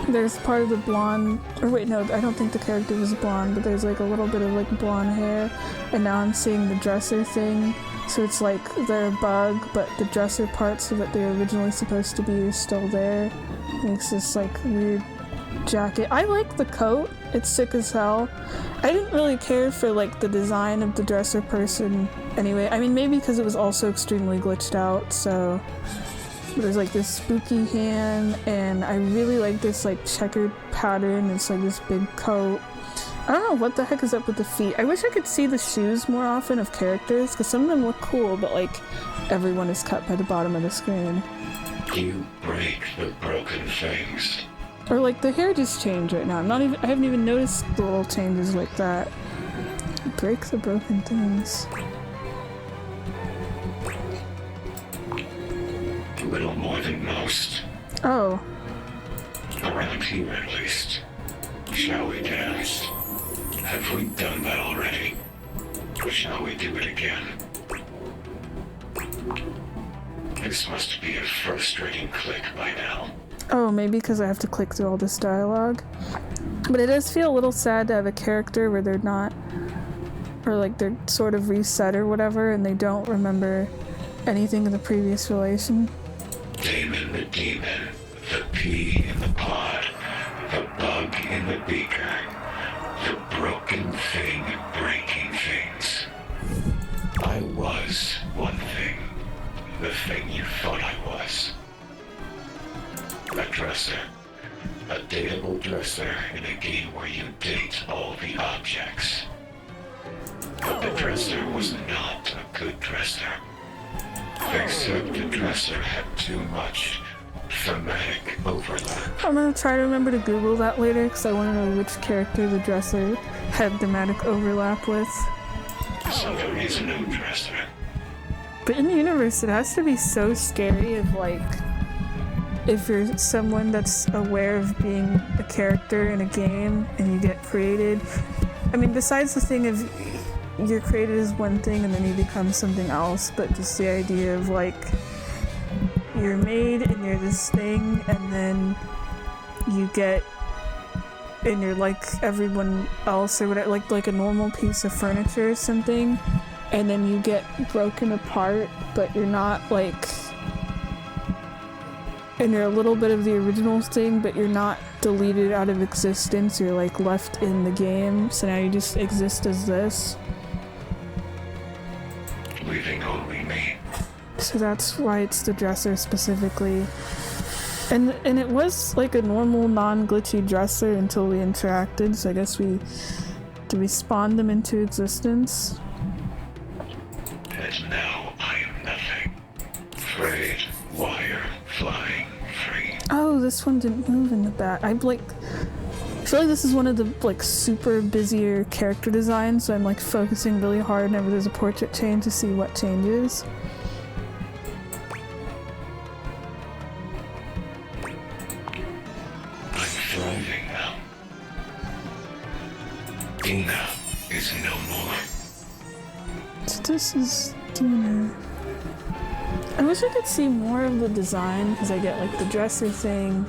there's part of the blonde, or wait, no, I don't think the character was blonde, but there's like a little bit of like blonde hair. And now I'm seeing the dresser thing. So it's like they're a bug, but the dresser parts of what they were originally supposed to be are still there. Makes this like weird jacket. I like the coat. It's sick as hell. I didn't really care for like the design of the dresser person anyway. I mean, maybe because it was also extremely glitched out, so there's like this spooky hand, and I really like this like checkered pattern. It's like this big coat. I don't know what the heck is up with the feet. I wish I could see the shoes more often of characters, because some of them look cool, but like everyone is cut by the bottom of the screen. You break the broken things. Or like the hair just changed right now. I haven't even noticed the little changes like that. Break the broken things. A little more than most. Oh. Around here at least. Shall we dance? Have we done that already? Or shall we do it again? This must be a frustrating click by now. Oh, maybe because I have to click through all this dialogue. But it does feel a little sad to have a character where they're not, or like they're sort of reset or whatever, and they don't remember anything in the previous relation. Damon the demon, the pea in the pod, the bug in the beaker, the broken thing breaking things. I was one thing, the thing you thought I was. A dresser. A dateable dresser in a game where you date all the objects. But the dresser was not a good dresser. Except the dresser had too much Thematic overlap. I'm gonna try to remember to Google that later because I want to know which character the dresser had thematic overlap with. So there is no dresser. But in the universe, it has to be so scary if, like, if you're someone that's aware of being a character in a game and you get created. I mean, besides the thing of you're created as one thing and then you become something else, but just the idea of, like, you're made and you're this thing and then you get and you're like everyone else or whatever, like a normal piece of furniture or something, and then you get broken apart, but you're not like, and you're a little bit of the original thing, but you're not deleted out of existence, you're like left in the game, so now you just exist as this. Leaving only me. So that's why it's the dresser specifically. And it was like a normal non-glitchy dresser until we interacted, so I guess we spawned them into existence. And now I am nothing. Frayed wire flying free. Oh, this one didn't move in the back. I feel like this is one of the like super busier character designs, so I'm like focusing really hard whenever there's a portrait change to see what changes. Thriving now. Dina is no more. So this is Dina. I wish I could see more of the design because I get like the dresser thing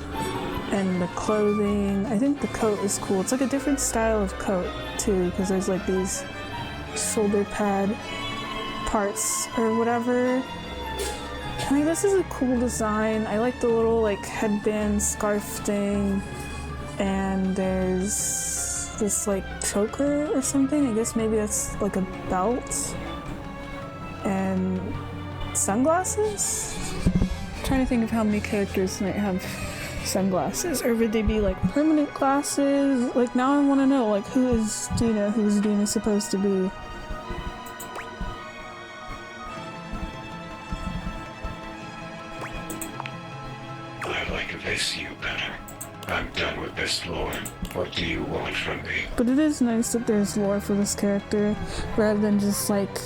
and the clothing. I think the coat is cool. It's like a different style of coat too because there's like these shoulder pad parts or whatever. I mean, this is a cool design. I like the little like headband scarf thing, and there's this like choker or something. I guess maybe that's like a belt and sunglasses. I'm trying to think of how many characters might have sunglasses, or would they be like permanent glasses? Like now I want to know like who is Dina? Who is Dina supposed to be? You better. I'm done with this lore. What do you want from me? But it is nice that there's lore for this character, rather than just like,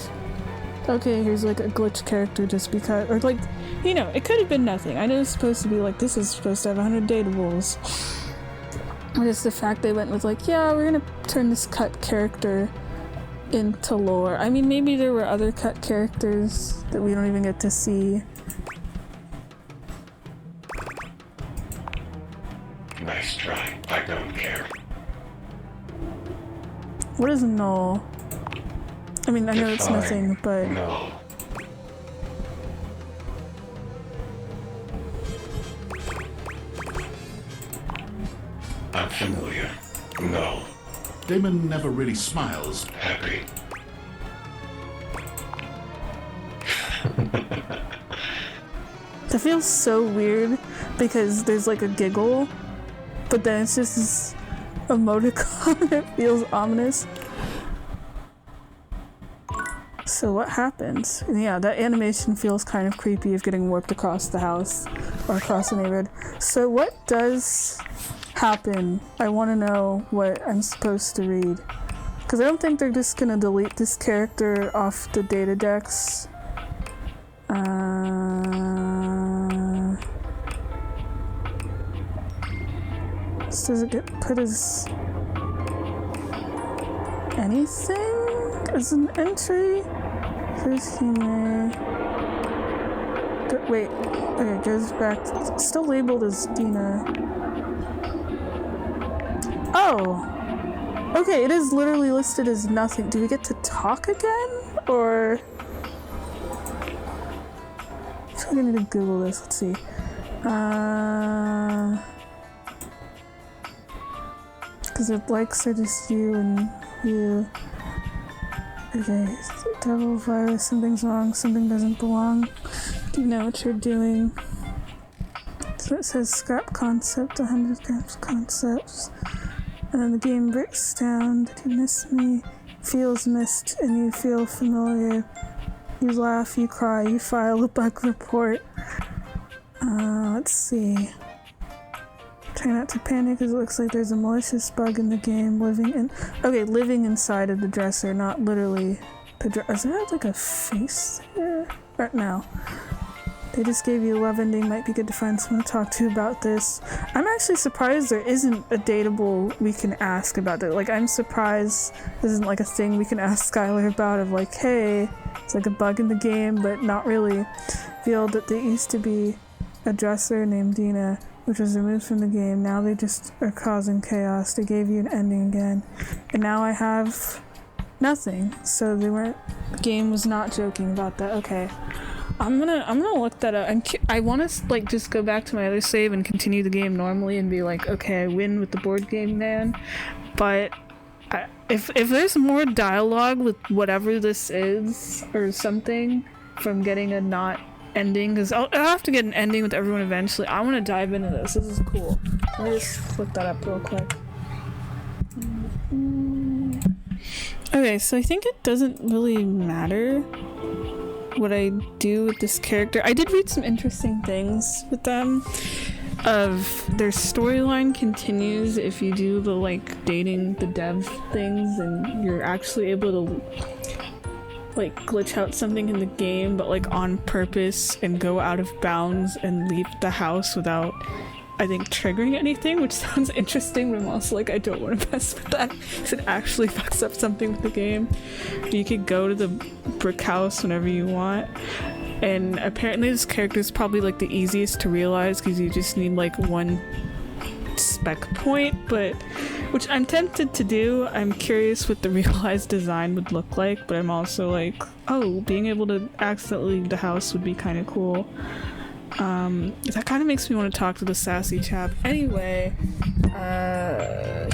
okay, here's like a glitch character just because, or like, you know, it could have been nothing. I know it's supposed to be like, this is supposed to have 100 datables. But it's the fact they went with like, yeah, we're gonna turn this cut character into lore. I mean, maybe there were other cut characters that we don't even get to see. Nice try. I don't care. What is null? I mean, I know it's nothing, but... No. I'm familiar. No. Damon never really smiles. Happy. That feels so weird because there's like a giggle, but then it's just this emoticon that feels ominous. So what happens? Yeah, that animation feels kind of creepy of getting warped across the house or across the neighborhood. So what does happen? I want to know what I'm supposed to read. Because I don't think they're just going to delete this character off the data decks. So does it get put as anything as an entry? First humor. Wait, okay, it goes back. It's still labeled as Dina. Oh! Okay, it is literally listed as nothing. Do we get to talk again? Or... I feel like I need to Google this. Let's see. Because the likes are just you and you. Okay, devil virus, something's wrong, something doesn't belong. Do you know what you're doing? So it says scrap concept, 100 grams concepts. And then the game breaks down. Did you miss me? Feels missed and you feel familiar. You laugh, you cry, you file a bug report. Let's see. Try not to panic as it looks like there's a malicious bug in the game living inside of the dresser, not literally the dresser. Is there like a face there? Or no. They just gave you a love ending. Might be good to find someone to talk to about this. I'm actually surprised there isn't a dateable we can ask about it. Like, I'm surprised this isn't like a thing we can ask Skylar about of like, hey, it's like a bug in the game, but not really. Revealed that there used to be a dresser named Dina, which was removed from the game. Now they just are causing chaos. They gave you an ending again. And now I have nothing. So the game was not joking about that. Okay. I'm gonna look that up. I want to like just go back to my other save and continue the game normally and be like, okay, I win with the board game man. But if there's more dialogue with whatever this is or something from getting a not ending, because I'll have to get an ending with everyone eventually. I want to dive into this. This is cool. Let me just look that up real quick. Okay, so I think it doesn't really matter what I do with this character. I did read some interesting things with them of their storyline continues if you do the like dating the dev things and you're actually able to like glitch out something in the game but like on purpose and go out of bounds and leave the house without I think triggering anything, which sounds interesting, but I'm also like I don't want to mess with that because it actually fucks up something with the game. But you could go to the brick house whenever you want, and apparently this character is probably like the easiest to realize because you just need like one spec point, but which I'm tempted to do. I'm curious what the realized design would look like, but I'm also like, oh, being able to accidentally leave the house would be kind of cool. That kind of makes me want to talk to the sassy chap. Anyway,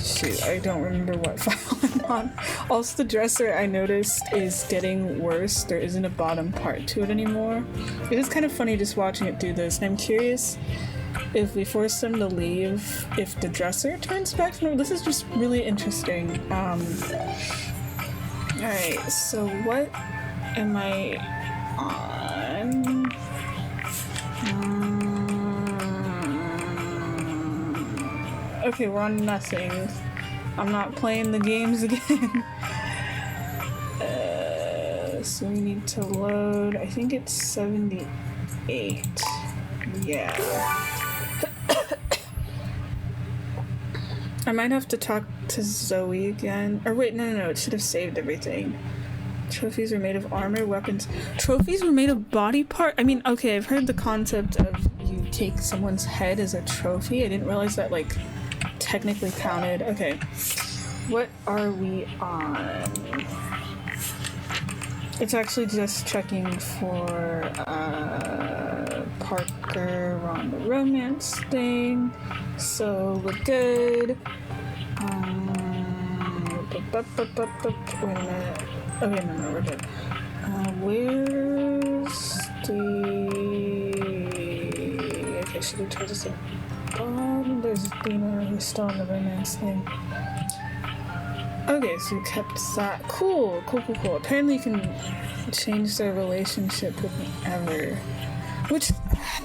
shoot, I don't remember what file I'm on. Also, the dresser I noticed is getting worse. There isn't a bottom part to it anymore. It is kind of funny just watching it do this, and I'm curious if we force them to leave, if the dresser turns back to normal. This is just really interesting. Alright, so what am I on? Okay, we're on nothing. I'm not playing the games again. So we need to load, I think it's 78. Yeah. I might have to talk to Zoe again. Or wait, no, it should have saved everything. Trophies are made of armor, weapons. Trophies were made of body part? I mean, okay, I've heard the concept of you take someone's head as a trophy. I didn't realize that, like, technically counted. Okay. What are we on? It's actually just checking for, Parker. We're on the romance thing. So, we're good. Wait a minute. Okay, no, we're good. Where's the... Okay, should we try this at the bottom? There's Dina, who's still on the romance thing. Okay, so we kept that. Cool. Apparently you can change their relationship with whoever. Which,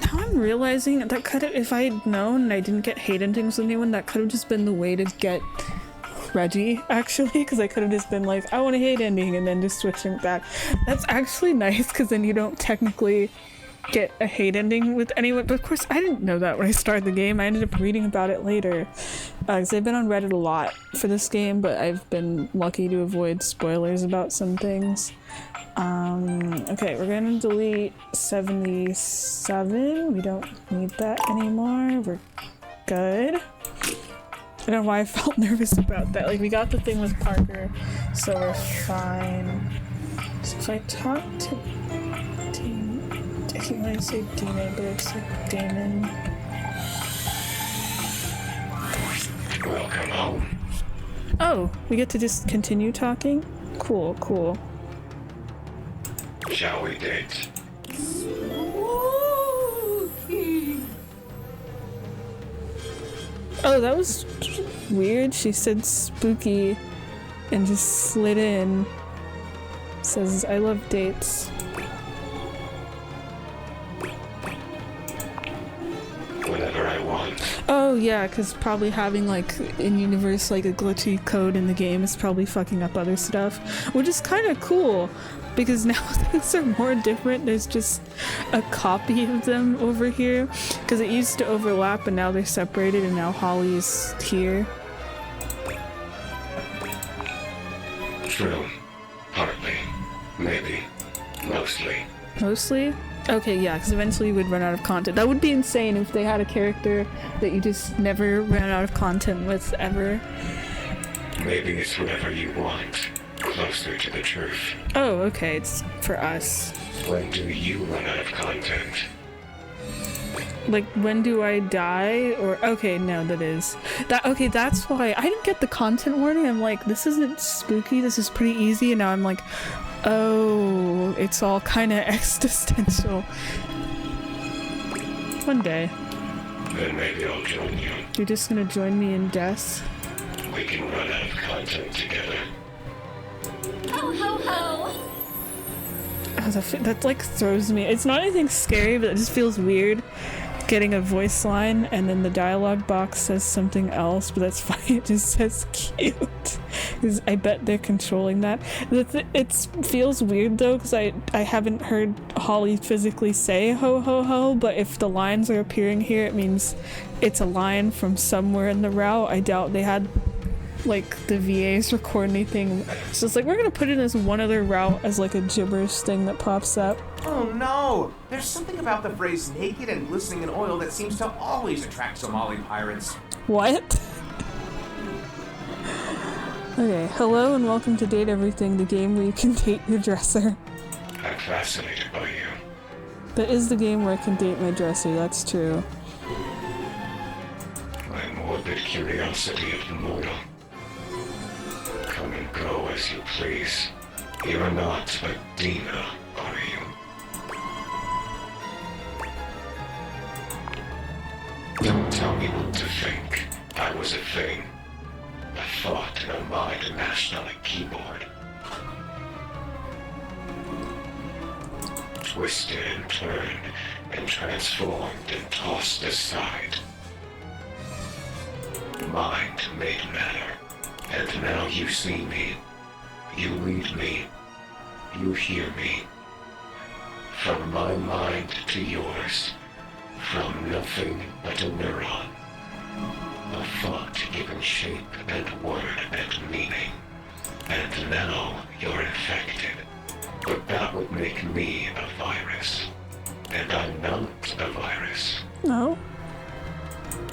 now I'm realizing that could have, if I had known and I didn't get hate endings with anyone, that could have just been the way to get Reggie, actually, because I could have just been like, I want a hate ending, and then just switching back. That's actually nice, because then you don't technically get a hate ending with anyone. But of course, I didn't know that when I started the game. I ended up reading about it later, because I've been on Reddit a lot for this game, but I've been lucky to avoid spoilers about some things. Okay, we're gonna delete 77. We don't need that anymore. We're good. I don't know why I felt nervous about that. Like, we got the thing with Parker, so we're fine. So if I talk to Dean, I keep wanting to say Dina, but it's like Damon. Welcome home. Oh, we get to just continue talking? Cool. Shall we date? Oh, that was weird. She said spooky and just slid in. Says, I love dates. Oh yeah, because probably having like in universe like a glitchy code in the game is probably fucking up other stuff, which is kind of cool because now things are more different. There's just a copy of them over here because it used to overlap and now they're separated and now Holly's here. True. Partly. Maybe. Mostly. Mostly? Okay, yeah, because eventually you would run out of content. That would be insane if they had a character that you just never ran out of content with, ever. Maybe it's whatever you want. Closer to the truth. Oh, okay, it's for us. When do you run out of content? Like, when do I die? Or, okay, no, that is. Okay, that's why I didn't get the content warning. I'm like, this isn't spooky, this is pretty easy, and now I'm like, oh, it's all kind of existential. One day. Then maybe I'll join you. You're just gonna join me in death? We can run out of content together. Ho ho ho! Oh, that like throws me. It's not anything scary, but it just feels weird getting a voice line and then the dialogue box says something else, but that's fine. It just says cute. Because I bet they're controlling that. It feels weird though, because I haven't heard Holly physically say ho ho ho, but if the lines are appearing here, it means it's a line from somewhere in the route. I doubt they had like the VAs record anything. So it's like, we're gonna put it as one other route as like a gibberish thing that pops up. Oh no! There's something about the phrase naked and glistening in oil that seems to always attract Somali pirates. What? Okay, hello and welcome to Date Everything, the game where you can date your dresser. I'm fascinated by you. That is the game where I can date my dresser, that's true. My morbid curiosity of the mortal. Come and go as you please. You're not a Dina, are you? Don't tell me what to think. I was a thing. A thought in a mind mashed on a keyboard. Twisted and turned and transformed and tossed aside. Mind made matter. And now you see me. You read me. You hear me. From my mind to yours. From nothing but a neuron. A thought given shape and word and meaning. And now you're infected. But that would make me a virus. And I'm not a virus. No.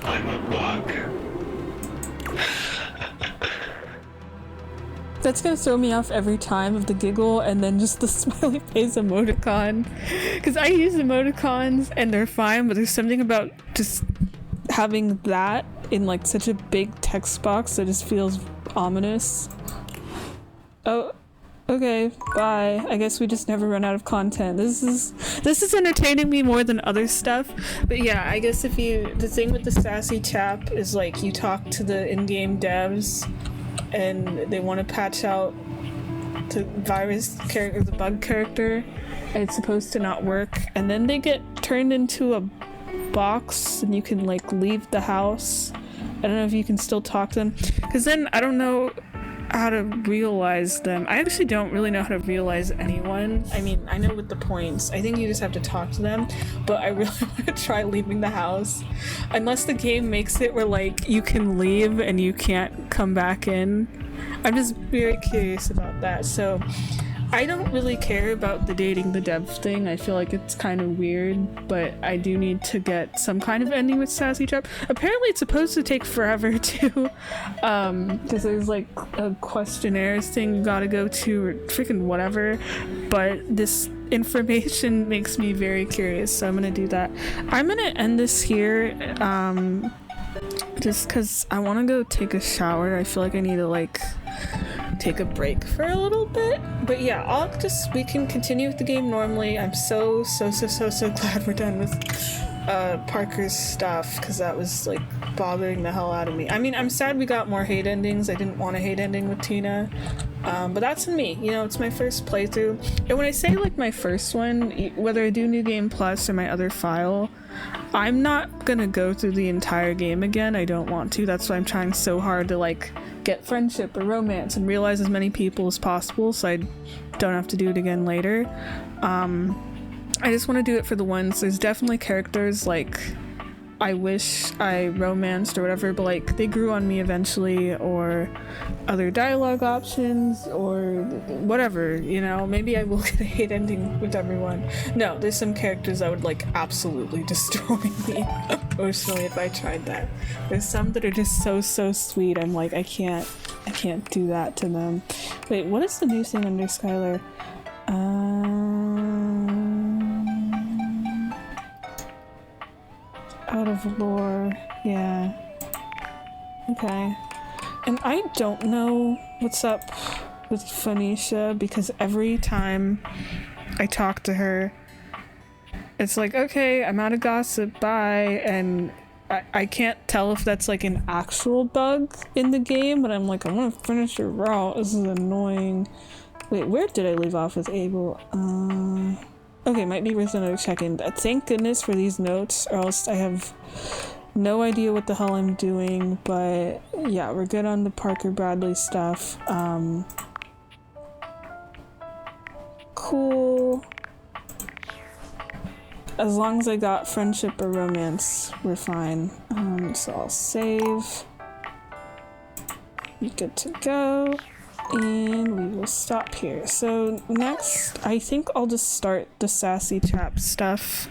I'm a bug. That's gonna throw me off every time of the giggle and then just the smiley face emoticon. Because I use emoticons and they're fine, but there's something about just having that in like such a big text box that just feels ominous. Oh, okay, bye. I guess we just never run out of content. This is entertaining me more than other stuff. But yeah, I guess if the thing with the sassy chap is like you talk to the in-game devs and they want to patch out the virus character, the bug character, and it's supposed to not work, and then they get turned into a box and you can like leave the house. I don't know if you can still talk to them, because then I don't know how to realize them. I actually don't really know how to realize anyone. I mean, I know with the points, I think you just have to talk to them, but I really want to try leaving the house. Unless the game makes it where like you can leave and you can't come back in. I'm just very curious about that. So I don't really care about the dating the dev thing. I feel like it's kind of weird, but I do need to get some kind of ending with Sassy Trap. Apparently it's supposed to take forever too, because there's like a questionnaires thing you gotta go to or freaking whatever, but this information makes me very curious, so I'm gonna do that. I'm gonna end this here, just because I want to go take a shower. I feel like I need to like take a break for a little bit, but yeah, we can continue with the game normally. I'm so glad we're done with Parker's stuff, because that was like bothering the hell out of me. I mean, I'm sad we got more hate endings. I didn't want a hate ending with Tina, but that's on me, you know. It's my first playthrough, and when I say like my first one, whether I do New Game Plus or my other file, I'm not gonna go through the entire game again. I don't want to. That's why I'm trying so hard to like get friendship or romance and realize as many people as possible so I don't have to do it again later. I just want to do it for the ones. There's definitely characters like I wish I romanced or whatever, but like they grew on me eventually, or other dialogue options or whatever, you know. Maybe I will get a hate ending with everyone. No, there's some characters that would like absolutely destroy me emotionally if I tried that. There's some that are just so sweet. I'm like, I can't do that to them. Wait, what is the new thing under Skylar? Out of lore, yeah. Okay. And I don't know what's up with Phoenicia because every time I talk to her, it's like, okay, I'm out of gossip, bye, and I can't tell if that's like an actual bug in the game, but I'm like, I want to finish your route. This is annoying. Wait, where did I leave off with Abel? Okay, might be worth another check-in. Thank goodness for these notes, or else I have no idea what the hell I'm doing, but yeah, we're good on the Parker Bradley stuff. Cool. As long as I got friendship or romance, we're fine. So I'll save. Good to go. And we will stop here. So next, I think I'll just start the Sassy Trap stuff.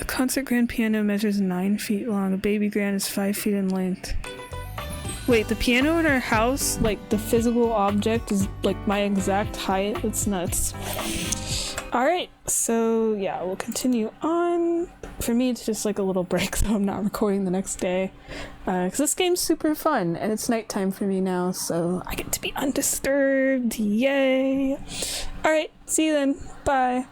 A concert grand piano measures 9 feet long. A baby grand is 5 feet in length. Wait, the piano in our house, like the physical object, is like my exact height? That's nuts. Alright, so yeah, we'll continue on. For me, it's just like a little break, so I'm not recording the next day. Because this game's super fun, and it's nighttime for me now, so I get to be undisturbed. Yay! Alright, see you then. Bye.